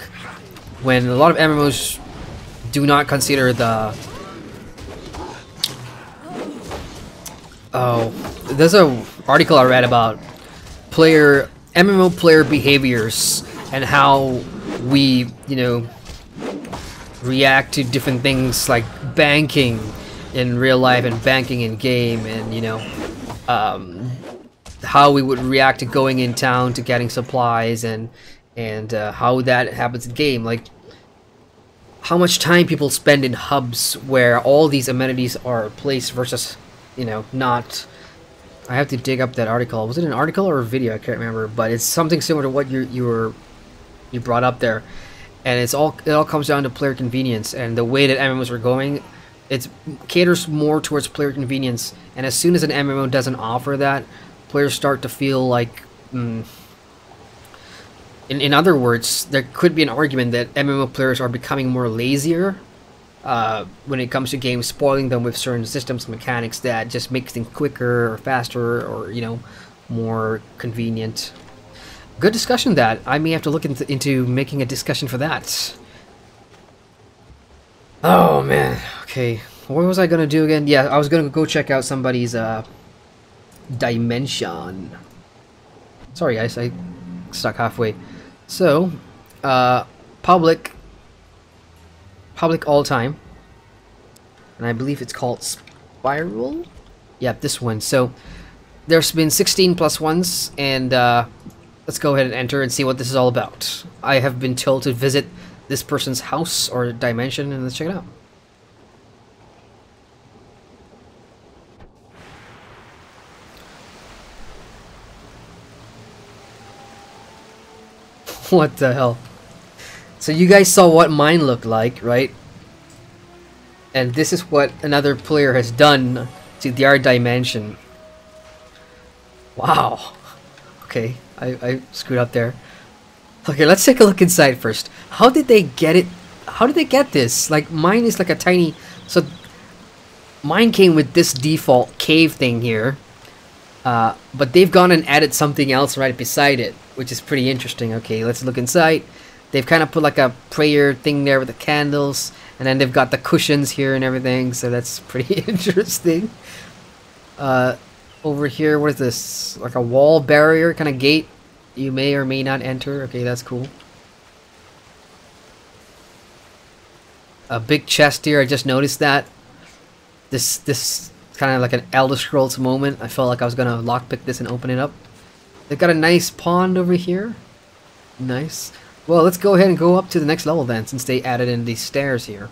when a lot of MMOs do not consider the... Oh, there's a article I read about MMO player behaviors and how we, you know, react to different things like banking in real life and banking in game, and, you know, how we would react to going in town to getting supplies, and how that happens in game, like how much time people spend in hubs where all these amenities are placed versus, you know, not. I have to dig up that article. Was it an article or a video? I can't remember, but it's something similar to what you brought up there, and it all comes down to player convenience and the way that MMOs are going. It caters more towards player convenience, and as soon as an MMO doesn't offer that, players start to feel like, in other words, there could be an argument that MMO players are becoming more lazier when it comes to games, spoiling them with certain systems and mechanics that just makes things quicker or faster, or, you know, more convenient. Good discussion. That I may have to look into making a discussion for that. Oh man. Okay, what was I gonna do again? Yeah, I was gonna go check out somebody's dimension. Sorry guys, I stuck halfway. So public all time, and I believe it's called Spiral. Yeah, this one. So there's been 16 plus ones, and let's go ahead and enter and see what this is all about. I have been told to visit this person's house or dimension, and let's check it out. What the hell? So you guys saw what mine looked like, right? And this is what another player has done to their dimension. Wow. Okay, I screwed up there. Okay, let's take a look inside first. How did they get it? How did they get this? Like, mine is like a tiny... So, mine came with this default cave thing here. But they've gone and added something else right beside it, which is pretty interesting. Okay, let's look inside. They've kind of put like a prayer thing there with the candles, and then they've got the cushions here and everything, so that's pretty interesting. Over here, what is this? Like a wall barrier kind of gate. You may or may not enter. Okay, that's cool. A big chest here, I just noticed that. This kind of like an Elder Scrolls moment. I felt like I was gonna lockpick this and open it up. They've got a nice pond over here. Nice. Well, let's go ahead and go up to the next level then, since they added in these stairs here.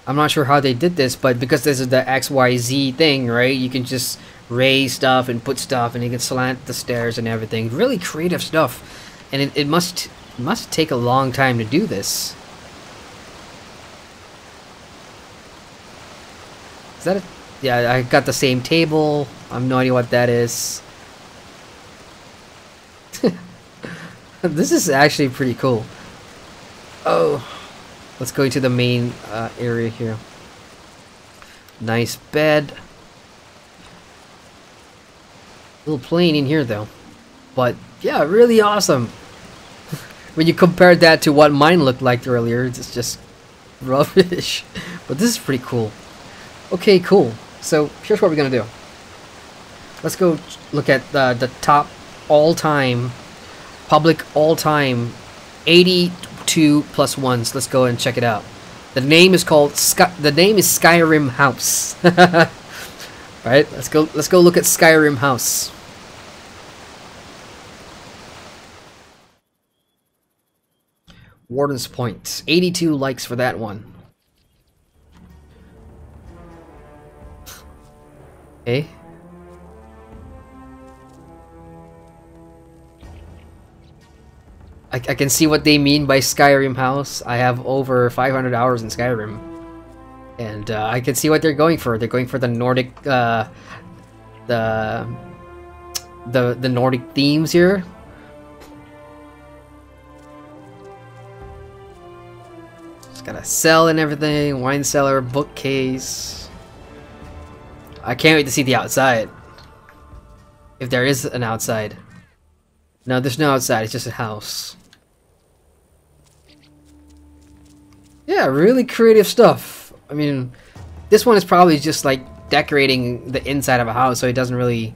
I'm not sure how they did this, but because this is the XYZ thing, right? You can just raise stuff and put stuff, and you can slant the stairs and everything. Really creative stuff. And it must take a long time to do this. Is that a... Yeah, I got the same table. I have no idea what that is. This is actually pretty cool. Oh, let's go into the main area here. Nice bed. A little plain in here though, but yeah, really awesome. When you compare that to what mine looked like earlier, it's just rubbish. But this is pretty cool. Okay, cool. So here's what we're gonna do. Let's go look at the top all-time, public all-time 82 plus ones. Let's go and check it out. The name is called Skyrim House. Alright, let's go look at Skyrim House. Warden's Point. 82 likes for that one. Okay. I can see what they mean by Skyrim house. I have over 500 hours in Skyrim, and I can see what they're going for. They're going for the Nordic, the Nordic themes here. It's got a cell and everything, wine cellar, bookcase. I can't wait to see the outside. If there is an outside. No, there's no outside, it's just a house. Yeah, really creative stuff. I mean, this one is probably just like decorating the inside of a house, so it doesn't really...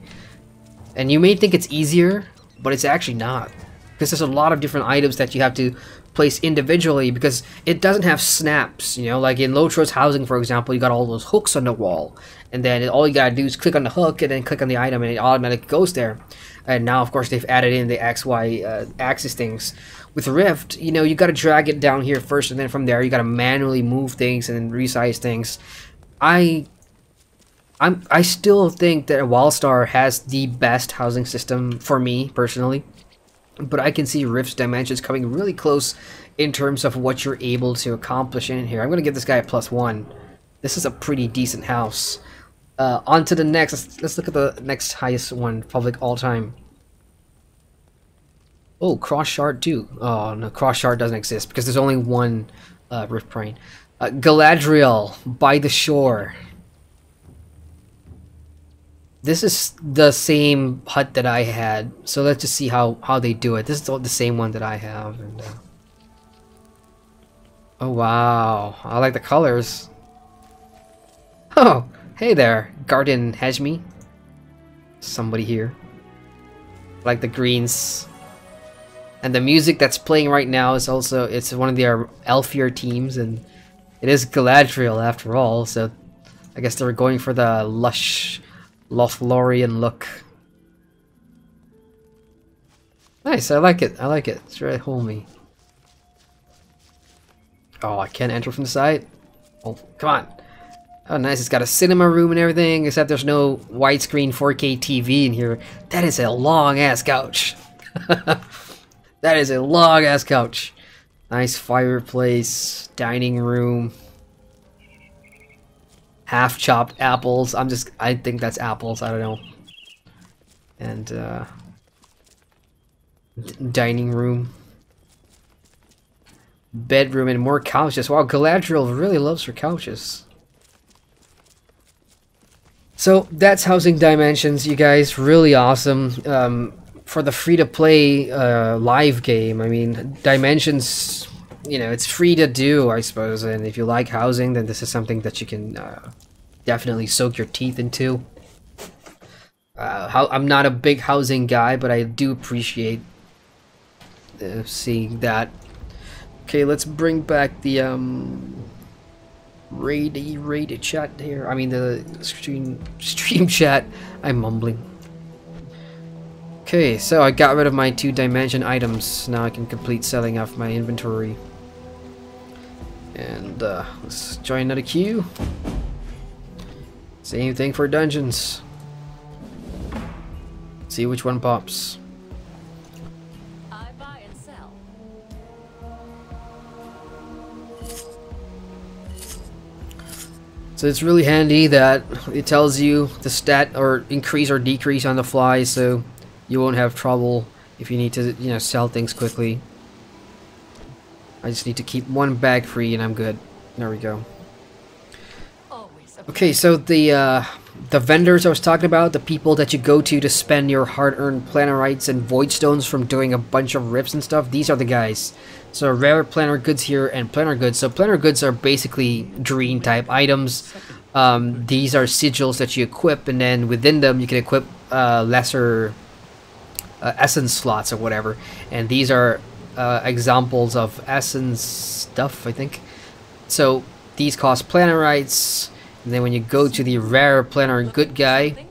And you may think it's easier, but it's actually not. Because there's a lot of different items that you have to place individually, because it doesn't have snaps, you know, like in Lotro's housing, for example, you got all those hooks on the wall, and then all you gotta do is click on the hook and then click on the item and it automatically goes there. And now of course they've added in the XY axis things. With Rift, you know, you gotta drag it down here first, and then from there you gotta manually move things and then resize things. I still think that Wildstar has the best housing system for me personally. But I can see Rift's dimensions coming really close in terms of what you're able to accomplish in here. I'm going to give this guy a +1. This is a pretty decent house. On to the next. Let's look at the next highest one, public all time. Oh, Cross Shard too. Oh, no, Cross Shard doesn't exist because there's only one Rift Brain. Galadriel, by the shore. This is the same hut that I had, so let's just see how they do it. This is the same one that I have. And, oh wow, I like the colors. Oh, hey there, Garden Hajmi. Somebody here. I like the greens. And the music that's playing right now is also, it's one of their Elfier teams, and it is Galadriel after all, so I guess they're going for the lush Lothlorien look. Nice, I like it. I like it. It's very homey. Oh, I can't enter from the side? Oh, come on. Oh, nice. It's got a cinema room and everything, except there's no widescreen 4K TV in here. That is a long-ass couch. That is a long-ass couch. Nice fireplace, dining room. Half-chopped apples. I think that's apples. I don't know. And, dining room. Bedroom and more couches. Wow, Galadriel really loves her couches. So, that's Housing Dimensions, you guys. Really awesome. For the free-to-play live game, I mean, Dimensions... You know, it's free to do, I suppose, and if you like housing, then this is something that you can definitely soak your teeth into. I'm not a big housing guy, but I do appreciate seeing that. Okay, let's bring back the raid chat here. I mean the stream chat. I'm mumbling. Okay, so I got rid of my 2-dimension items. Now I can complete selling off my inventory. And let's join another queue. Same thing for dungeons. See which one pops. I buy and sell. So it's really handy that it tells you the stat or increase or decrease on the fly, so you won't have trouble if you need to, you know, sell things quickly. I just need to keep one bag free and I'm good. There we go. Okay, so the vendors I was talking about, the people that you go to spend your hard-earned planarites and void stones from doing a bunch of rips and stuff, these are the guys. So rare planar goods here and planar goods. So planar goods are basically green type items. These are sigils that you equip, and then within them you can equip lesser essence slots or whatever. And these are examples of essence stuff, I think. So these cost planarites, and then when you go to the rare planar good guy,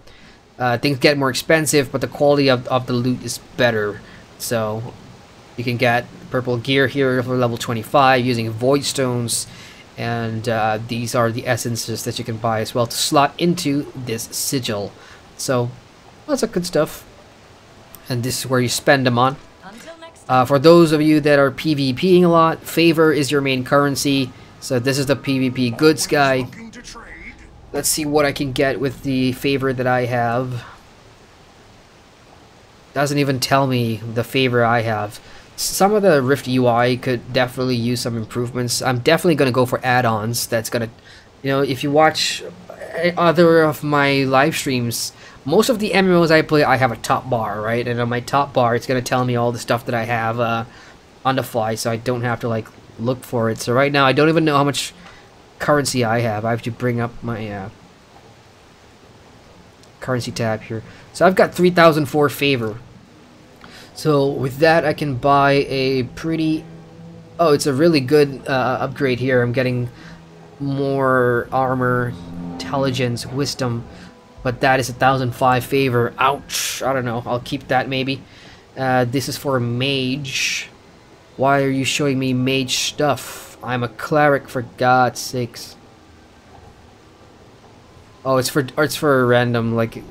things get more expensive, but the quality of the loot is better. So you can get purple gear here for level 25 using void stones, and these are the essences that you can buy as well to slot into this sigil. So lots of good stuff, and this is where you spend them on. Until next For those of you that are PvPing a lot, favor is your main currency. So this is the PvP goods guy. Looking to trade? Let's see what I can get with the favor that I have. Doesn't even tell me the favor I have. Some of the Rift UI could definitely use some improvements. I'm definitely going to go for add-ons. That's going to, you know, if you watch other of my live streams, most of the MMOs I play, I have a top bar, right? And on my top bar, it's going to tell me all the stuff that I have on the fly, so I don't have to, like, look for it. So right now, I don't even know how much currency I have. I have to bring up my currency tab here. So I've got 3,004 favor. So with that, I can buy a pretty... Oh, it's a really good upgrade here. I'm getting more armor, intelligence, wisdom, but that is 1,005 favor. Ouch! I don't know. I'll keep that maybe. This is for a mage. Why are you showing me mage stuff? I'm a cleric, for God's sakes. Oh, it's for a random, like...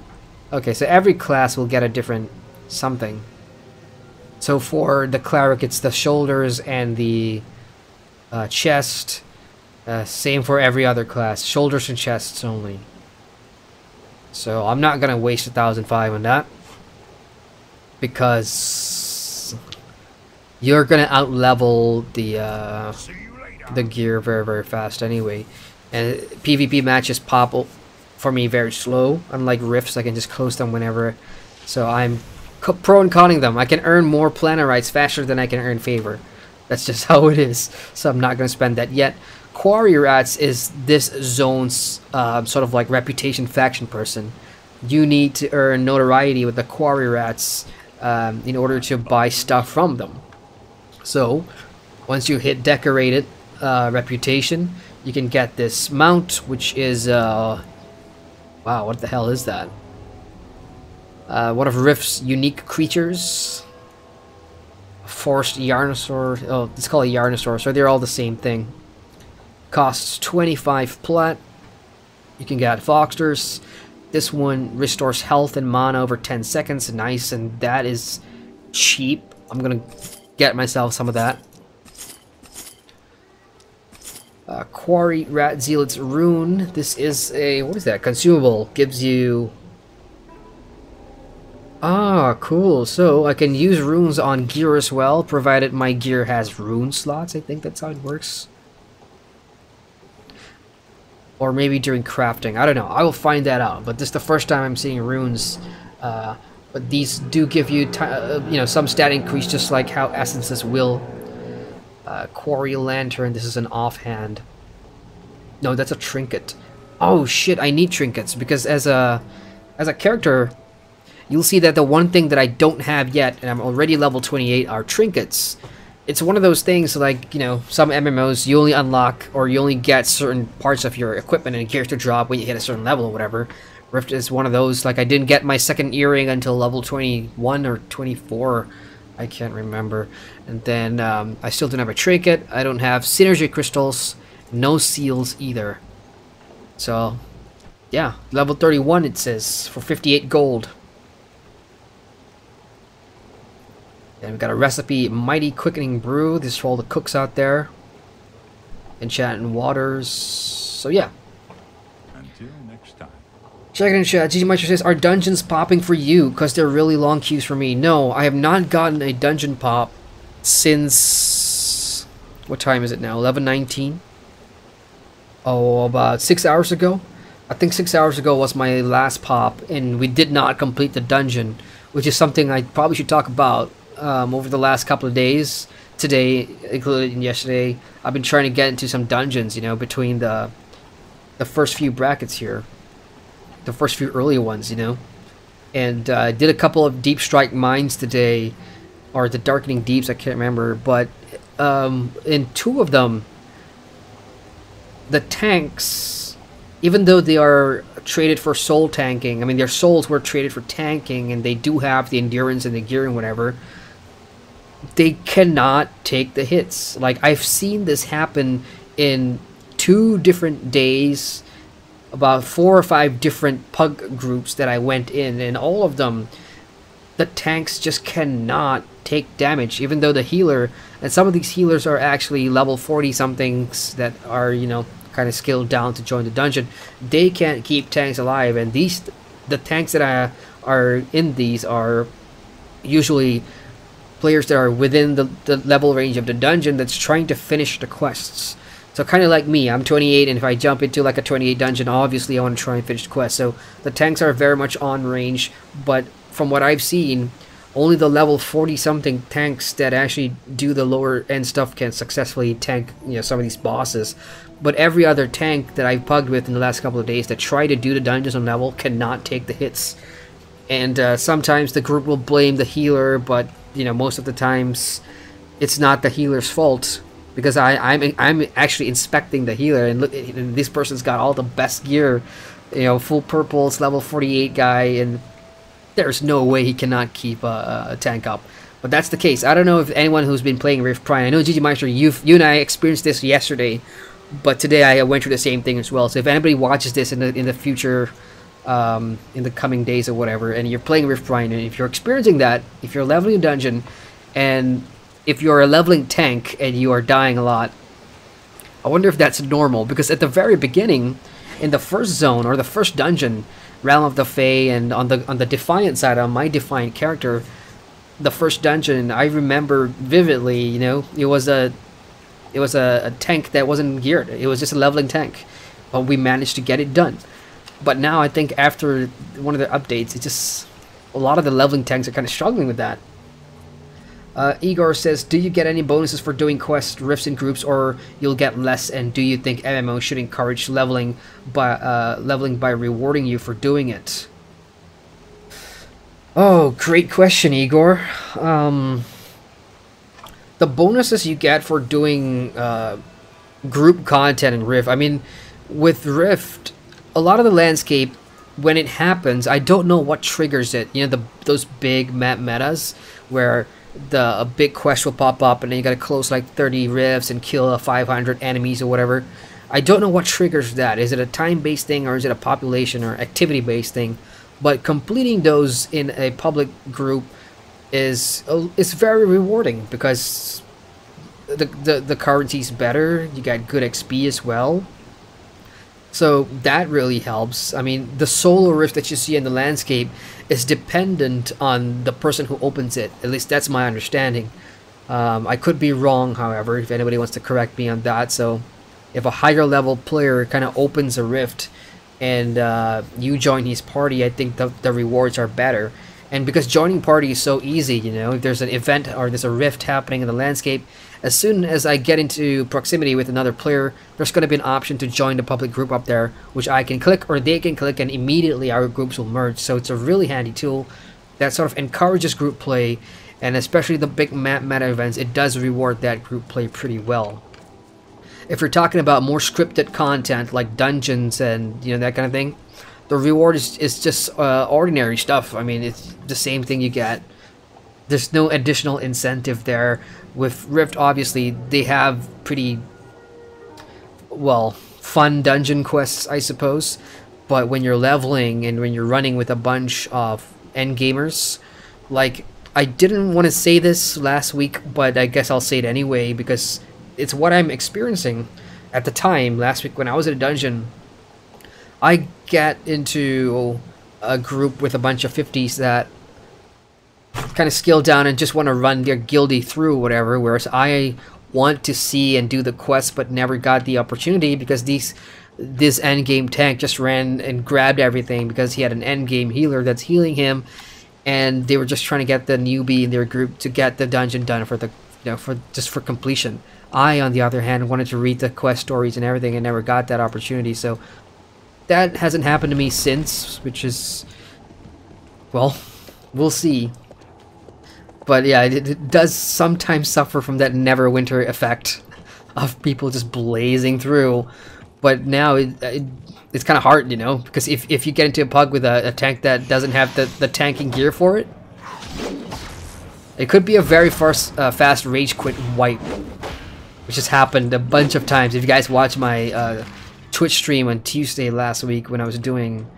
Okay, so every class will get a different something. So for the cleric, it's the shoulders and the chest. Same for every other class. Shoulders and chests only. So I'm not gonna waste 1,005 on that, because you're gonna outlevel the gear very, very fast anyway. And PvP matches pop for me very slow. Unlike rifts, I can just close them whenever. So I'm pro and conning them. I can earn more planarites faster than I can earn favor. That's just how it is. So I'm not gonna spend that yet. Quarry Rats is this zone's sort of like reputation faction person. You need to earn notoriety with the Quarry Rats in order to buy stuff from them. So once you hit decorated reputation, you can get this mount, which is wow, what the hell is that? One of Rift's unique creatures. Forced Yarnosaur. Oh, it's called a Yarnosaur, so they're all the same thing. Costs 25 plat. You can get Foxters. This one restores health and mana over 10 seconds. Nice, and that is cheap. I'm gonna get myself some of that. Quarry Rat Zealot's Rune. This is a... what is that? Consumable. Gives you... Ah, cool. So I can use runes on gear as well, provided my gear has rune slots. I think that's how it works. Or maybe during crafting. I don't know. I will find that out. But this is the first time I'm seeing runes. But these do give you, you know, some stat increase, just like how essences will. Quarry Lantern. This is an offhand. No, that's a trinket. Oh shit! I need trinkets because as a character, you'll see that the one thing that I don't have yet, and I'm already level 28, are trinkets. It's one of those things, like, you know, some MMOs, you only unlock, or you only get certain parts of your equipment and character drop when you hit a certain level or whatever. Rift is one of those. Like, I didn't get my second earring until level 21 or 24. I can't remember. And then, I still don't have a trinket. I don't have synergy crystals. No seals either. So, yeah. Level 31, it says, for 58 gold. And we've got a recipe, Mighty Quickening Brew. This is for all the cooks out there. Enchanted Waters. So yeah. Until next time. Check it in chat. ggmyster says, are dungeons popping for you? Because they're really long queues for me. No, I have not gotten a dungeon pop since... what time is it now? 11:19? Oh, about 6 hours ago? I think 6 hours ago was my last pop, and we did not complete the dungeon, which is something I probably should talk about. Over the last couple of days, today, including yesterday, I've been trying to get into some dungeons, you know, between the first few brackets here. The first few early ones, you know. And I did a couple of Deep Strike mines today, or the Darkening Deeps, I can't remember, but in two of them, the tanks, even though they are traded for soul tanking, I mean, their souls were traded for tanking, and they do have the endurance and the gear and whatever, they cannot take the hits. Like, I've seen this happen in 2 different days, about 4 or 5 different pug groups that I went in, and all of them, the tanks just cannot take damage, even though the healer, and some of these healers are actually level 40 somethings that are, you know, kind of scaled down to join the dungeon. They can't keep tanks alive, and the tanks that are in these are usually players that are within the level range of the dungeon that's trying to finish the quests. So kind of like me, I'm 28, and if I jump into like a 28 dungeon, obviously I want to try and finish the quest. So the tanks are very much on range, but from what I've seen, only the level 40 something tanks that actually do the lower end stuff can successfully tank, you know, some of these bosses. But every other tank that I've pugged with in the last couple of days that try to do the dungeons on level cannot take the hits. And sometimes the group will blame the healer, but you know, most of the times it's not the healer's fault, because I'm actually inspecting the healer, and look, this person's got all the best gear, you know, full purples, level 48 guy, and there's no way he cannot keep a tank up. But that's the case. I don't know if anyone who's been playing Rift Prime, I know ggmyster, you and I experienced this yesterday, but today I went through the same thing as well. So if anybody watches this in the future, in the coming days or whatever, and you're playing Rift Prime, and if you're experiencing that, if you're leveling a dungeon, and if you're a leveling tank and you are dying a lot, I wonder if that's normal, because at the very beginning, in the first zone or the first dungeon, Realm of the Fae, and on the Defiant side, on my Defiant character, the first dungeon, I remember vividly, you know, it was a tank that wasn't geared. It was just a leveling tank, but we managed to get it done. But now I think after one of the updates, it's just a lot of the leveling tanks are kind of struggling with that. Igor says, do you get any bonuses for doing quests, rifts in groups, or you'll get less? And do you think MMO should encourage leveling by rewarding you for doing it? Oh, great question, Igor. The bonuses you get for doing group content in Rift, I mean, with Rift, a lot of the landscape, when it happens, I don't know what triggers it. You know, those big map metas where a big quest will pop up and then you gotta close like 30 rifts and kill 500 enemies or whatever. I don't know what triggers that. Is it a time-based thing, or is it a population or activity-based thing? But completing those in a public group is very rewarding, because the currency's better, you got good XP as well. So that really helps. I mean, the solo rift that you see in the landscape is dependent on the person who opens it. At least that's my understanding. I could be wrong, however, if anybody wants to correct me on that. So if a higher level player kind of opens a rift and you join his party, I think the rewards are better. And because joining party is so easy, you know, if there's an event or there's a rift happening in the landscape, as soon as I get into proximity with another player, there's going to be an option to join the public group up there, which I can click or they can click, and immediately our groups will merge. So it's a really handy tool that sort of encourages group play, and especially the big meta events, it does reward that group play pretty well. If you're talking about more scripted content like dungeons and, you know, that kind of thing, the reward is just ordinary stuff. I mean, it's the same thing you get. There's no additional incentive there. With Rift, obviously, they have pretty, well, fun dungeon quests, I suppose. But when you're leveling and when you're running with a bunch of endgamers, like, I didn't want to say this last week, but I guess I'll say it anyway, because it's what I'm experiencing at the time. Last week when I was in a dungeon, I get into a group with a bunch of 50s that kind of scale down and just want to run their guildie through whatever, whereas I want to see and do the quest but never got the opportunity because this endgame tank just ran and grabbed everything because he had an endgame healer that's healing him, and they were just trying to get the newbie in their group to get the dungeon done for the, you know, for completion. I, on the other hand, wanted to read the quest stories and everything and never got that opportunity. So that hasn't happened to me since, which is, well, we'll see. But yeah, it does sometimes suffer from that Neverwinter effect of people just blazing through. But now it's kind of hard, you know, because if you get into a pug with a tank that doesn't have the tanking gear for it, it could be a very fast rage quit and wipe, which has happened a bunch of times. If you guys watch my Twitch stream on Tuesday last week when I was doing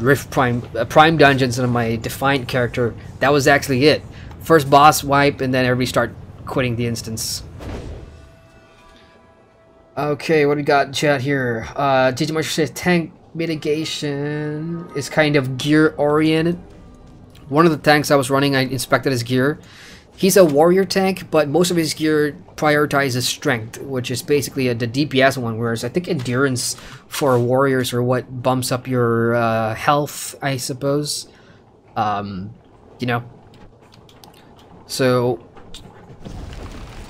Rift Prime dungeons on my Defiant character. That was actually it. First boss wipe, and then everybody start quitting the instance. Okay, what do we got in chat here? ggmyster says tank mitigation is kind of gear oriented. One of the tanks I was running, I inspected his gear. He's a warrior tank, but most of his gear prioritizes strength, which is basically the DPS one, whereas I think endurance for warriors are what bumps up your health, I suppose. You know. So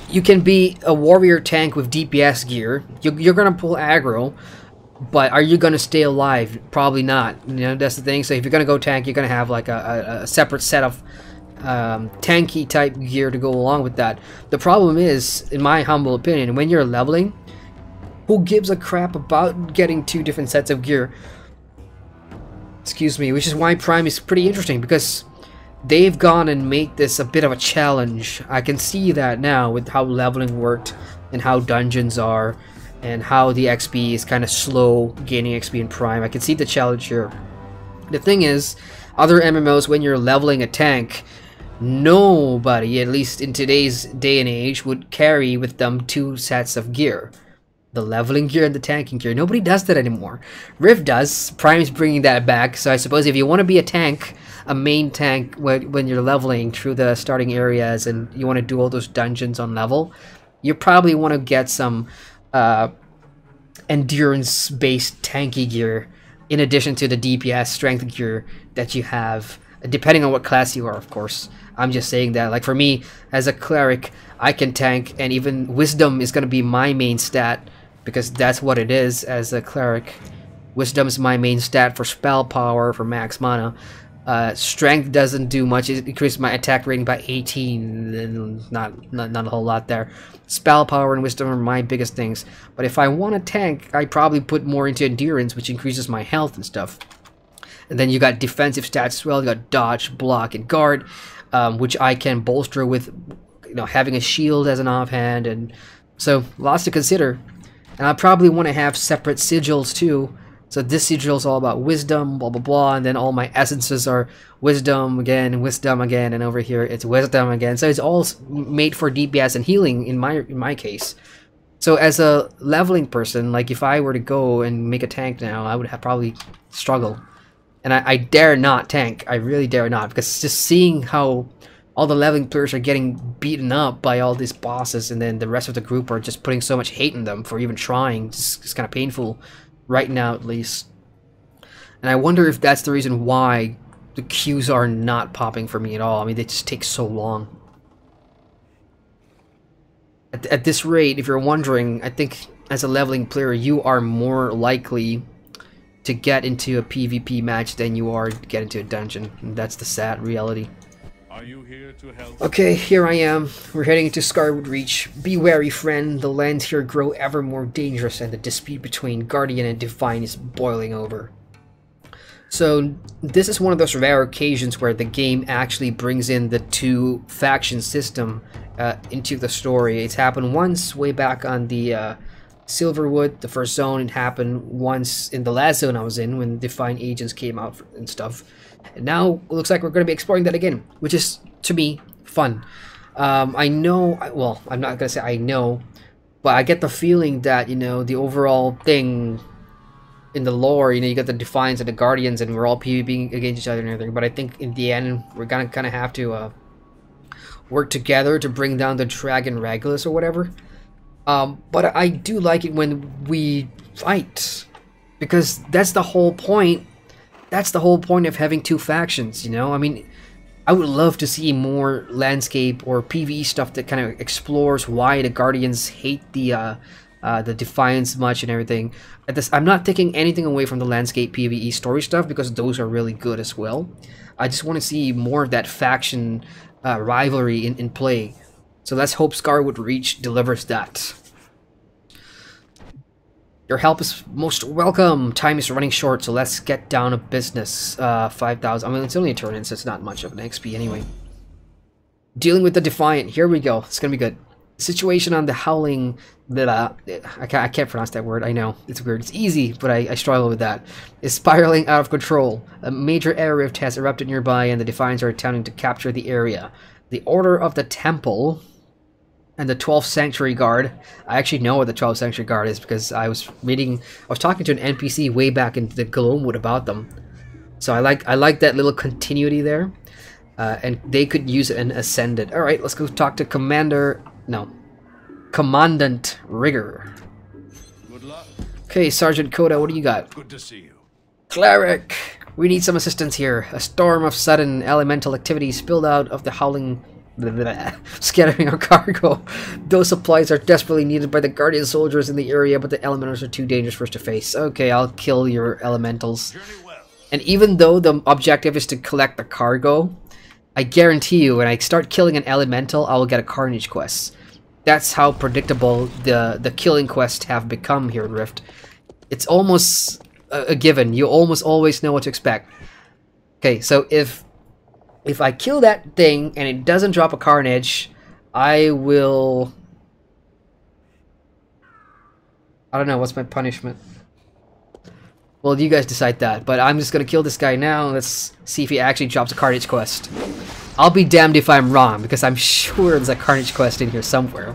you can be a warrior tank with DPS gear. You're gonna pull aggro, but are you gonna stay alive? Probably not. You know, that's the thing. So if you're gonna go tank, you're gonna have like a separate set of tanky type gear to go along with that. The problem is, in my humble opinion, when you're leveling, who gives a crap about getting two different sets of gear? Excuse me. Which is why Prime is pretty interesting, because they've gone and made this a bit of a challenge. I can see that now with how leveling worked and how dungeons are and how the XP is kind of slow gaining XP in Prime. I can see the challenge here. The thing is, other MMOs, when you're leveling a tank, nobody, at least in today's day and age, would carry with them two sets of gear. The leveling gear and the tanking gear. Nobody does that anymore. Rift does. Prime is bringing that back. So I suppose if you want to be a tank, a main tank, when you're leveling through the starting areas and you want to do all those dungeons on level, you probably want to get some endurance-based tanky gear in addition to the DPS strength gear that you have, depending on what class you are, of course. I'm just saying that, like for me, as a cleric, I can tank, and even wisdom is going to be my main stat, because that's what it is as a cleric. Wisdom is my main stat for spell power, for max mana. Strength doesn't do much. It increases my attack rating by 18, and not a whole lot there. Spell power and wisdom are my biggest things. But if I want to tank, I probably put more into endurance, which increases my health and stuff. And then you got defensive stats as well. You got dodge, block, and guard, which I can bolster with, you know, having a shield as an offhand, and so lots to consider. And I probably want to have separate sigils too. So this sigil is all about wisdom, blah blah blah, and then all my essences are wisdom again, and over here it's wisdom again. So it's all made for DPS and healing in my case. So as a leveling person, like if I were to go and make a tank now, I would have probably struggle. And I dare not tank. I really dare not, because just seeing how all the leveling players are getting beaten up by all these bosses, and then the rest of the group are just putting so much hate in them for even trying, it's kind of painful. Right now, at least. And I wonder if that's the reason why the queues are not popping for me at all. I mean, they just take so long. At this rate, if you're wondering, I think as a leveling player, you are more likely to get into a PvP match than you are to get into a dungeon. And that's the sad reality. Are you here to help? Okay, here I am. We're heading into Scarlet Reach. Be wary, friend. The lands here grow ever more dangerous, and the dispute between Guardian and Divine is boiling over. So, this is one of those rare occasions where the game actually brings in the two faction system into the story. It's happened once way back on the Silverwood, the first zone. It happened once in the last zone I was in, when Divine agents came out and stuff. And now it looks like we're going to be exploring that again, which is, to me, fun. I know, well, I'm not going to say I know, but I get the feeling that, you know, the overall thing in the lore, you know, you got the Defiants and the Guardians, and we're all PvPing against each other and everything, but I think in the end, we're going to kind of have to work together to bring down the Dragon Regulus or whatever. But I do like it when we fight, because that's the whole point. That's the whole point of having two factions, you know? I mean, I would love to see more landscape or PvE stuff that kind of explores why the Guardians hate the Defiants much and everything. I'm not taking anything away from the landscape PvE story stuff, because those are really good as well. I just want to see more of that faction rivalry in play. So let's hope Scarlet Reach delivers that. Your help is most welcome. Time is running short, so let's get down to business. 5,000. I mean, it's only a turn-in, so it's not much of an XP anyway. Dealing with the Defiant. Here we go. It's gonna be good. situation on the Howling, I can't pronounce that word. I know it's weird. It's easy, but I struggle with that. Is spiraling out of control. A major air rift has erupted nearby, and the Defiants are attempting to capture the area. The Order of the Temple and the 12th Sanctuary Guard. I actually know what the 12th Sanctuary Guard is because I was talking to an NPC way back in the Gloamwood about them. So I like that little continuity there, and they could use an Ascendant. All right, let's go talk to Commandant Rigger. Good luck. Okay, Sergeant Coda, what do you got? Good to see you. Cleric, we need some assistance here. A storm of sudden elemental activity spilled out of the Howling, scattering our cargo. Those supplies are desperately needed by the Guardian soldiers in the area, but the elementals are too dangerous for us to face. Okay, I'll kill your elementals. Journey well. And even though the objective is to collect the cargo, I guarantee you, when I start killing an elemental, I will get a Carnage quest. That's how predictable the killing quests have become here in Rift. It's almost a given. You almost always know what to expect. Okay, so if I kill that thing and it doesn't drop a Carnage, I will... I don't know, what's my punishment? Well, you guys decide that, but I'm just gonna kill this guy now. Let's see if he actually drops a Carnage quest. I'll be damned if I'm wrong, because I'm sure there's a Carnage quest in here somewhere.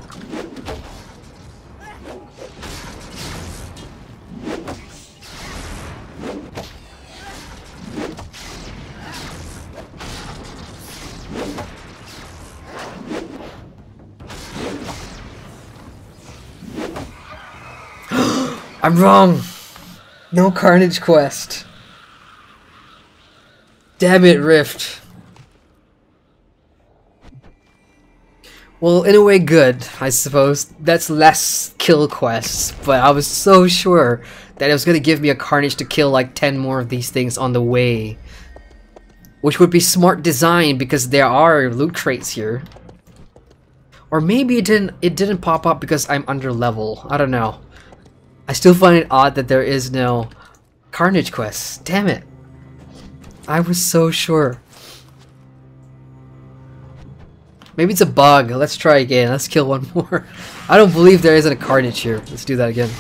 I'm wrong! No Carnage quest. Damn it, Rift. Well, in a way good, I suppose. That's less kill quests, but I was so sure that it was going to give me a Carnage to kill like 10 more of these things on the way. Which would be smart design because there are loot crates here. Or maybe it didn't pop up because I'm under level. I don't know. I still find it odd that there is no Carnage quests. Damn it. I was so sure. Maybe it's a bug. Let's try again. Let's kill one more. I don't believe there isn't a Carnage here. Let's do that again.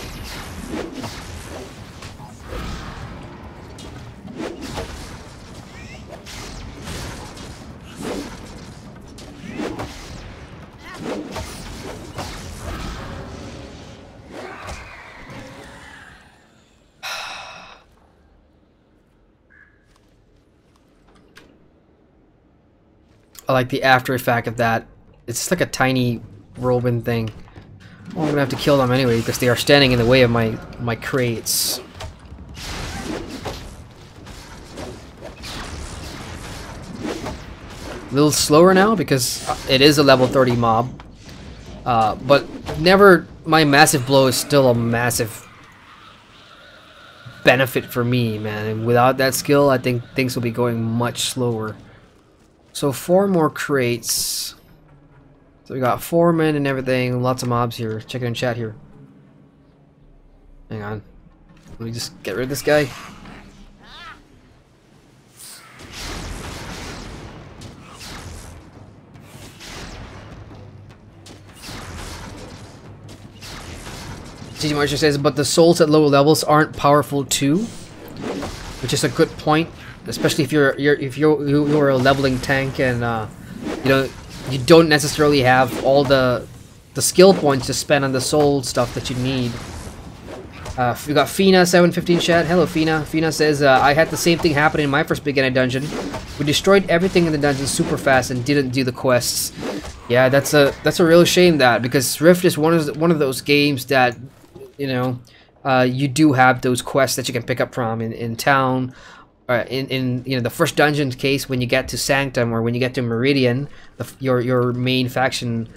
I like the after effect of that. It's just like a tiny whirlwind thing. Well, I'm gonna have to kill them anyway because they are standing in the way of my crates. A little slower now because it is a level 30 mob. But never, my massive blow is still a massive benefit for me, man. And without that skill, I think things will be going much slower. So 4 more crates. So we got 4 men and everything. Lots of mobs here. Check it in chat here. Hang on. Let me just get rid of this guy. ggmyster says, but the souls at lower levels aren't powerful too, which is a good point, especially if you're a leveling tank and you know, you don't necessarily have all the skill points to spend on the soul stuff that you need. We got Fina 715 chat. Hello Fina. Fina says, I had the same thing happen in my first beginner dungeon. We destroyed everything in the dungeon super fast and didn't do the quests. Yeah, that's a real shame, that, because Rift is one of those games that, you know, you do have those quests that you can pick up from in town, in you know, the first dungeon case when you get to Sanctum or when you get to Meridian, your main faction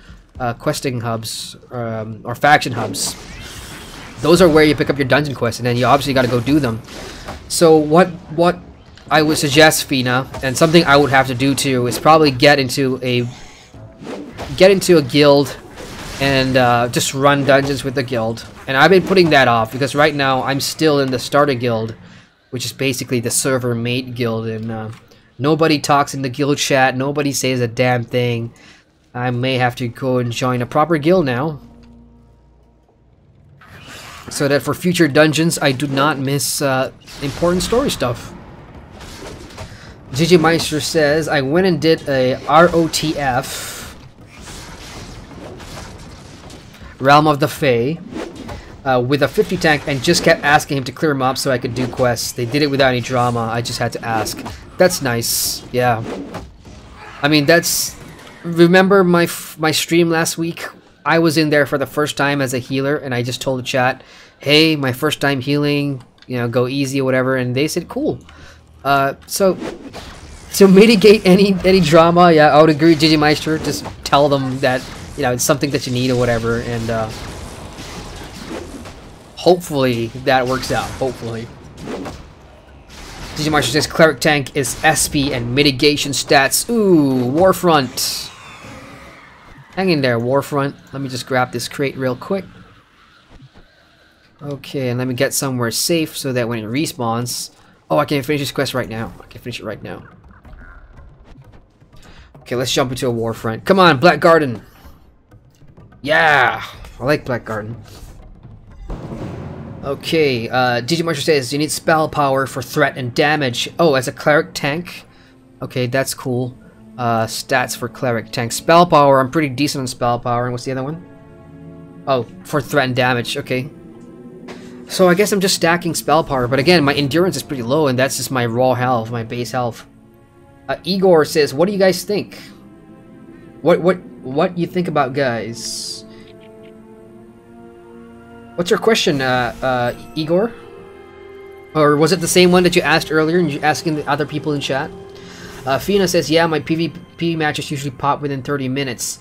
questing hubs or faction hubs. Those are where you pick up your dungeon quests, and then you obviously got to go do them. So what I would suggest, Fina, and something I would have to do too, is probably get into a guild and just run dungeons with the guild. And I've been putting that off because right now I'm still in the starter guild, which is basically the server mate guild, and nobody talks in the guild chat, nobody says a damn thing. I may have to go and join a proper guild now, so that for future dungeons I do not miss important story stuff. ggmyster says, I went and did a ROTF, Realm of the Fae, with a 50 tank and just kept asking him to clear him up so I could do quests. They did it without any drama. I just had to ask. That's nice. Yeah. I mean, that's... Remember my stream last week? I was in there for the first time as a healer, and I just told the chat, hey, my first time healing, you know, go easy or whatever, and they said, cool. So to mitigate any drama, yeah, I would agree, ggmyster, just tell them that, you know, it's something that you need or whatever, and hopefully that works out, hopefully. ggmyster says Cleric tank is SP and mitigation stats. Ooh, Warfront. Hang in there, Warfront. Let me just grab this crate real quick. Okay, and let me get somewhere safe so that when it respawns... Oh, I can finish this quest right now. I can finish it right now. Okay, let's jump into a Warfront. Come on, Black Garden. Yeah, I like Black Garden. Okay, ggmyster says you need spell power for threat and damage. Oh, as a Cleric tank? Okay, that's cool. Stats for Cleric tank. Spell power, I'm pretty decent on spell power. And what's the other one? Oh, for threat and damage, okay. So I guess I'm just stacking spell power, but again, my endurance is pretty low, and that's just my raw health, my base health. Igor says, what do you guys think? What you think about, guys? What's your question, Igor? Or was it the same one that you asked earlier and you're asking the other people in chat? Fina says, yeah, my PvP matches usually pop within 30 minutes.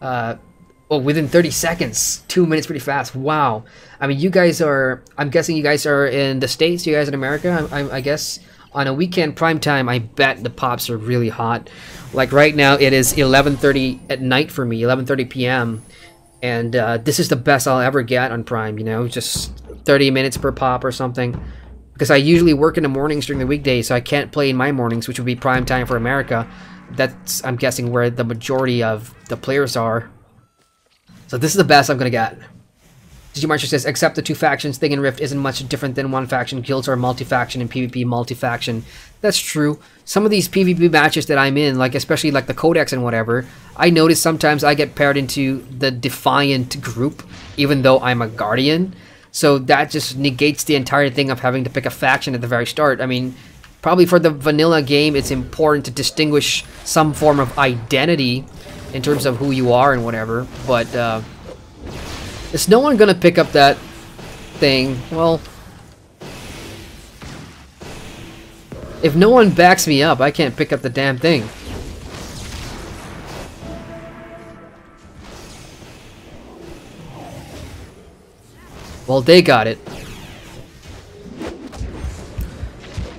Well, within 30 seconds. 2 minutes pretty fast. Wow. I mean, you guys are... I'm guessing you guys are in the States, you guys in America, I guess. On a weekend prime time, I bet the pops are really hot. Like right now, it is 11:30 at night for me, 11:30 p.m. And this is the best I'll ever get on Prime, you know? Just 30 minutes per pop or something. Because I usually work in the mornings during the weekdays, so I can't play in my mornings, which would be prime time for America. That's, I'm guessing, where the majority of the players are. So this is the best I'm gonna get. ggmyster says, except the two factions, Thing and Rift isn't much different than one faction. Guilds are multi-faction and PvP multi-faction. That's true. Some of these PvP matches that I'm in, like especially like the Codex and whatever, I notice sometimes I get paired into the Defiant group, even though I'm a Guardian. So that just negates the entire thing of having to pick a faction at the very start. I mean, probably for the vanilla game, it's important to distinguish some form of identity in terms of who you are and whatever, but is no one gonna pick up that thing? Well, if no one backs me up, I can't pick up the damn thing. Well, they got it.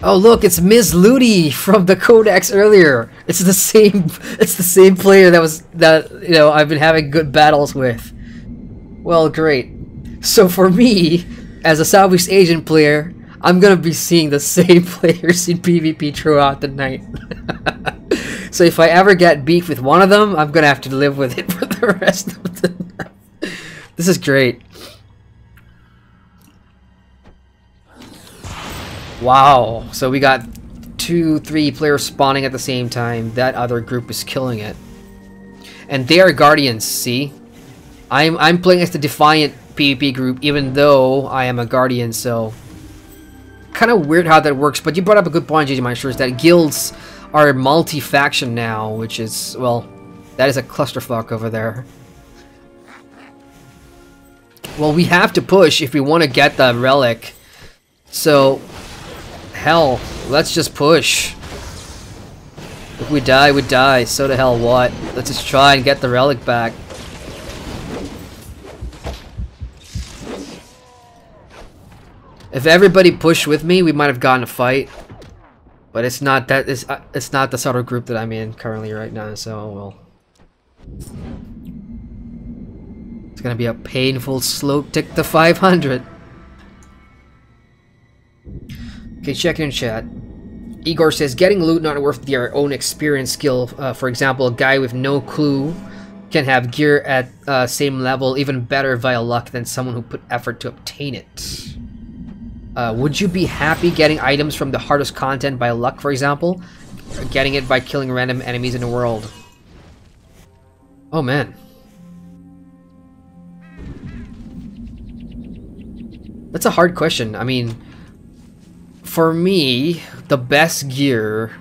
Oh look, it's Ms. Ludi from the Codex earlier. It's the same player that you know I've been having good battles with. Well, great. So for me, as a Southeast Asian player, I'm gonna be seeing the same players in PvP throughout the night. So if I ever get beef with one of them, I'm gonna have to live with it for the rest of the night. This is great. Wow, so we got 2-3 players spawning at the same time. That other group is killing it. And they are Guardians, see? I'm playing as the Defiant PvP group, even though I am a Guardian, so... Kind of weird how that works, but you brought up a good point, ggmyster, is that guilds are multi-faction now, which is, well, that is a clusterfuck over there. Well, we have to push if we want to get the relic. So... Hell, let's just push. If we die, we die. So the hell what? Let's just try and get the relic back. If everybody pushed with me, we might have gotten a fight. But it's not that. It's not the sort of group that I'm in currently right now. So well, it's gonna be a painful slow tick to 500. Okay, check in chat. Igor says, getting loot not worth their own experience skill. For example, a guy with no clue can have gear at same level, even better via luck than someone who put effort to obtain it. Would you be happy getting items from the hardest content by luck, for example? Or getting it by killing random enemies in the world? Oh man. That's a hard question. I mean, for me, the best gear...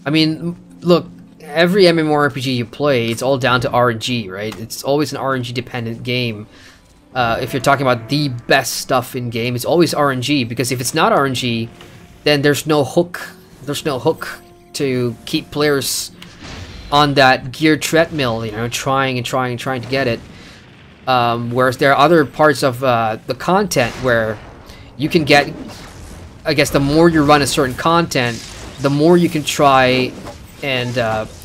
I mean, look, every MMORPG you play, it's all down to RNG, right? It's always an RNG-dependent game. If you're talking about the best stuff in game, it's always RNG, because if it's not RNG, then there's no hook. There's no hook to keep players on that gear treadmill, you know, trying to get it. Whereas there are other parts of the content where you can get, I guess, the more you run a certain content, the more you can try and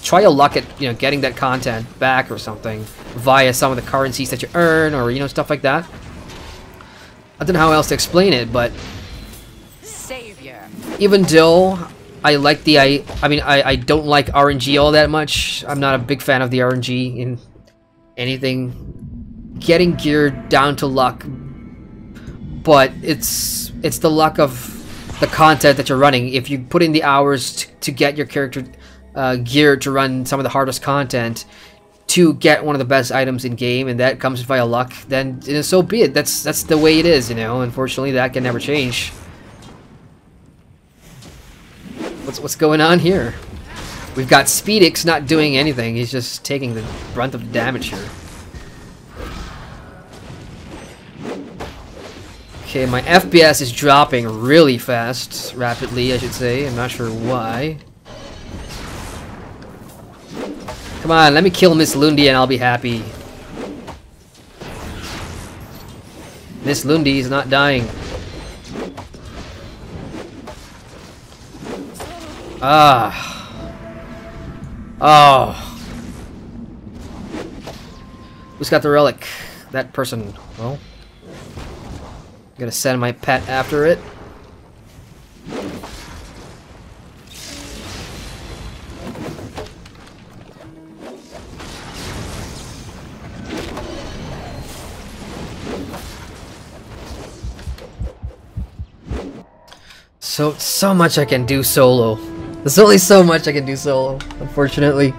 try your luck at, you know, getting that content back or something via some of the currencies that you earn, or, you know, stuff like that. I don't know how else to explain it, but Savior. even though I like the I don't like RNG all that much. I'm not a big fan of the RNG in anything. Getting gear down to luck, but it's the luck of the content that you're running. If you put in the hours to get your character gear to run some of the hardest content, to get one of the best items in game, and that comes via luck, then, you know, so be it. That's the way it is, you know. Unfortunately, that can never change. What's going on here? We've got Speedix not doing anything. He's just taking the brunt of the damage here. Okay, my FPS is dropping really fast, rapidly, I should say. I'm not sure why. Come on, let me kill Miss Lundy and I'll be happy. Miss Lundy is not dying. Ah. Oh. Who's got the relic? That person. Well, I'm gonna send my pet after it. So much I can do solo. There's only so much I can do solo, unfortunately.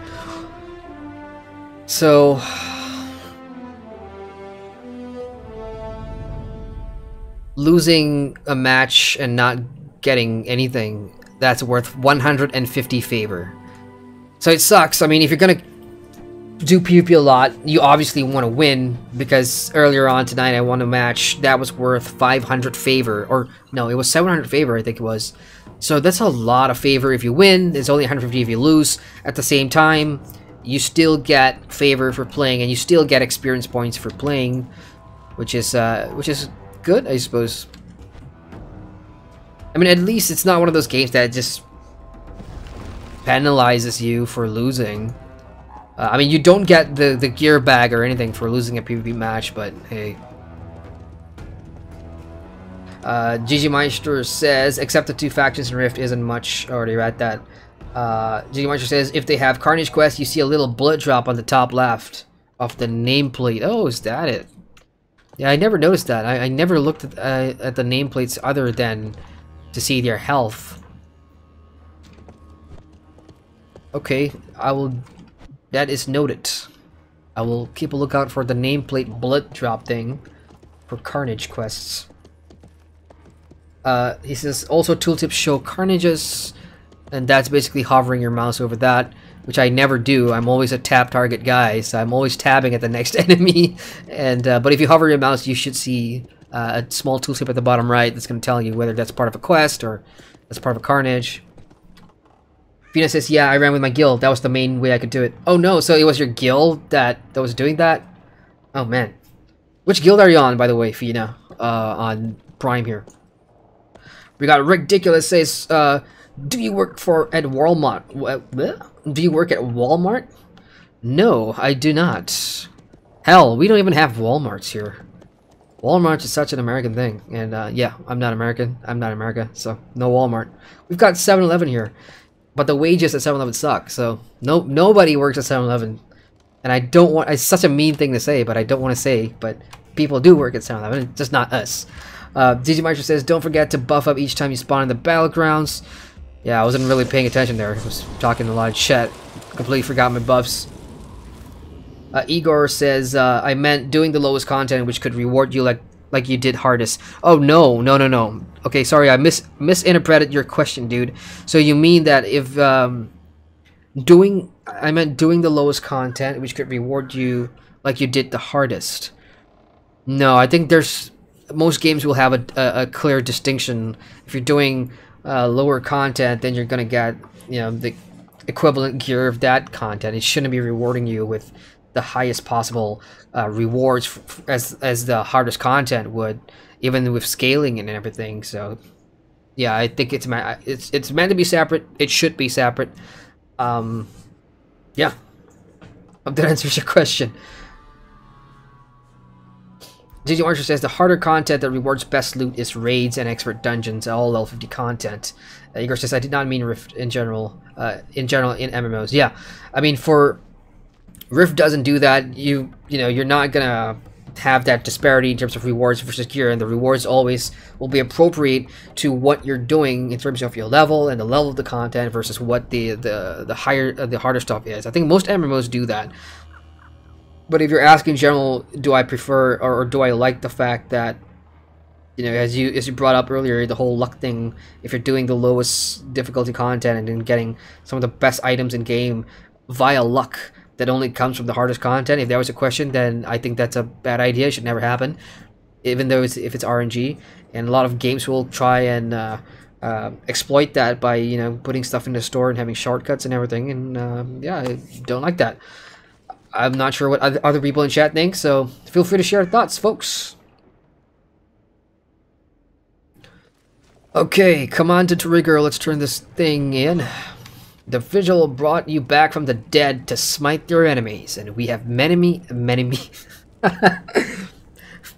So losing a match and not getting anything, that's worth 150 favor. So it sucks. I mean, if you're gonna do PvP a lot, you obviously want to win, because earlier on tonight I won a match that was worth 500 favor, or no, it was 700 favor, I think it was. So that's a lot of favor if you win. It's only 150 if you lose. At the same time, you still get favor for playing, and you still get experience points for playing, which is good, I suppose. I mean, at least it's not one of those games that just penalizes you for losing. I mean, you don't get the gear bag or anything for losing a PvP match, but hey. ggmyster says, except the 2 factions in Rift isn't much. Already read that. ggmyster says, if they have Carnage Quest, you see a little bullet drop on the top left of the nameplate. Oh, is that it? Yeah, I never noticed that. I never looked at the nameplates other than to see their health. Okay, I will... That is noted. I will keep a lookout for the nameplate bullet drop thing for Carnage quests. He says, also tooltips show Carnages, and that's basically hovering your mouse over that, which I never do. I'm always a tab target guy, so I'm always tabbing at the next enemy. And but if you hover your mouse, you should see a small tooltip at the bottom right that's going to tell you whether that's part of a quest or that's part of a Carnage. Fina says, yeah, I ran with my guild. That was the main way I could do it. Oh no, so it was your guild that was doing that? Oh man. Which guild are you on, by the way, Fina? On Prime here. We got Ridiculous says, do you work at Walmart? Do you work at Walmart? No, I do not. Hell, we don't even have Walmarts here. Walmart is such an American thing. And yeah, I'm not American. I'm not America, so no Walmart. We've got 7-Eleven here. But the wages at 7-Eleven suck, so nobody works at 7-Eleven. And I don't want, it's such a mean thing to say, but I don't want to say, but people do work at Sound, just not us. ggmyster says, don't forget to buff up each time you spawn in the battlegrounds. Yeah, I wasn't really paying attention there. I was talking a lot of chat. Completely forgot my buffs. Igor says, I meant doing the lowest content, which could reward you like you did hardest. Oh, no. Okay, sorry, I misinterpreted your question, dude. So you mean that if, I meant doing the lowest content, which could reward you like you did the hardest. No, I think most games will have a clear distinction. If you're doing lower content, then you're gonna get, you know, the equivalent gear of that content. It shouldn't be rewarding you with the highest possible rewards as the hardest content would, even with scaling and everything. So yeah, I think it's meant to be separate. It should be separate. Yeah, hope that answers your question. ggmyster says the harder content that rewards best loot is raids and expert dungeons, all level 50 content. Igor says I did not mean Rift in general in MMOs. Yeah, I mean, for Rift doesn't do that. You know, you're not gonna have that disparity in terms of rewards versus gear, and the rewards always will be appropriate to what you're doing in terms of your level and the level of the content versus what the harder stuff is. I think most MMOs do that. But if you're asking in general, do I prefer or do I like the fact that, you know, as you brought up earlier, the whole luck thing, if you're doing the lowest difficulty content and then getting some of the best items in game via luck that only comes from the hardest content, if that was a question, then I think that's a bad idea. It should never happen, even though if it's RNG. And a lot of games will try and exploit that by, you know, putting stuff in the store and having shortcuts and everything. And yeah, I don't like that. I'm not sure what other people in chat think, so feel free to share thoughts, folks. Okay, come on to trigger. Let's turn this thing in. The vigil brought you back from the dead to smite your enemies, and we have many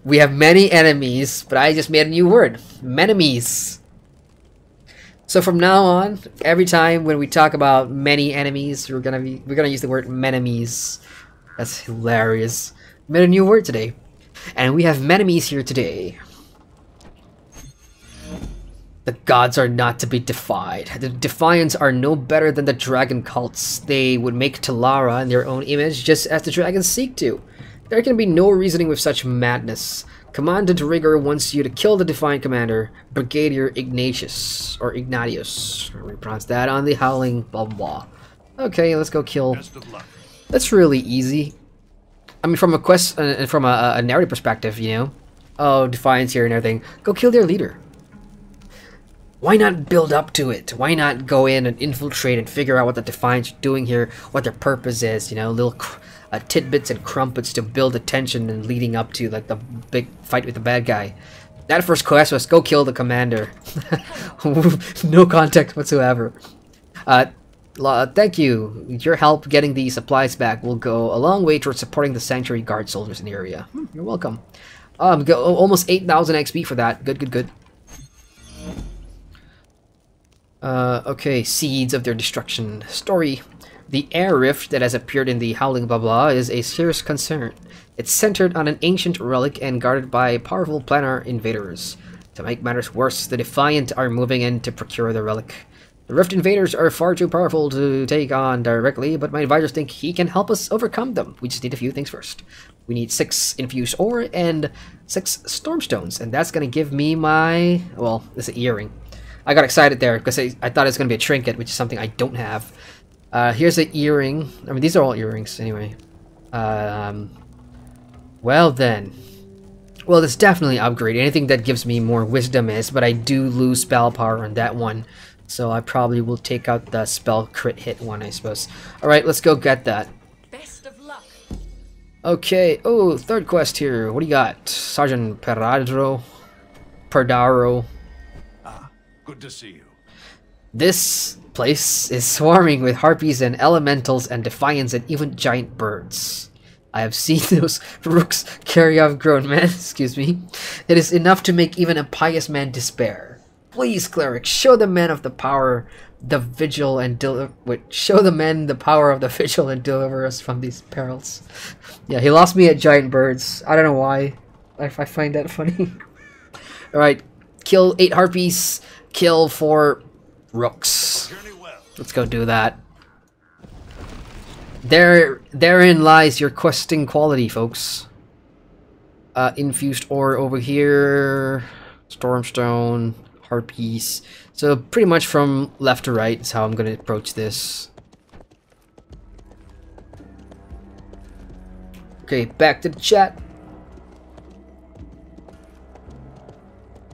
we have many enemies, but I just made a new word, menemies. So from now on, every time when we talk about many enemies, we're gonna use the word menemies. That's hilarious. Made a new word today, and we have menemies here today. The gods are not to be defied. The Defiants are no better than the dragon cults. They would make Talara in their own image, just as the dragons seek to. There can be no reasoning with such madness. Commandant Rigor wants you to kill the Defiant commander, Brigadier Ignatius, or Ignatius. We pronounce that on the Howling blah blah. Okay, let's go kill. That's really easy. I mean, from a quest, from a narrative perspective, you know. Oh, Defiant's here and everything. Go kill their leader. Why not build up to it? Why not go in and infiltrate and figure out what the Defiants are doing here, what their purpose is, you know, little tidbits and crumpets to build the tension and leading up to, like, the big fight with the bad guy. That first quest was go kill the commander. No context whatsoever. Thank you. Your help getting the supplies back will go a long way towards supporting the Sanctuary Guard soldiers in the area. You're welcome. Almost 8,000 XP for that. Good. Okay, seeds of their destruction. Story. The air rift that has appeared in the Howling blah blah is a serious concern. It's centered on an ancient relic and guarded by powerful planar invaders. To make matters worse, the Defiant are moving in to procure the relic. The rift invaders are far too powerful to take on directly, but my advisors think he can help us overcome them. We just need a few things first. We need 6 infused ore and 6 stormstones, and that's gonna give me my, well, it's an earring. I got excited there because I thought it was going to be a trinket, which is something I don't have. Here's an earring. I mean, these are all earrings anyway. Well then. Well, it's definitely an upgrade. Anything that gives me more wisdom is, but I do lose spell power on that one. So I probably will take out the spell crit hit one, I suppose. Alright, let's go get that. Best of luck. Okay. Oh, third quest here. What do you got? Sergeant Baradhor. Good to see you. This place is swarming with harpies and elementals and defiants and even giant birds. I have seen those rooks carry off grown men, excuse me. It is enough to make even a pious man despair. Please, Cleric, show the men of the power the vigil and show the men the power of the vigil and deliver us from these perils. Yeah, he lost me at giant birds. I don't know why. I find that funny. Alright, kill 8 harpies, kill 4 rooks. Let's go do that. Therein lies your questing quality, folks. Infused ore over here, stormstone, harpies. So pretty much from left to right is how I'm going to approach this. Okay, back to the chat.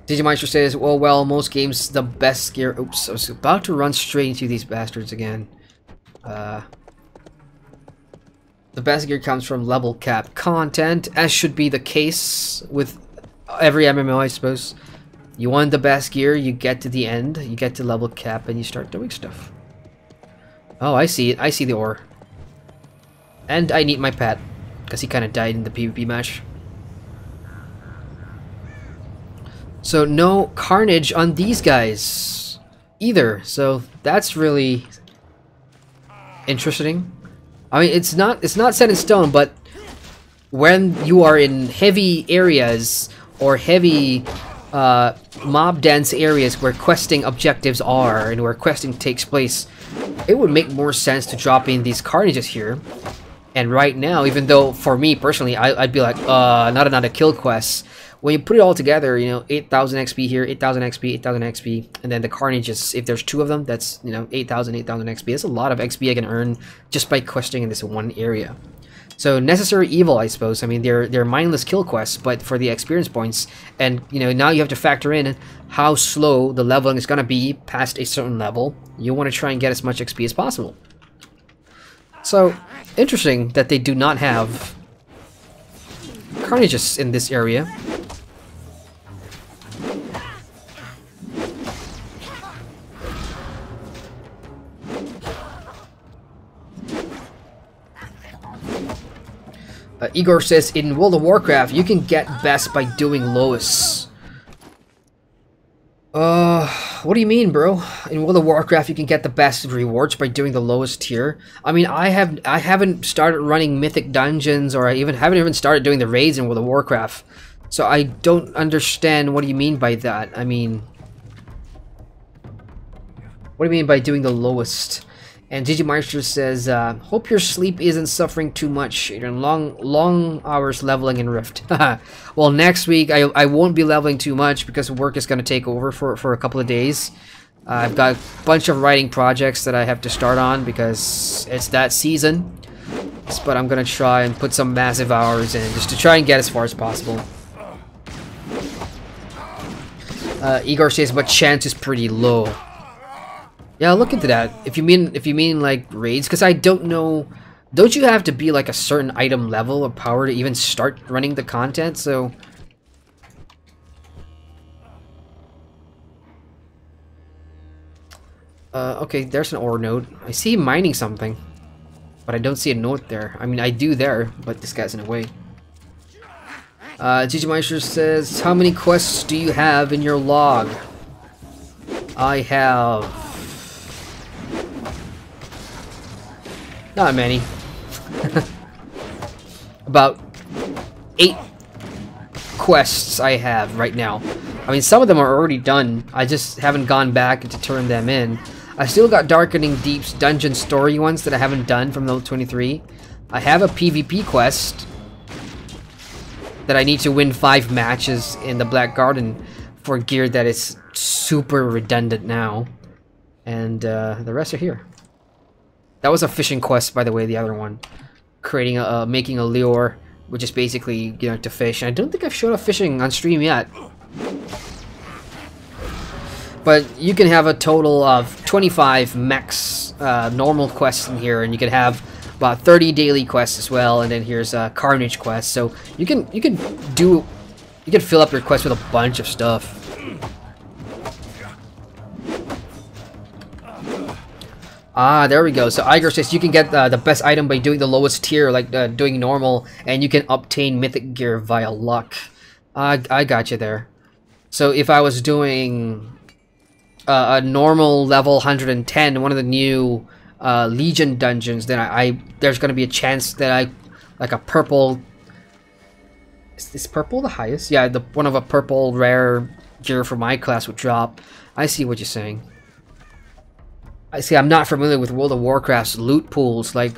ggmyster says, well, most games, the best gear... Oops, I was about to run straight into these bastards again. The best gear comes from level cap content, as should be the case with every MMO, I suppose. You want the best gear, you get to the end, you get to level cap, and you start doing stuff. Oh, I see it. I see the ore. And I need my pet, because he kind of died in the PvP match. So no carnage on these guys either, so that's really interesting. I mean, it's not set in stone, but when you are in heavy areas or heavy mob dense areas where questing objectives are and where questing takes place, it would make more sense to drop in these carnages here. And right now, even though for me personally, I'd be like, not another kill quest. When you put it all together, you know, 8,000 XP here, 8,000 XP, 8,000 XP, and then the carnages, if there's 2 of them, that's, you know, 8,000 XP. That's a lot of XP I can earn just by questing in this one area. So necessary evil, I suppose. I mean, they're mindless kill quests, but for the experience points, and you know, now you have to factor in how slow the leveling is gonna be past a certain level. You want to try and get as much XP as possible. So interesting that they do not have carnages in this area. Igor says, in World of Warcraft, you can get best by doing lowest. What do you mean, bro? In World of Warcraft, you can get the best rewards by doing the lowest tier. I mean, I haven't started running mythic dungeons, or I haven't even started doing the raids in World of Warcraft. So I don't understand what do you mean by that. I mean, what do you mean by doing the lowest? And ggmyster says, hope your sleep isn't suffering too much. You're in long hours leveling in Rift. Well, next week I won't be leveling too much because work is going to take over for a couple of days. I've got a bunch of writing projects that I have to start on because it's that season. But I'm going to try and put some massive hours in just to try and get as far as possible. Igor says, but chance is pretty low. Yeah, I'll look into that. If you mean like raids, because I don't know. Don't you have to be like a certain item level or power to even start running the content? So okay, there's an ore node. I see him mining something, but I don't see a note there. I mean, I do there, but this guy's in the way. ggmyster says, how many quests do you have in your log? I have not many. About 8 quests I have right now. I mean, some of them are already done. I just haven't gone back to turn them in. I still got Darkening Deep's dungeon story ones that I haven't done from level 23. I have a PvP quest that I need to win 5 matches in the Black Garden for gear that is super redundant now. And the rest are here. That was a fishing quest, by the way, the other one. Creating making a lure, which is basically, you know, to fish. And I don't think I've showed up fishing on stream yet. But you can have a total of 25 max normal quests in here, and you can have about 30 daily quests as well. And then here's a Carnage quest. So you can fill up your quest with a bunch of stuff. Ah, there we go. So Igor says you can get the best item by doing the lowest tier, like doing normal, and you can obtain mythic gear via luck. I got you there. So if I was doing a normal level 110, one of the new Legion dungeons, then there's going to be a chance that I like a purple. Is purple the highest? Yeah, one of a purple rare gear for my class would drop. I see what you're saying. I see. I'm not familiar with World of Warcraft's loot pools. Like,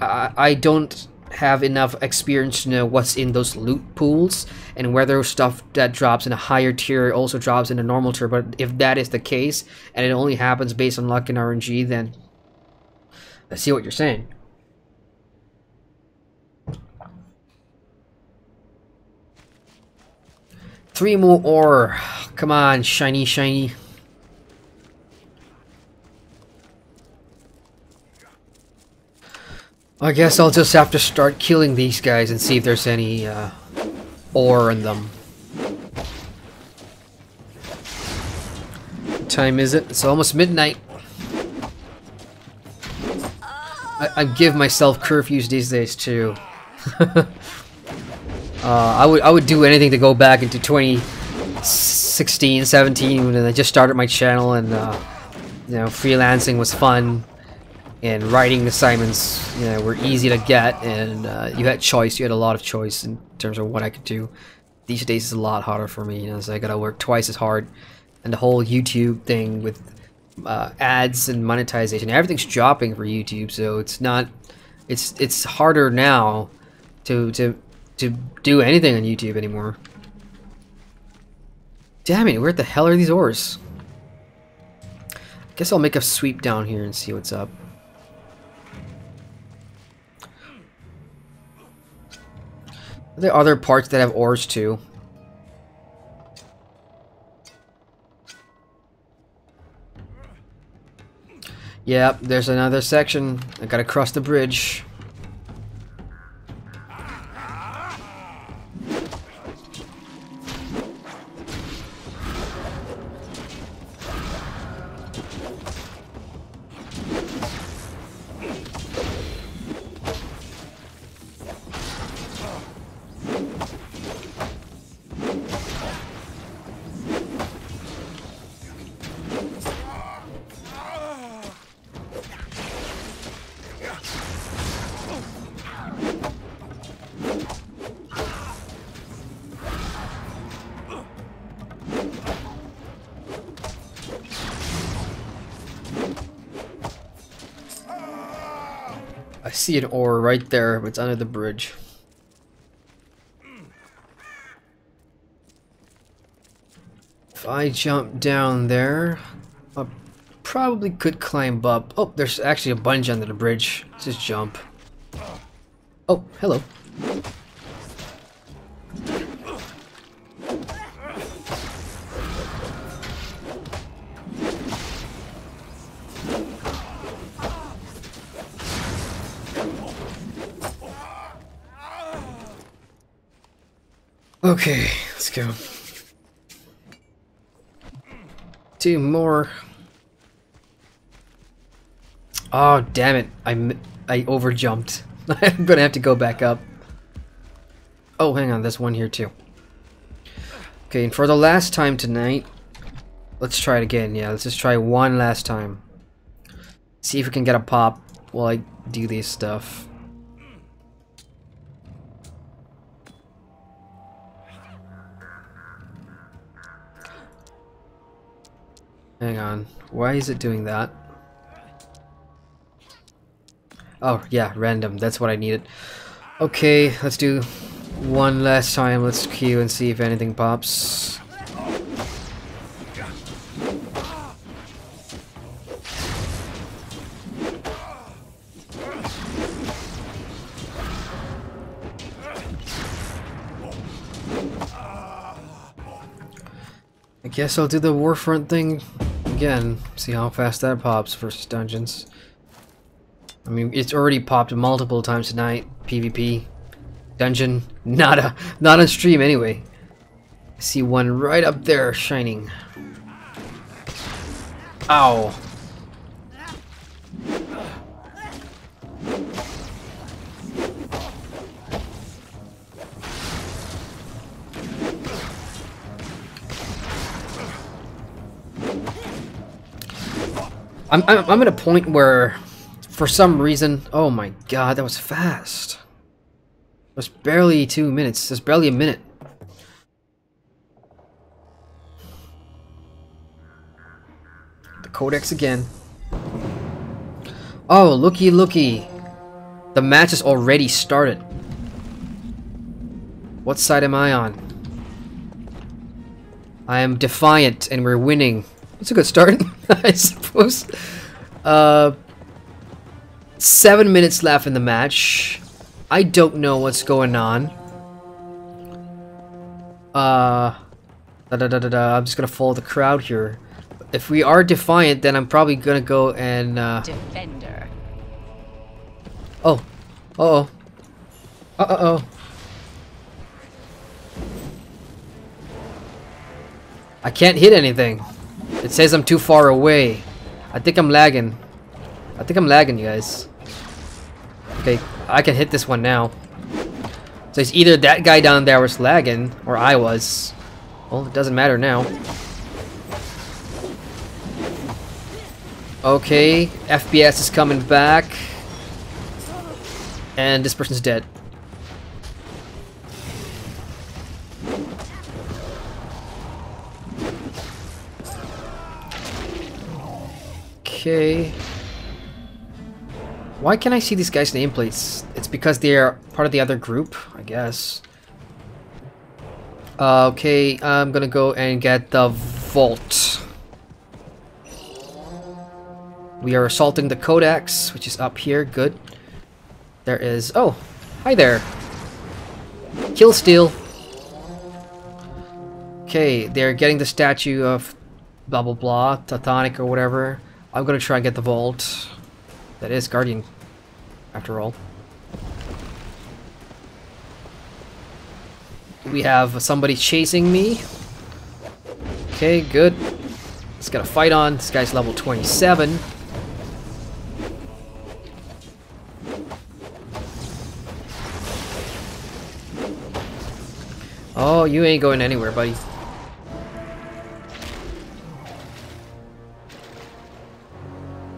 I don't have enough experience to know what's in those loot pools and whether stuff that drops in a higher tier also drops in a normal tier. But if that is the case and it only happens based on luck and RNG, then I see what you're saying. Three more ore. Come on, shiny, shiny. I guess I'll just have to start killing these guys and see if there's any ore in them. What time is it? It's almost midnight. I give myself curfews these days too. I would do anything to go back into 2016, 17 when I just started my channel, and you know, freelancing was fun. And writing assignments, you know, were easy to get, and you had choice. You had a lot of choice in terms of what I could do. These days it's a lot harder for me, you know, so I gotta work twice as hard. And the whole YouTube thing with ads and monetization, everything's dropping for YouTube, so it's not. It's harder now to do anything on YouTube anymore. Damn it! Where the hell are these ores? Guess I'll make a sweep down here and see what's up. Are there other parts that have ores too? Yep, there's another section. I gotta cross the bridge. I see an ore right there, but it's under the bridge. If I jump down there, I probably could climb up. Oh, there's actually a bunch under the bridge. Let's just jump. Oh, hello. Okay, let's go. Two more. Oh, damn it. I overjumped. I'm gonna have to go back up. Oh, hang on, there's one here too. Okay, and for the last time tonight, let's try it again. Yeah, let's just try one last time. See if we can get a pop while I do this stuff. Hang on, why is it doing that? Oh, yeah, random, that's what I needed. Okay, let's do one last time. Let's queue and see if anything pops. I guess I'll do the Warfront thing again. See how fast that pops versus dungeons. I mean, it's already popped multiple times tonight. PvP, dungeon, not on stream anyway. I see one right up there shining. Ow. I'm at a point where, for some reason, oh my god, that was fast. It was barely 2 minutes. There's barely a minute. The codex again. Oh, looky, looky. The match has already started. What side am I on? I am defiant, and we're winning. It's a good start, I suppose. 7 minutes left in the match. I don't know what's going on. I'm just gonna follow the crowd here. If we are defiant, then I'm probably gonna go and Defender. Oh. Uh-oh. Uh-oh. I can't hit anything. It says I'm too far away. I think I'm lagging. I think I'm lagging, you guys. Okay, I can hit this one now. So it's either that guy down there was lagging, or I was. Well, it doesn't matter now. Okay, FPS is coming back. And this person's dead. Okay. Why can't I see these guys' nameplates? It's because they're part of the other group, I guess. Okay, I'm gonna go and get the vault. We are assaulting the codex, which is up here. Good. There is... Oh, hi there. Kill steal. Okay, they're getting the statue of blah blah blah, Teutonic or whatever. I'm gonna try and get the vault. That is Guardian, after all. We have somebody chasing me. Okay, good. Let's get a fight on. This guy's level 27. Oh, you ain't going anywhere, buddy.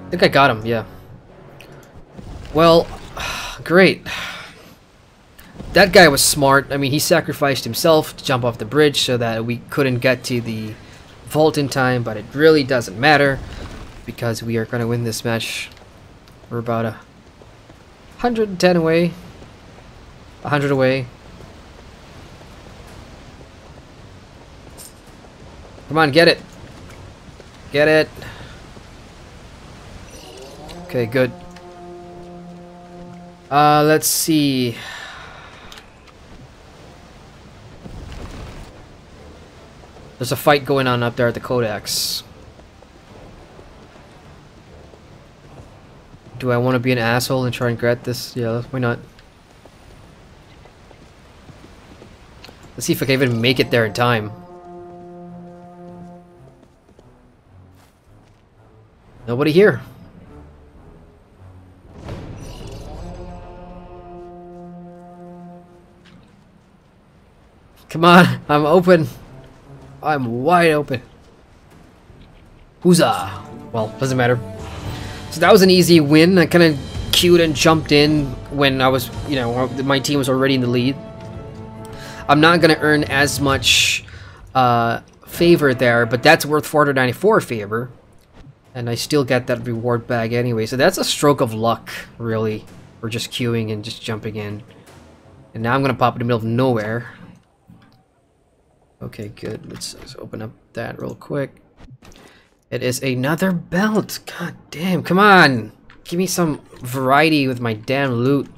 I think I got him, yeah. Well, great. That guy was smart. I mean, he sacrificed himself to jump off the bridge so that we couldn't get to the vault in time, but it really doesn't matter because we are going to win this match. We're about 110 away. 100 away. Come on, get it. Get it. Okay, good. Let's see. There's a fight going on up there at the Codex. Do I want to be an asshole and try and get this? Yeah, why not? Let's see if I can even make it there in time. Nobody here. Come on, I'm open. I'm wide open. Huzzah! Well, doesn't matter. So that was an easy win. I kind of queued and jumped in when I was, you know, my team was already in the lead. I'm not gonna earn as much favor there, but that's worth 494 favor. And I still get that reward bag anyway. So that's a stroke of luck, really. We're just queuing and just jumping in. And now I'm gonna pop in the middle of nowhere. Okay, good. Let's open up that real quick. It is another belt. God damn, come on. Give me some variety with my damn loot.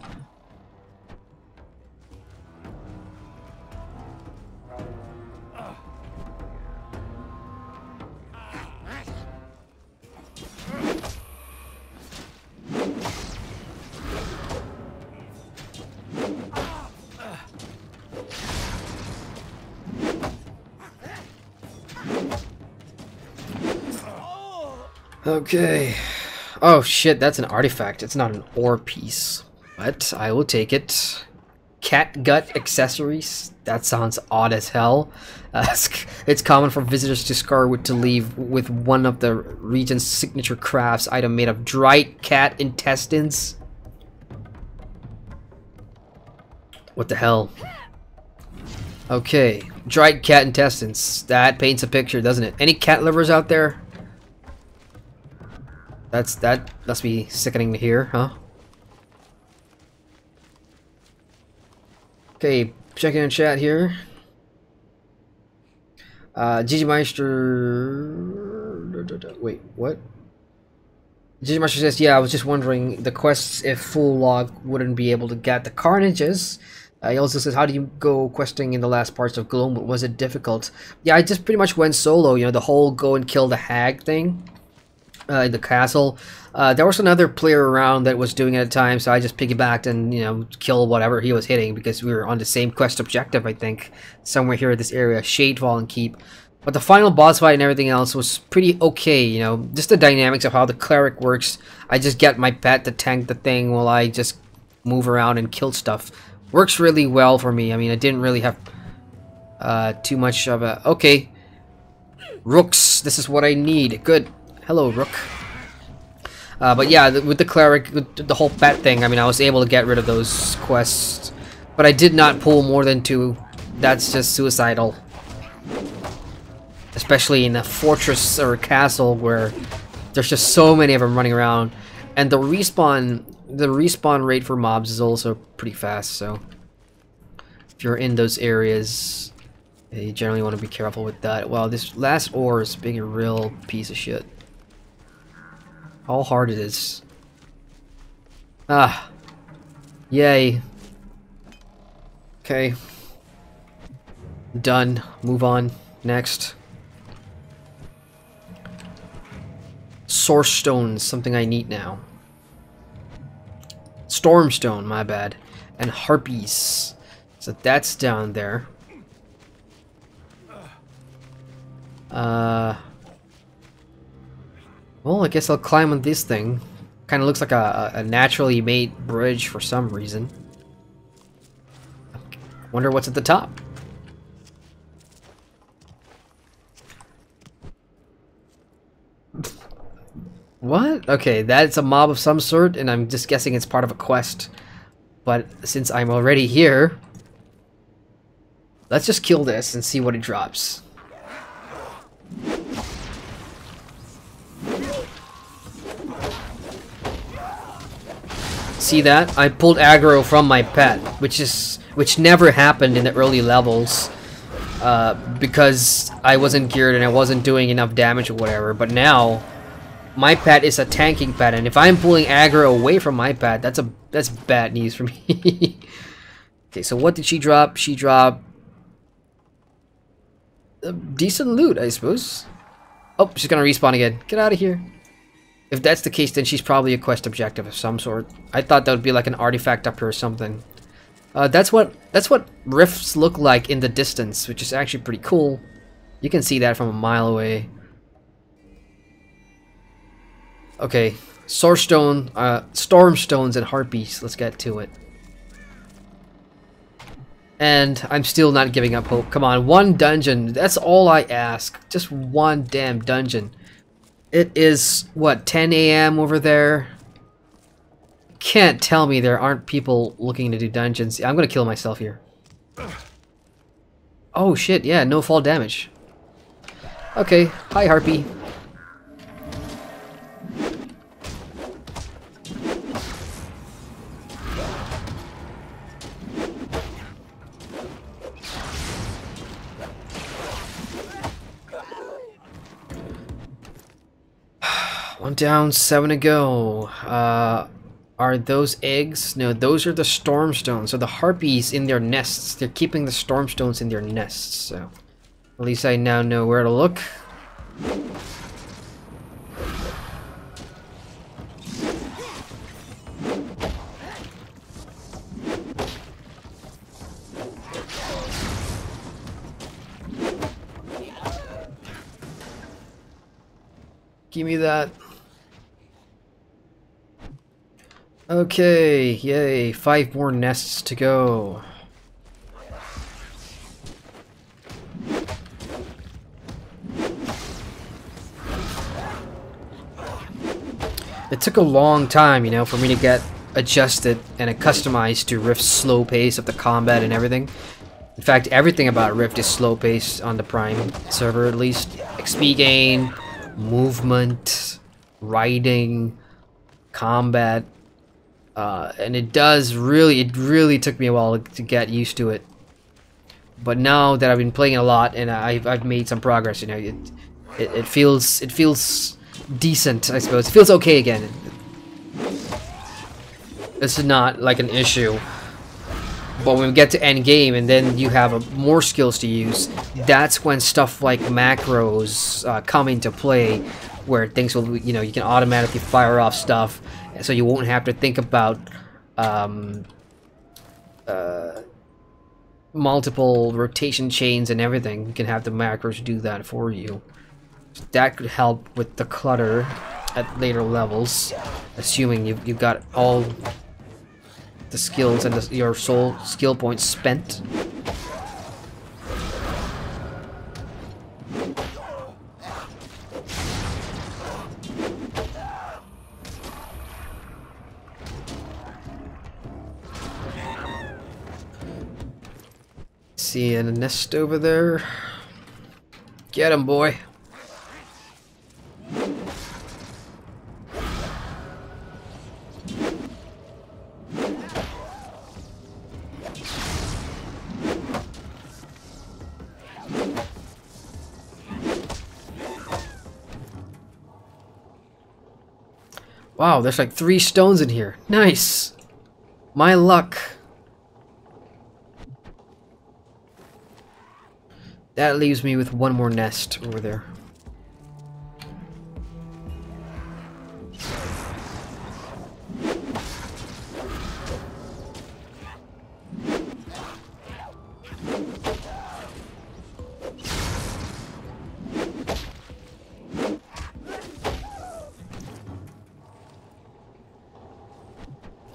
Okay. Oh shit, that's an artifact. It's not an ore piece. But I will take it. cat gut accessories. That sounds odd as hell. It's common for visitors to Scarwood to leave with one of the region's signature crafts item made of dried cat intestines. What the hell? Okay, dried cat intestines. That paints a picture, doesn't it? Any cat lovers out there? That must be sickening to hear, huh? Okay, checking in chat here. ggmyster. Wait, what? ggmyster says, yeah, I was just wondering the quests if full log wouldn't be able to get the carnages. He also says, how do you go questing in the last parts of Gloom? Was it difficult? Yeah, I just pretty much went solo, you know, the whole go and kill the hag thing in the castle. There was another player around that was doing it at a time, so I just piggybacked and, you know, kill whatever he was hitting because we were on the same quest objective, I think, somewhere here in this area, Shadefall and Keep. But the final boss fight and everything else was pretty okay, you know, just the dynamics of how the Cleric works. I just get my pet to tank the thing while I just move around and kill stuff. Works really well for me. I mean, I didn't really have too much of a... Okay. Rooks, this is what I need. Good. Hello, Rook. But yeah, with the Cleric, with the whole pet thing, I mean, I was able to get rid of those quests. But I did not pull more than 2. That's just suicidal. Especially in a fortress or a castle where there's just so many of them running around. And the respawn rate for mobs is also pretty fast, so if you're in those areas, you generally want to be careful with that. Wow, this last ore is being a real piece of shit. How hard it is. Ah. Yay. Okay. Done. Move on. Next. Source Stone is something I need now. Stormstone, my bad. And Harpies. So that's down there. Well, I guess I'll climb on this thing. Kind of looks like a naturally made bridge for some reason. Wonder what's at the top. What? Okay, that's a mob of some sort, and I'm just guessing it's part of a quest. But since I'm already here, let's just kill this and see what it drops. See that? I pulled aggro from my pet, which never happened in the early levels, because I wasn't geared and I wasn't doing enough damage or whatever. But now, my pet is a tanking pet, and if I'm pulling aggro away from my pet, that's bad news for me. Okay, so what did she drop? She dropped decent loot, I suppose. Oh, she's gonna respawn again. Get out of here. If that's the case, then she's probably a quest objective of some sort. I thought that would be like an artifact up here or something. That's what rifts look like in the distance, which is actually pretty cool. You can see that from a mile away. Okay, Sourcestone, Stormstones and Harpies. Let's get to it. And I'm still not giving up hope. Come on, one dungeon. That's all I ask. Just one damn dungeon. It is, what, 10 AM over there? Can't tell me there aren't people looking to do dungeons. I'm gonna kill myself here. Oh shit, yeah, no fall damage. Okay, hi Harpy. One down, 7 to go. Are those eggs? No, those are the stormstones. So the harpies in their nests. They're keeping the stormstones in their nests. So at least I now know where to look. Give me that. Okay, yay, 5 more nests to go. It took a long time, you know, for me to get adjusted and customized to Rift's slow pace of the combat and everything. In fact, everything about Rift is slow paced on the Prime server, at least. XP gain, movement, riding, combat, and it really took me a while to get used to it. But now that I've been playing a lot and I've made some progress, you know, it feels decent, I suppose. It feels okay again. It's not like an issue. But when we get to end game and then you have more skills to use, that's when stuff like macros come into play, where things will, you know, you can automatically fire off stuff, so you won't have to think about multiple rotation chains and everything. You can have the macros do that for you. That could help with the clutter at later levels, assuming you've got all the skills and your soul skill points spent. See a nest over there. Get him, boy. Wow, there's like 3 stones in here. Nice. My luck. That leaves me with 1 more nest over there.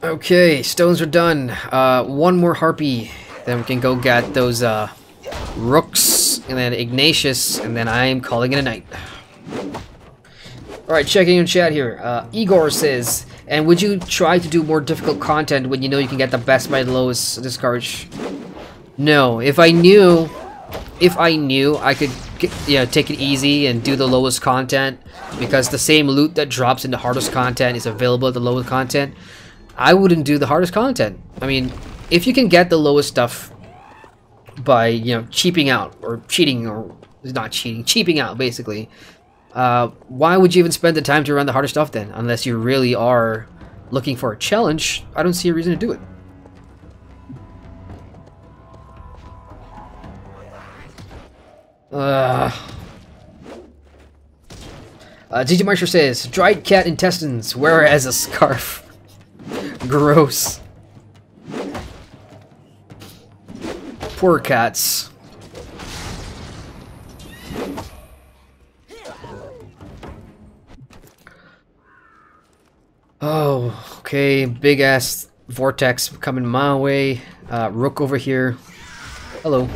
Okay, stones are done. 1 more harpy. Then we can go get those rooks and then Ignatius, and then I'm calling it a night. Alright, checking in chat here. Igor says, and would you try to do more difficult content when you know you can get the best by the lowest discourage? No, if I knew I could take it easy and do the lowest content, because the same loot that drops in the hardest content is available at the lowest content, I wouldn't do the hardest content. I mean, if you can get the lowest stuff by, you know, cheaping out or cheating, or not cheating, cheaping out basically, why would you even spend the time to run the harder stuff then? Unless you really are looking for a challenge, I don't see a reason to do it. ggmyster says, dried cat intestines, wear as a scarf. Gross. Poor cats. Oh, okay, big ass vortex coming my way. Rook over here. Hello.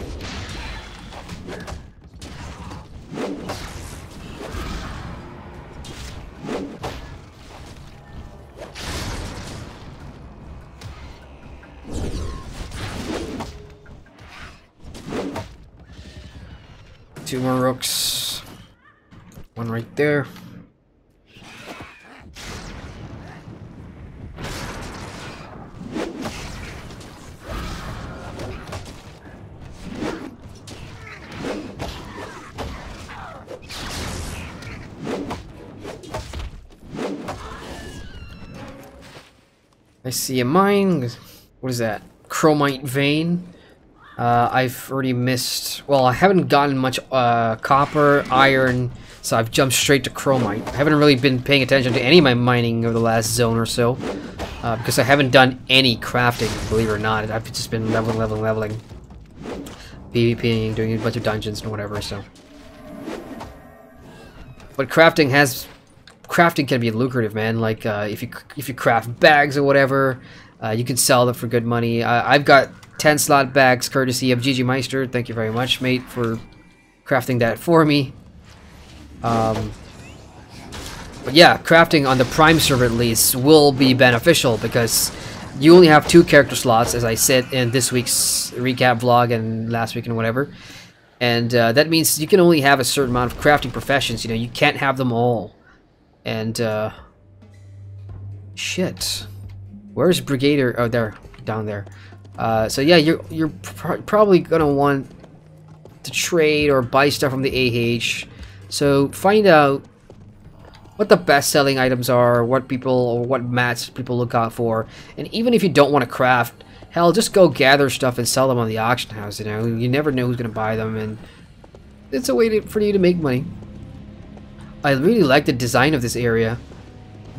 Two more rooks. 1 right there. I see a mine. What is that? Chromite vein. I've already missed... Well, I haven't gotten much copper, iron, so I've jumped straight to chromite. I haven't really been paying attention to any of my mining over the last zone or so, because I haven't done any crafting, believe it or not. I've just been leveling. PvPing, doing a bunch of dungeons and whatever, so... But crafting can be lucrative, man. Like, if you craft bags or whatever, you can sell them for good money. I've got 10 slot bags courtesy of ggmyster. Thank you very much, mate, for crafting that for me. But yeah, crafting on the Prime server at least will be beneficial because you only have 2 character slots, as I said in this week's recap vlog and last week and whatever. And that means you can only have a certain amount of crafting professions. You know, you can't have them all. And shit, where's Brigadier? Oh, there, down there. So yeah, you're probably gonna want to trade or buy stuff from the AH. So find out what the best-selling items are, what people or what mats people look out for, and even if you don't want to craft, hell, just go gather stuff and sell them on the auction house. You know, you never know who's gonna buy them, and it's a way for you to make money. I really like the design of this area,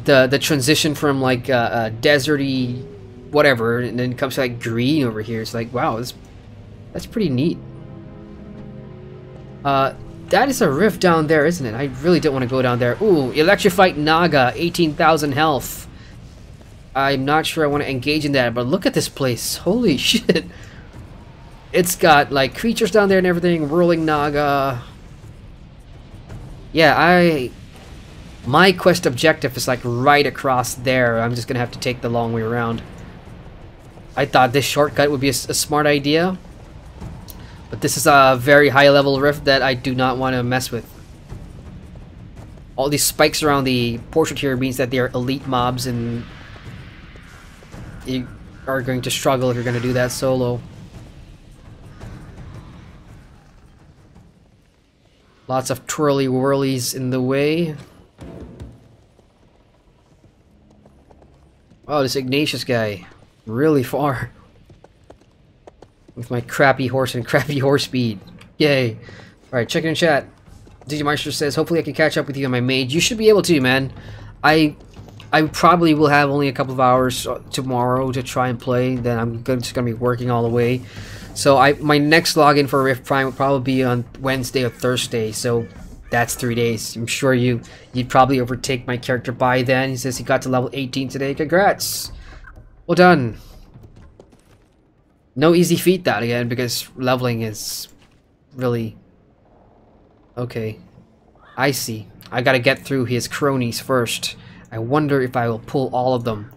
the transition from like deserty, whatever, and then it comes to like green over here. It's like, wow, that's pretty neat. That is a rift down there, isn't it? I really don't want to go down there. Ooh, Electrified Naga, 18,000 health. I'm not sure I want to engage in that, but look at this place. Holy shit. It's got like creatures down there and everything, whirling Naga. Yeah, my quest objective is like right across there. I'm just gonna have to take the long way around. I thought this shortcut would be a smart idea, but this is a very high level rift that I do not want to mess with. All these spikes around the portrait here means that they're elite mobs, and you are going to struggle if you're going to do that solo. Lots of twirly whirlies in the way. Oh, this Ignatius guy. Really far. With my crappy horse and crappy horse speed. Yay. Alright, check it in chat. ggmyster says, hopefully I can catch up with you on my mage. You should be able to, man. I probably will have only a couple of hours tomorrow to try and play. Then I'm just going to be working all the way. So my next login for Rift Prime will probably be on Wednesday or Thursday. So that's 3 days. I'm sure you'd probably overtake my character by then. He says he got to level 18 today. Congrats. Well done. No easy feat that again, because leveling is really... Okay. I see. I gotta get through his cronies first. I wonder if I will pull all of them.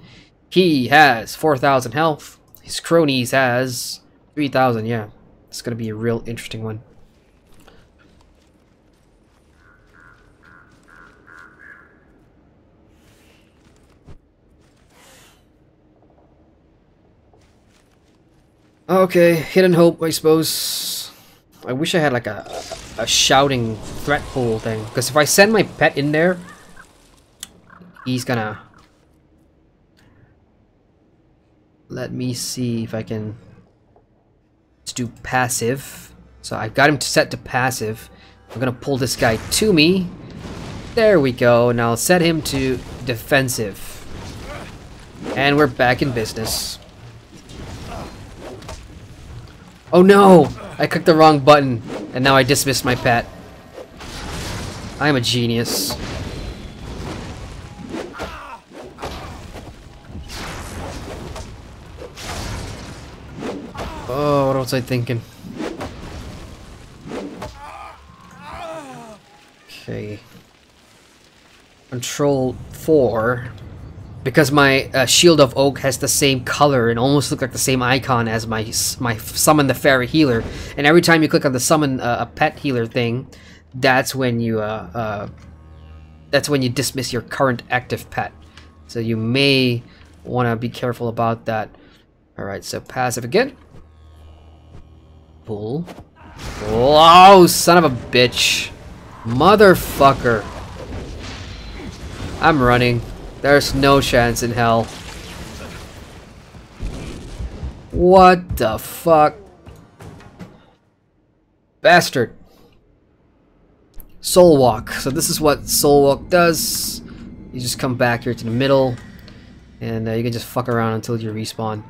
He has 4,000 health. His cronies has 3,000, yeah. It's gonna be a real interesting one. Okay, Hidden Hope, I suppose. I wish I had like a shouting threat pool thing, because if I send my pet in there, he's gonna... Let me see if I can... Let's do passive. So I've got him set to passive. I'm gonna pull this guy to me. There we go. Now I'll set him to defensive. And we're back in business. Oh no! I clicked the wrong button, and now I dismissed my pet. I'm a genius. Oh, what was I thinking? Okay. Control 4. Because my Shield of Oak has the same color and almost look like the same icon as my Summon the Fairy Healer, and every time you click on the Summon a Pet Healer thing, that's when you dismiss your current active pet. So you may want to be careful about that. All right, so passive again. Pull. Oh, son of a bitch, motherfucker! I'm running. There's no chance in hell. What the fuck? Bastard. Soul Walk. So this is what Soul Walk does. You just come back here to the middle, and you can just fuck around until you respawn.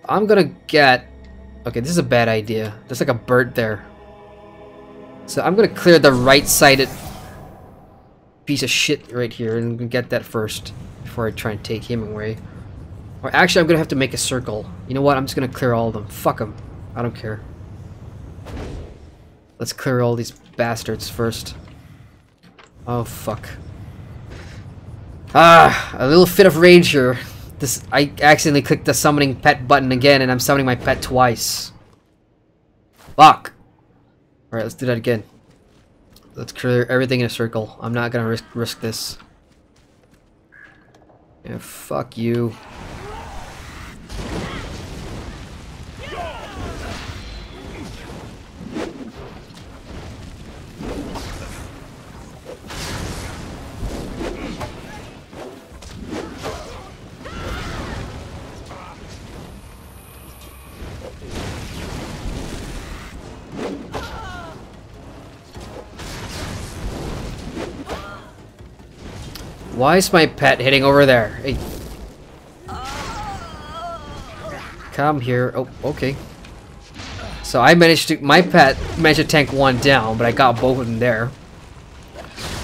I'm gonna get... Okay, this is a bad idea. There's like a bird there. So I'm gonna clear the right-sided piece of shit right here and get that first before I try and take him away. Or actually, I'm gonna have to make a circle. You know what? I'm just gonna clear all of them. Fuck them. I don't care. Let's clear all these bastards first. Oh fuck. Ah, a little fit of rage here. I accidentally clicked the summoning pet button again, and I'm summoning my pet twice. Fuck. Alright, let's do that again. Let's clear everything in a circle. I'm not gonna risk this. Yeah, fuck you. Why is my pet hitting over there? Hey. Come here. Oh, okay. So my pet managed to tank one down, but I got both of them there.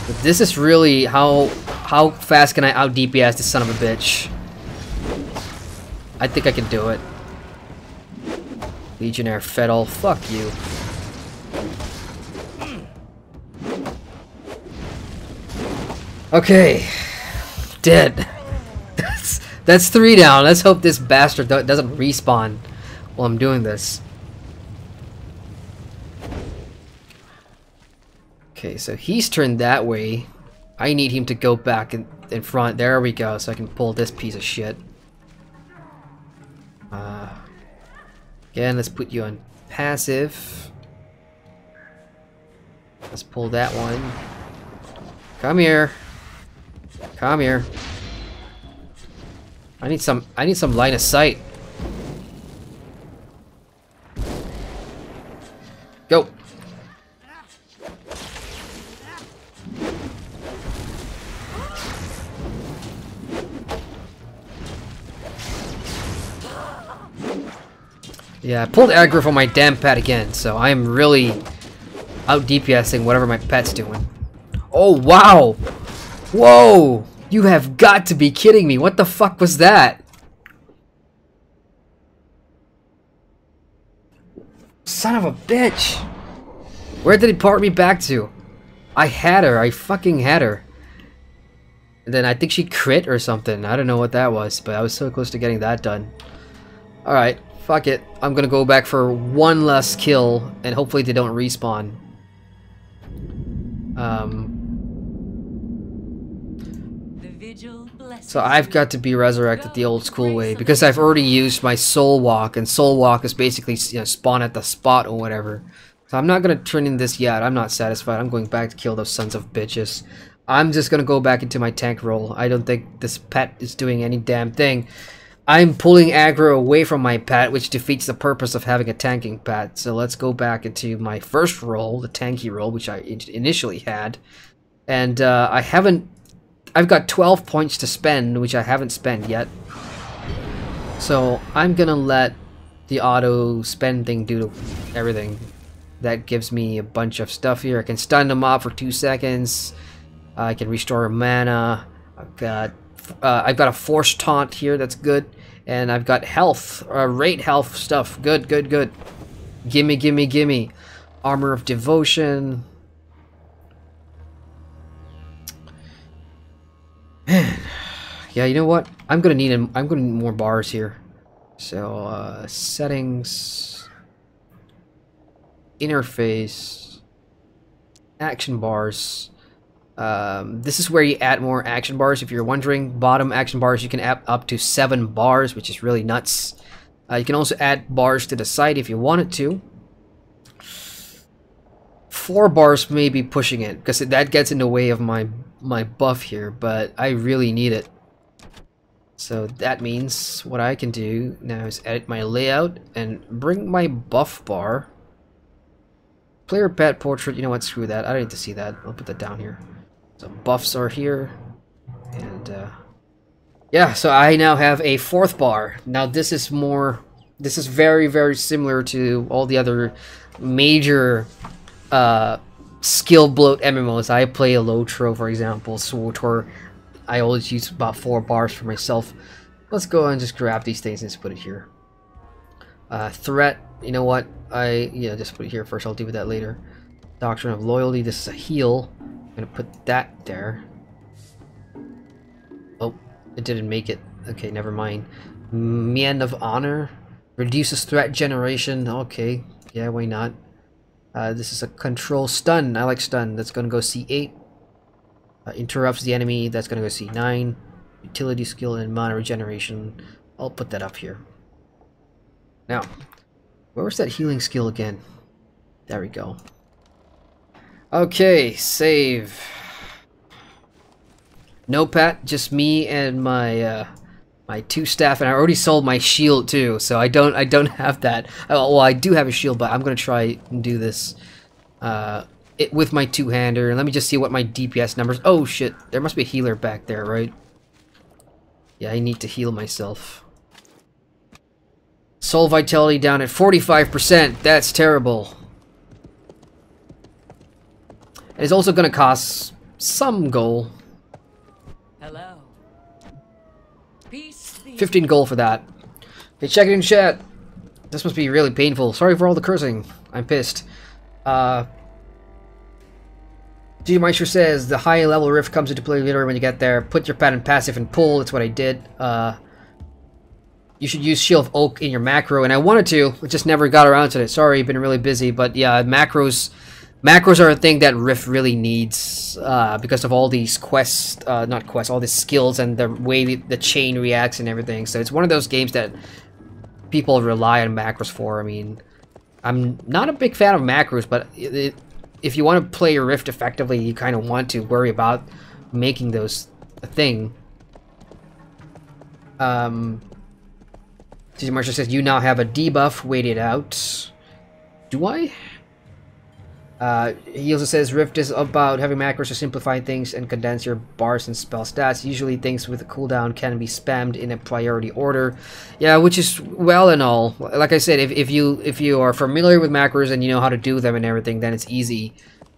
But this is really how fast can I out DPS this son of a bitch? I think I can do it. Legionnaire Fettle, fuck you. Okay, dead. That's 3 down. Let's hope this bastard doesn't respawn while I'm doing this. Okay, so he's turned that way. I need him to go back in front. There we go, so I can pull this piece of shit. Again, let's put you on passive. Let's pull that one. Come here. Come here. I need some line of sight. Go. Yeah, I pulled aggro from my damn pet again, so I am really out DPSing whatever my pet's doing. Oh wow! Whoa! You have got to be kidding me! What the fuck was that? Son of a bitch! Where did he part me back to? I had her. I fucking had her. And then I think she crit or something. I don't know what that was, but I was so close to getting that done. Alright, fuck it. I'm gonna go back for one last kill, and hopefully they don't respawn. So I've got to be resurrected the old school way because I've already used my soul walk, and soul walk is basically, you know, spawn at the spot or whatever. So I'm not gonna turn in this yet. I'm not satisfied. I'm going back to kill those sons of bitches. I'm just gonna go back into my tank role. I don't think this pet is doing any damn thing. I'm pulling aggro away from my pet, which defeats the purpose of having a tanking pet. So let's go back into my first role, the tanky role, which I initially had. And I've got 12 points to spend, which I haven't spent yet. So I'm gonna let the auto spend thing do everything. That gives me a bunch of stuff here. I can stun them off for 2 seconds. I can restore mana. I've got a force taunt here, that's good. And I've got health, rate health stuff. Good, good, good. Gimme, gimme, gimme. Armor of Devotion. Man, yeah, you know what? I'm gonna need more bars here. So settings, interface, action bars. This is where you add more action bars. If you're wondering, bottom action bars you can add up to 7 bars, which is really nuts. You can also add bars to the side if you wanted to. 4 bars may be pushing it because that gets in the way of my buff here, but I really need it. So that means what I can do now is edit my layout and bring my buff bar. Player pet portrait, you know what, screw that. I don't need to see that. I'll put that down here. So buffs are here. And yeah, so I now have a 4th bar. Now this is very, very similar to all the other major skill bloat MMOs. I play Elotro, for example, SWTOR. I always use about 4 bars for myself. Let's go and just grab these things and just put it here. Threat, you know what? Just put it here first. I'll deal with that later. Doctrine of Loyalty, this is a heal. I'm gonna put that there. It didn't make it. Okay, never mind. Men of Honor. Reduces threat generation. Okay. Yeah, why not? This is a control stun. I like stun. That's gonna go C8. Interrupts the enemy. That's gonna go C9. Utility skill and mana regeneration. I'll put that up here. Now, where was that healing skill again? There we go. Okay, save. No Pat, just me and my my 2 staff, and I already sold my shield too, so I don't have that. Well, I do have a shield, but I'm gonna try and do this with my 2-hander. And let me just see what my DPS numbers. Oh shit, there must be a healer back there, right? Yeah, I need to heal myself. Soul vitality down at 45%. That's terrible. And it's also gonna cost some gold. Hello. Peace. 15 gold for that. Hey, check it in chat. This must be really painful. Sorry for all the cursing. I'm pissed. ggmyster says the high level rift comes into play later when you get there. Put your pad in passive and pull. That's what I did. You should use Shield of Oak in your macro, and I wanted to, I just never got around to it. Sorry, been really busy, but yeah, macros are a thing that Rift really needs because of all these quests, not quests, all these skills and the way the chain reacts and everything. So it's one of those games that people rely on macros for. I mean, I'm not a big fan of macros, but if you want to play Rift effectively, you kind of want to worry about making those a thing. ggmyster says you now have a debuff waited out. Do I? He also says Rift is about having macros to simplify things and condense your bars and spell stats. Usually things with a cooldown can be spammed in a priority order. Yeah, which is well and all. Like I said, if you are familiar with macros and you know how to do them and everything, then it's easy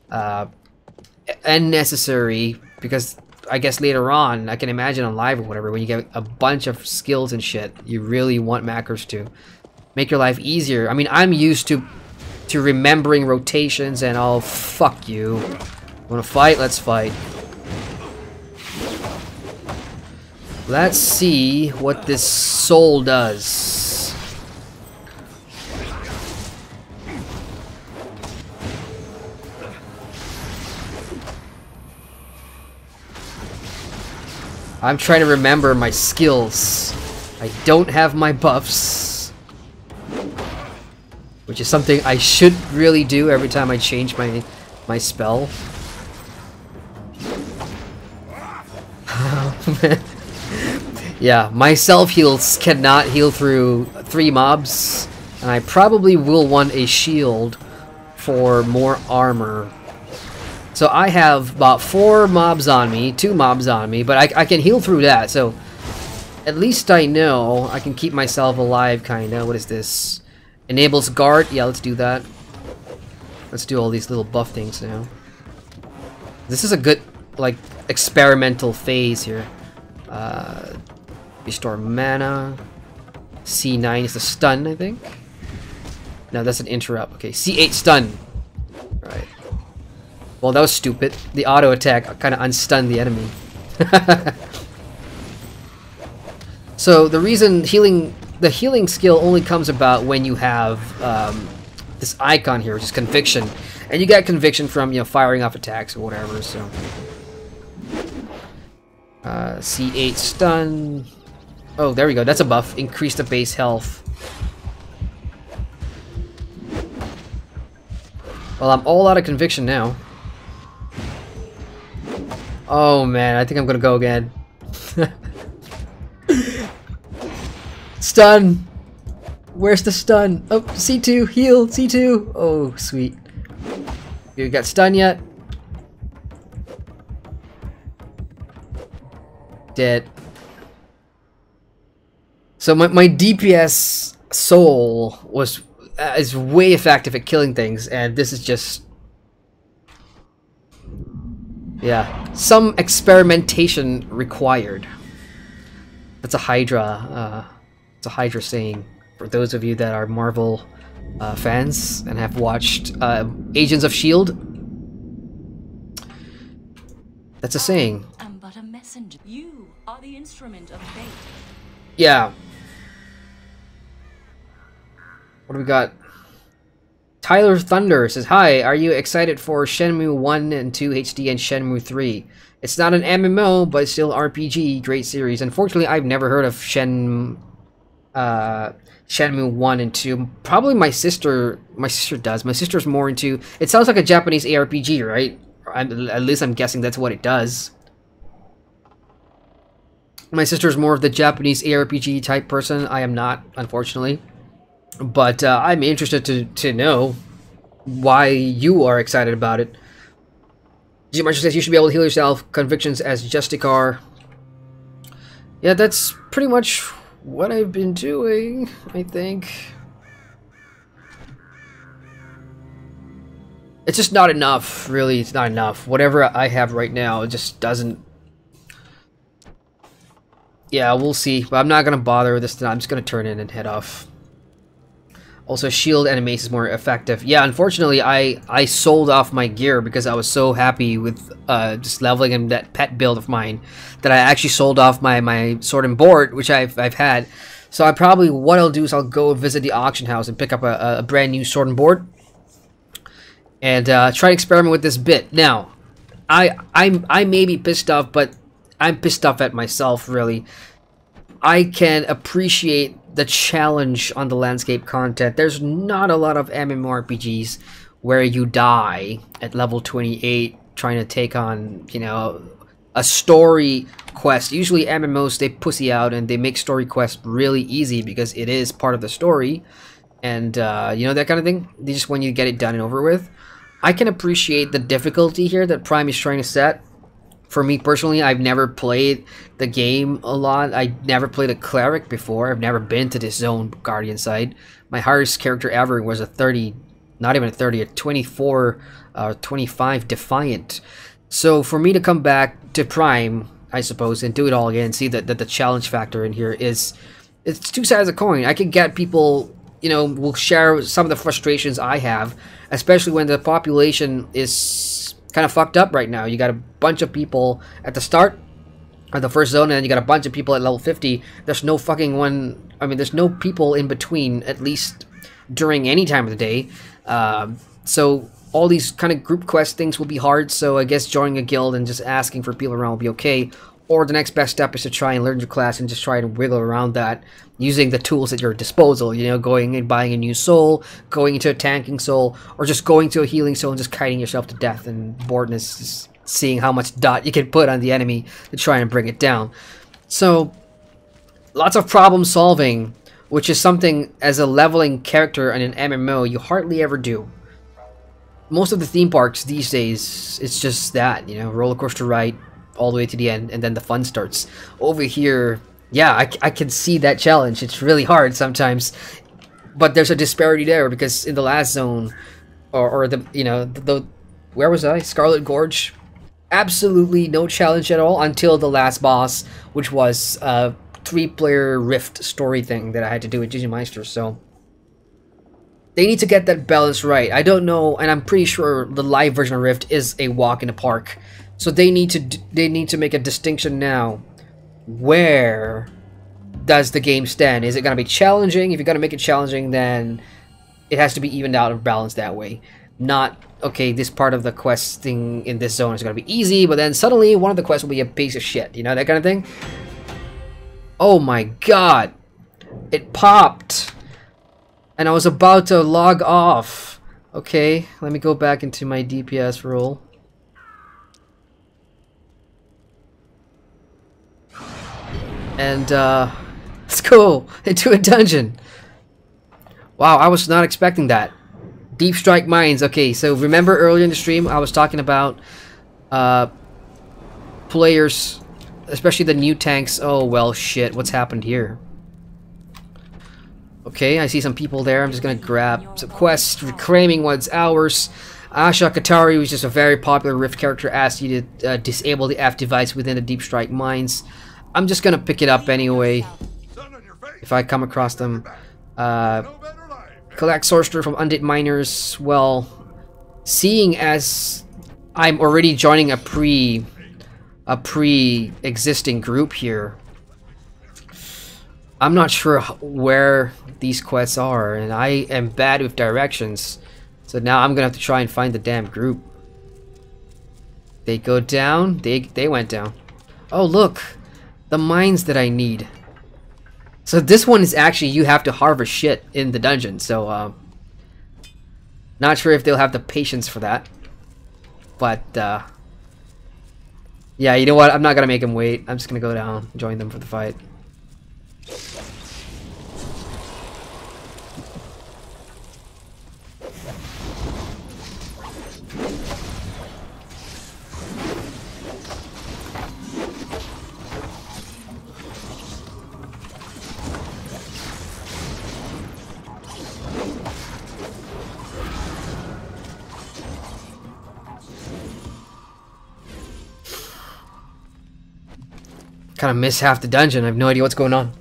and necessary, because I guess later on, I can imagine on live or whatever, when you get a bunch of skills and shit, you really want macros to make your life easier. I mean, I'm used to remembering rotations and all. Fuck you. Wanna fight? Let's fight. Let's see what this soul does. I'm trying to remember my skills. I don't have my buffs, which is something I should really do every time I change my spell. Yeah, my self-heals cannot heal through 3 mobs, and I probably will want a shield for more armor. So I have about 4 mobs on me, 2 mobs on me, but I can heal through that, so at least I know I can keep myself alive, kinda. What is this? Enables guard. Yeah, let's do that. Let's do all these little buff things now. This is a good, like, experimental phase here. Restore mana. C9 is the stun, I think. No, that's an interrupt. Okay, C8 stun. Right. Well, that was stupid. The auto attack kind of unstunned the enemy. So the reason the healing skill only comes about when you have this icon here, which is conviction, and you get conviction from, you know, firing off attacks or whatever. So C8 stun. Oh, there we go. That's a buff. Increase the base health. Well, I'm all out of conviction now. Oh man, I think I'm gonna go again. Stun! Where's the stun? Oh, C2, heal, C2! Oh, sweet. You got stun yet? Dead. So my DPS soul is way effective at killing things, and this is just... yeah, some experimentation required. That's a Hydra. It's a Hydra saying for those of you that are Marvel fans and have watched Agents of S.H.I.E.L.D. That's a saying. I'm but a messenger. You are the instrument of fate. Yeah. What do we got? Tyler Thunder says, "Hi, are you excited for Shenmue 1 and 2 HD and Shenmue 3? It's not an MMO, but still RPG. Great series. Unfortunately, I've never heard of Shenmue 1 and 2. Probably my sister does. My sister's more into... It sounds like a Japanese ARPG, right? At least I'm guessing that's what it does. My sister's more of the Japanese ARPG type person. I am not, unfortunately. But I'm interested to know why you are excited about it. ggmyster says you should be able to heal yourself. Convictions as Justicar. Yeah, that's pretty much what I've been doing, I think. It's just not enough, really. It's not enough. Whatever I have right now, it just doesn't... Yeah, we'll see. But I'm not going to bother with this tonight. I'm just going to turn in and head off. Also, shield animation is more effective. Yeah, unfortunately, I sold off my gear because I was so happy with just leveling in that pet build of mine that I actually sold off my sword and board, which I've had. So what I'll do is I'll go visit the auction house and pick up a brand new sword and board and try to experiment with this bit. Now, I may be pissed off, but I'm pissed off at myself, really. I can appreciate the challenge on the landscape content. There's not a lot of MMORPGs where you die at level 28 trying to take on, you know, a story quest. Usually MMOs, they pussy out and they make story quests really easy because it is part of the story. And, you know, that kind of thing. They just want you to get it done and over with. I can appreciate the difficulty here that Prime is trying to set. For me personally, I've never played the game a lot. I never played a Cleric before. I've never been to this zone Guardian side. My hardest character ever was a 30, not even a 30, a 24, 25 Defiant. So for me to come back to Prime, I suppose, and do it all again, see that the challenge factor in here is, it's two sides of a coin. I can get people, you know, will share some of the frustrations I have, especially when the population is kind of fucked up right now. You got a bunch of people at the start of the first zone, and then you got a bunch of people at level 50. There's no fucking one... I mean, there's no people in between, at least during any time of the day. So all these kind of group quest things will be hard, so I guess joining a guild and just asking for people around will be okay. Or the next best step is to try and learn your class and just try to wiggle around that using the tools at your disposal. You know, going and buying a new soul, going into a tanking soul, or just going to a healing soul and just kiting yourself to death and boredness, just seeing how much dot you can put on the enemy to try and bring it down. So, lots of problem solving, which is something as a leveling character in an MMO you hardly ever do. Most of the theme parks these days, it's just that, you know, roller coaster ride all the way to the end, and then the fun starts. Over here, yeah, I can see that challenge. It's really hard sometimes, but there's a disparity there because in the last zone, or the, you know, the where was I? Scarlet Gorge, absolutely no challenge at all until the last boss, which was a 3-player Rift story thing that I had to do with ggmyster. So they need to get that balance right. I don't know, and I'm pretty sure the live version of Rift is a walk in the park. So they need to make a distinction now. Where does the game stand? Is it going to be challenging? If you're going to make it challenging, then it has to be evened out of balance that way. Not, okay, this part of the quest thing in this zone is going to be easy, but then suddenly one of the quests will be a piece of shit. You know, that kind of thing? Oh my god! It popped! And I was about to log off. Okay, let me go back into my DPS role. And let's go into a dungeon. Wow, I was not expecting that. Deep Strike Mines. Okay, so remember earlier in the stream I was talking about players, especially the new tanks. Oh well, shit, what's happened here? Okay, I see some people there. I'm just gonna grab some quests. Reclaiming one's hours. Asha Katari, who's just a very popular Rift character, asked you to disable the F device within the Deep Strike Mines. I'm just gonna pick it up anyway if I come across them. Collect Sorcerer from Undead Miners. Well, seeing as I'm already joining a a pre-existing group here. I'm not sure where these quests are, and I am bad with directions. So now I'm gonna have to try and find the damn group. They go down. They went down. Oh look, the mines that I need. So this one is actually you have to harvest shit in the dungeon. So not sure if they'll have the patience for that. But yeah, you know what? I'm not gonna make them wait. I'm just gonna go down, join them for the fight. Kind of miss half the dungeon. I have no idea what's going on.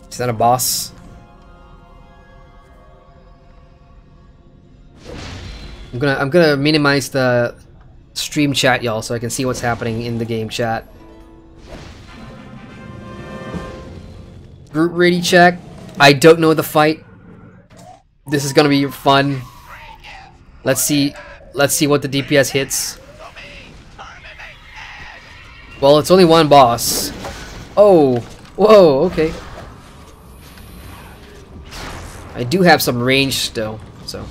Is that a boss? I'm gonna minimize the stream chat, y'all, so I can see what's happening in the game chat. Group ready check. I don't know the fight. This is gonna be fun. Let's see what the DPS hits. Well, it's only one boss. Oh, whoa, okay. I do have some range still, so.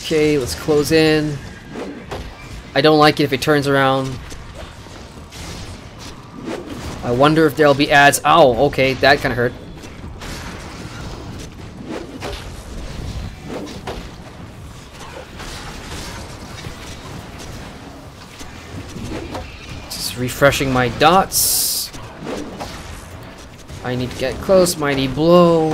Okay, let's close in. I don't like it if it turns around. I wonder if there'll be ads. Ow, okay, that kind of hurt. Just refreshing my dots. I need to get close. Mighty blow.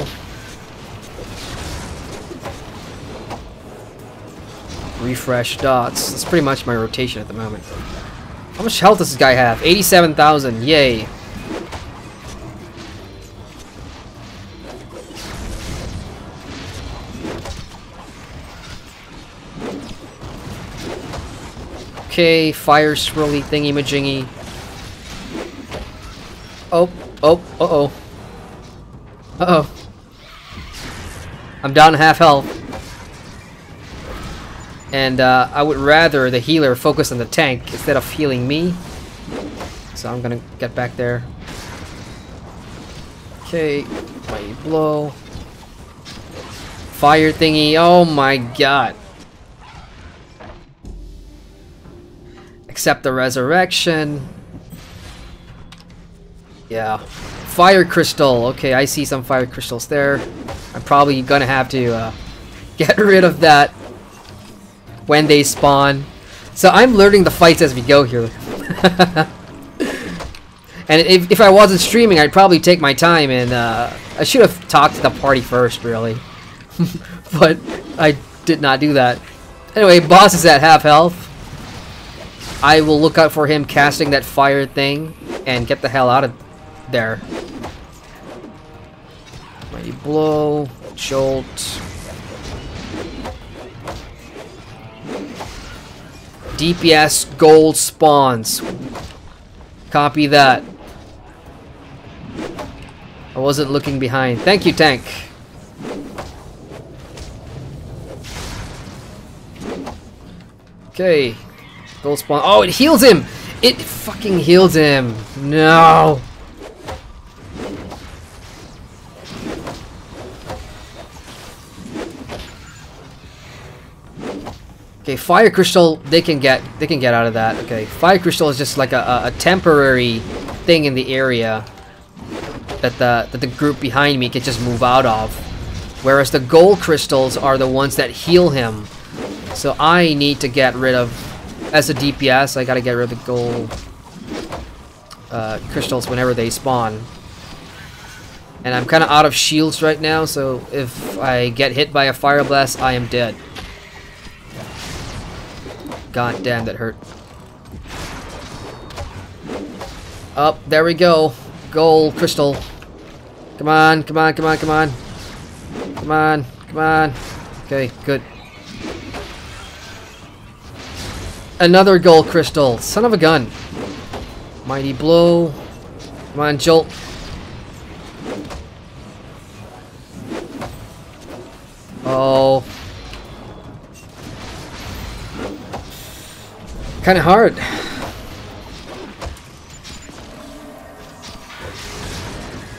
Refresh dots. That's pretty much my rotation at the moment. How much health does this guy have? 87,000. Yay. Okay, fire swirly thingy majingy. Oh, oh, uh-oh. Uh-oh. I'm down to half health. And I would rather the healer focus on the tank instead of healing me. So I'm gonna get back there. Okay, mighty blow. Fire thingy, oh my god. Accept the resurrection. Yeah. Fire crystal. Okay, I see some fire crystals there. I'm probably gonna have to get rid of that when they spawn. So I'm learning the fights as we go here. And if I wasn't streaming, I'd probably take my time and I should have talked to the party first, really. But I did not do that. Anyway, boss is at half health. I will look out for him casting that fire thing and get the hell out of there. Mighty blow, jolt. DPS gold spawns. Copy that. I wasn't looking behind. Thank you, tank. Okay. Gold spawn. Oh, it heals him! It fucking heals him. No. Okay, fire crystal, they can get out of that. Okay, fire crystal is just like a temporary thing in the area that the group behind me can just move out of. Whereas the gold crystals are the ones that heal him. So I need to get rid of, as a DPS, I gotta get rid of the gold crystals whenever they spawn. And I'm kind of out of shields right now, so if I get hit by a fire blast, I am dead. God damn, that hurt. Oh, there we go. Gold crystal. Come on, come on, come on, come on. Come on, come on. Okay, good. Another gold crystal. Son of a gun. Mighty blow. Come on, jolt. Oh. Kind of hard.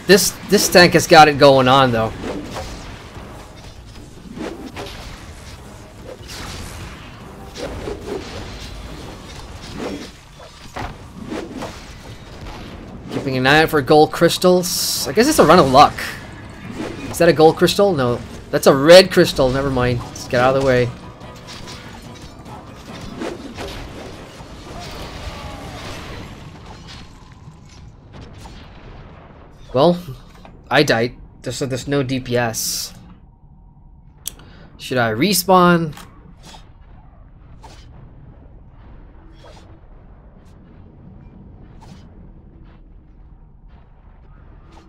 This tank has got it going on though. Keeping an eye out for gold crystals. I guess it's a run of luck. Is that a gold crystal? No. That's a red crystal. Never mind. Let's get out of the way. Well, I died. So there's no DPS. Should I respawn?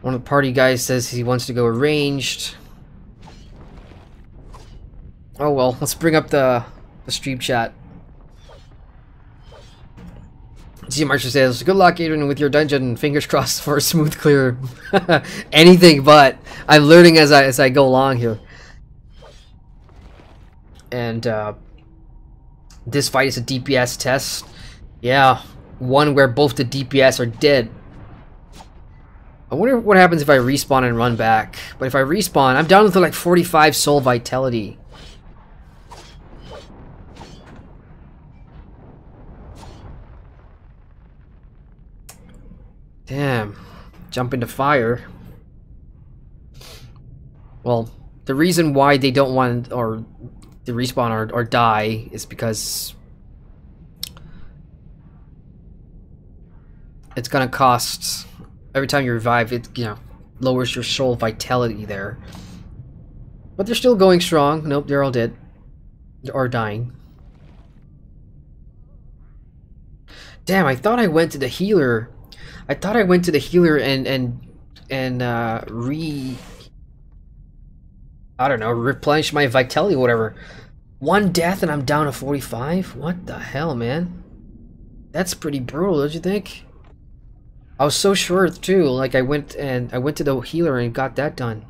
One of the party guys says he wants to go ranged. Oh well, let's bring up the stream chat. ggmyster says, "Good luck, Adrian, with your dungeon. Fingers crossed for a smooth clear." Anything but. I'm learning as I go along here. And this fight is a DPS test. Yeah, one where both the DPS are dead. I wonder what happens if I respawn and run back. But if I respawn, I'm down to like 45 soul vitality. Damn. Jump into fire. Well, the reason why they don't want or to respawn or die is because it's gonna cost every time you revive. It lowers your soul vitality there. But they're still going strong. Nope, they're all dead or dying. Damn, I thought I went to the healer. I thought I went to the healer and I don't know, replenish my vitality or whatever. One death and I'm down to 45? What the hell, man? That's pretty brutal, don't you think? I was so sure too, like I went to the healer and got that done.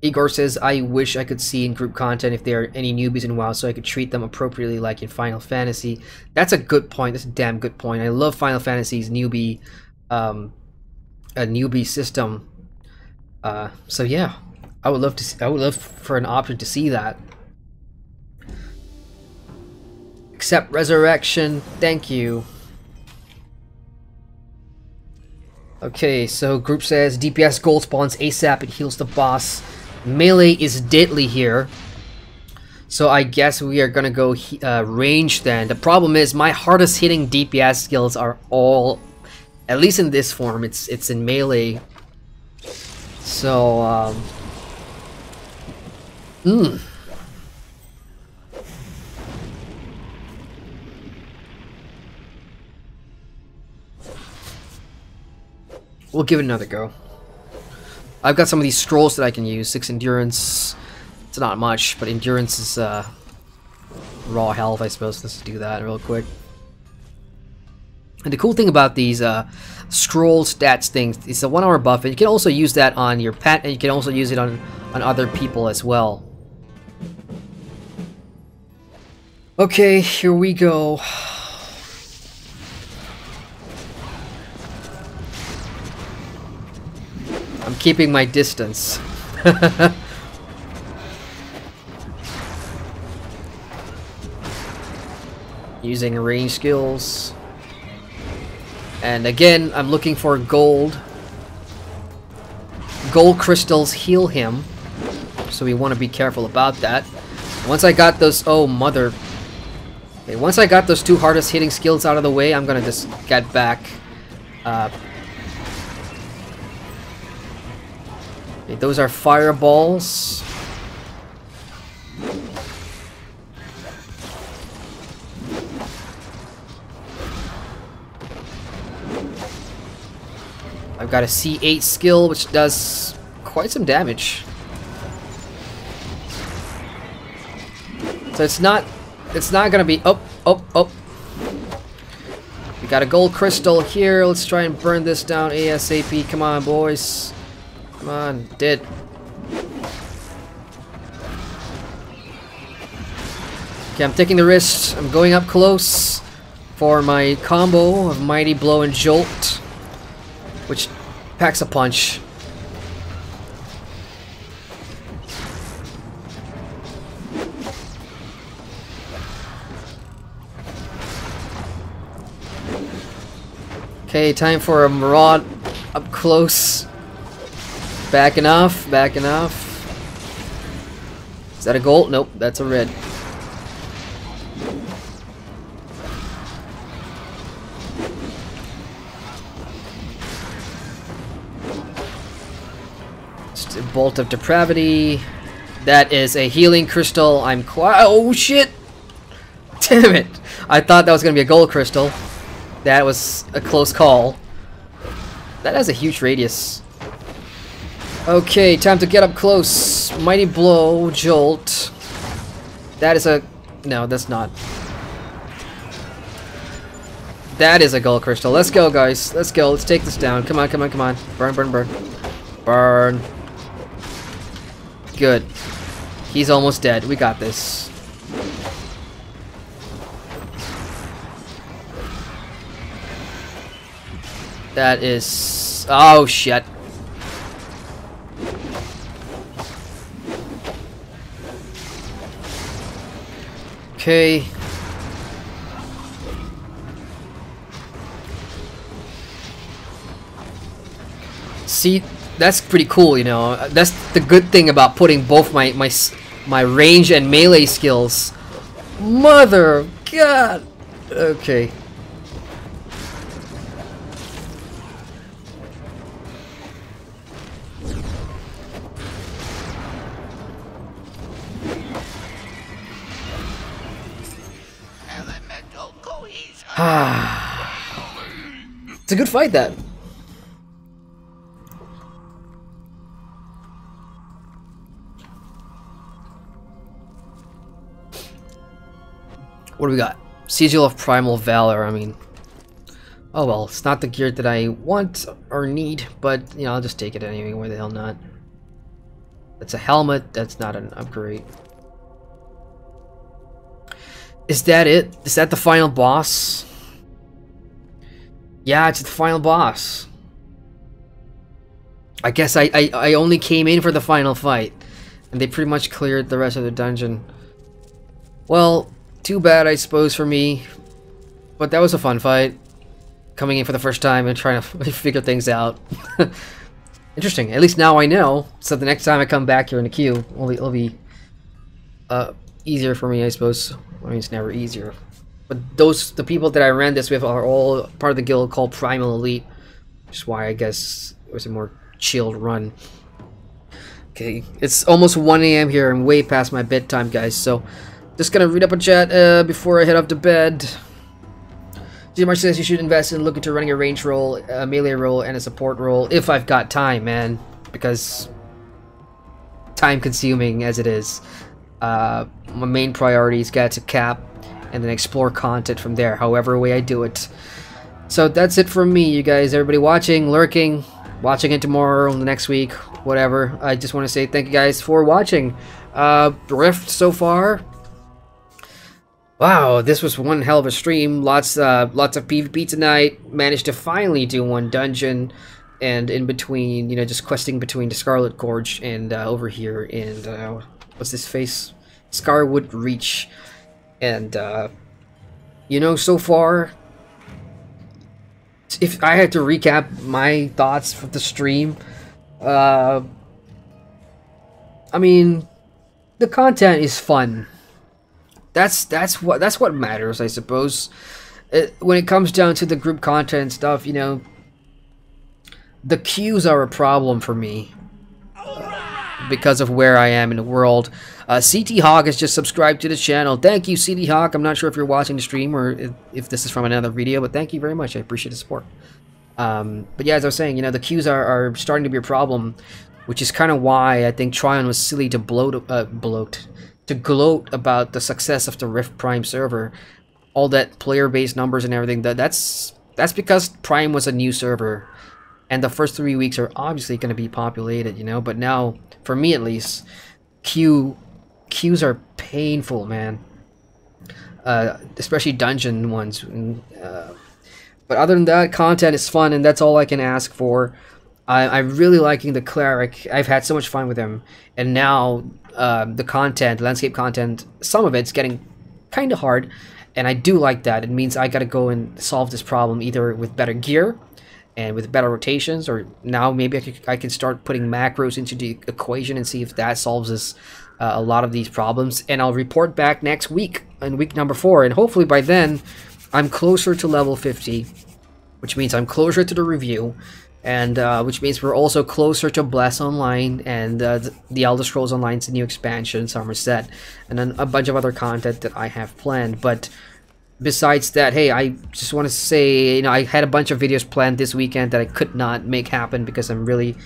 Igor says, "I wish I could see in group content if there are any newbies in WoW so I could treat them appropriately like in Final Fantasy." That's a good point. That's a damn good point. I love Final Fantasy's newbie a newbie system. So yeah, I would love to I would love for an option to see that. Accept resurrection. Thank you. Okay, so group says DPS gold spawns ASAP. It heals the boss. Melee is deadly here, so I guess we are gonna go range then. The problem is my hardest hitting DPS skills are all, at least in this form, it's in melee. So we'll give it another go. I've got some of these scrolls that I can use. 6 endurance. It's not much, but endurance is raw health, I suppose. Let's do that real quick. And the cool thing about these scroll stats things is a 1 hour buff, and you can also use that on your pet, and you can also use it on other people as well. Okay, here we go. I'm keeping my distance. Using range skills. And again, I'm looking for gold. Gold crystals heal him, so we want to be careful about that. Once I got those, oh mother. Okay, once I got those 2 hardest hitting skills out of the way, I'm gonna just get back. Okay, those are fireballs. got a C8 skill, which does quite some damage. So it's not gonna be up. We got a gold crystal here. Let's try and burn this down ASAP. Come on, boys. Come on, dead. Okay, I'm taking the risk. I'm going up close for my combo of Mighty Blow and Jolt, which packs a punch. Okay, time for a Maraud up close. Back enough, back enough. Is that a gold? Nope, that's a red. Just a Bolt of Depravity. That is a healing crystal. I'm quite. Oh shit! Damn it! I thought that was gonna be a gold crystal. That was a close call. That has a huge radius. Okay, time to get up close. Mighty Blow, Jolt. That is a... No, that's not. That is a gold crystal. Let's go, guys. Let's go. Let's take this down. Come on, come on, come on. Burn, burn, burn. Burn. Good. He's almost dead. We got this. That is... Oh, shit. Okay. See, that's pretty cool, you know. That's the good thing about putting both my range and melee skills. Mother of God. Okay. It's a good fight, that. What do we got? Sigil of Primal Valor. I mean, oh well, it's not the gear that I want or need, but you know, I'll just take it anyway. Why the hell not? That's a helmet. That's not an upgrade. Is that it? Is that the final boss? Yeah, it's the final boss. I guess I only came in for the final fight, and they pretty much cleared the rest of the dungeon. Well, too bad, I suppose, for me. But that was a fun fight. Coming in for the first time and trying to figure things out. Interesting. At least now I know. So the next time I come back here in the queue, it'll be easier for me, I suppose. I mean, it's never easier. But the people that I ran this with are all part of the guild called Primal Elite, which is why I guess it was a more chilled run. Okay, it's almost 1 AM here. I'm way past my bedtime, guys. So, just gonna read up a chat before I head off to bed. Mark says you should invest in look into running a range role, a melee role, and a support role if I've got time, man. Because time-consuming as it is. My main priority is get to cap and then explore content from there, however way I do it. So that's it from me, you guys. Everybody watching, lurking, watching it tomorrow, the next week, whatever. I just want to say thank you guys for watching. Rift so far. Wow, this was one hell of a stream. Lots of PvP tonight. Managed to finally do one dungeon, and in between, you know, just questing between the Scarlet Gorge and over here in what's this face? Scarwood Reach. And you know, so far, if I had to recap my thoughts for the stream, I mean, the content is fun. That's what matters, I suppose. When it comes down to the group content stuff, you know, the queues are a problem for me because of where I am in the world. CT Hawk has just subscribed to the channel. Thank you, CT Hawk. I'm not sure if you're watching the stream or if this is from another video, but thank you very much. I appreciate the support. But yeah, as I was saying, you know, the queues are starting to be a problem, which is kind of why I think Tryon was silly to gloat about the success of the Rift Prime server, all that player-based numbers and everything. That's because Prime was a new server, and the first 3 weeks are obviously going to be populated, you know. But now, for me at least, queues are painful, man. Especially dungeon ones. But other than that, content is fun, and that's all I can ask for. I'm really liking the Cleric. I've had so much fun with him, and now the content, landscape content, some of it's getting kind of hard, and I do like that. It means I gotta go and solve this problem either with better gear and with better rotations, or now maybe I can start putting macros into the equation and see if that solves this, a lot of these problems. And I'll report back next week, in week number 4, and hopefully by then I'm closer to level 50, which means I'm closer to the review, and which means we're also closer to Bless Online and the Elder Scrolls Online's new expansion, Somerset, and then a bunch of other content that I have planned. But besides that, hey, I just want to say, you know, I had a bunch of videos planned this weekend that I could not make happen because I'm really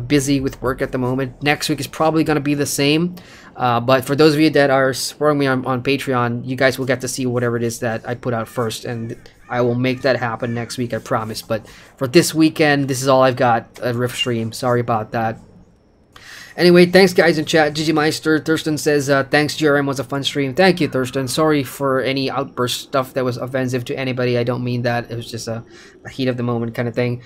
busy with work at the moment. Next week is probably going to be the same, but for those of you that are supporting me on Patreon, you guys will get to see whatever it is that I put out first, and I will make that happen next week, I promise. But for this weekend, this is all I've got, a Rift stream. Sorry about that. Anyway, thanks guys in chat. ggmyster, Thurston says, thanks GRM, was a fun stream. Thank you, Thurston. Sorry for any outburst stuff that was offensive to anybody. I don't mean that. It was just a heat of the moment kind of thing.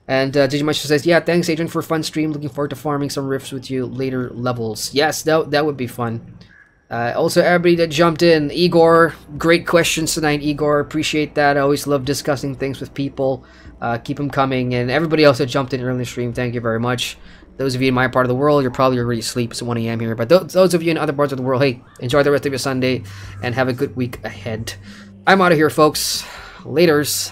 And ggmyster says, yeah, thanks Adrian for a fun stream. Looking forward to farming some rifts with you later levels. Yes, that would be fun. Also, everybody that jumped in, Igor, great questions tonight, Igor. Appreciate that. I always love discussing things with people. Keep them coming. And everybody else that jumped in early in the stream, thank you very much. Those of you in my part of the world, you're probably already asleep. It's 1 AM here. But those of you in other parts of the world, hey, enjoy the rest of your Sunday and have a good week ahead. I'm out of here, folks. Laters.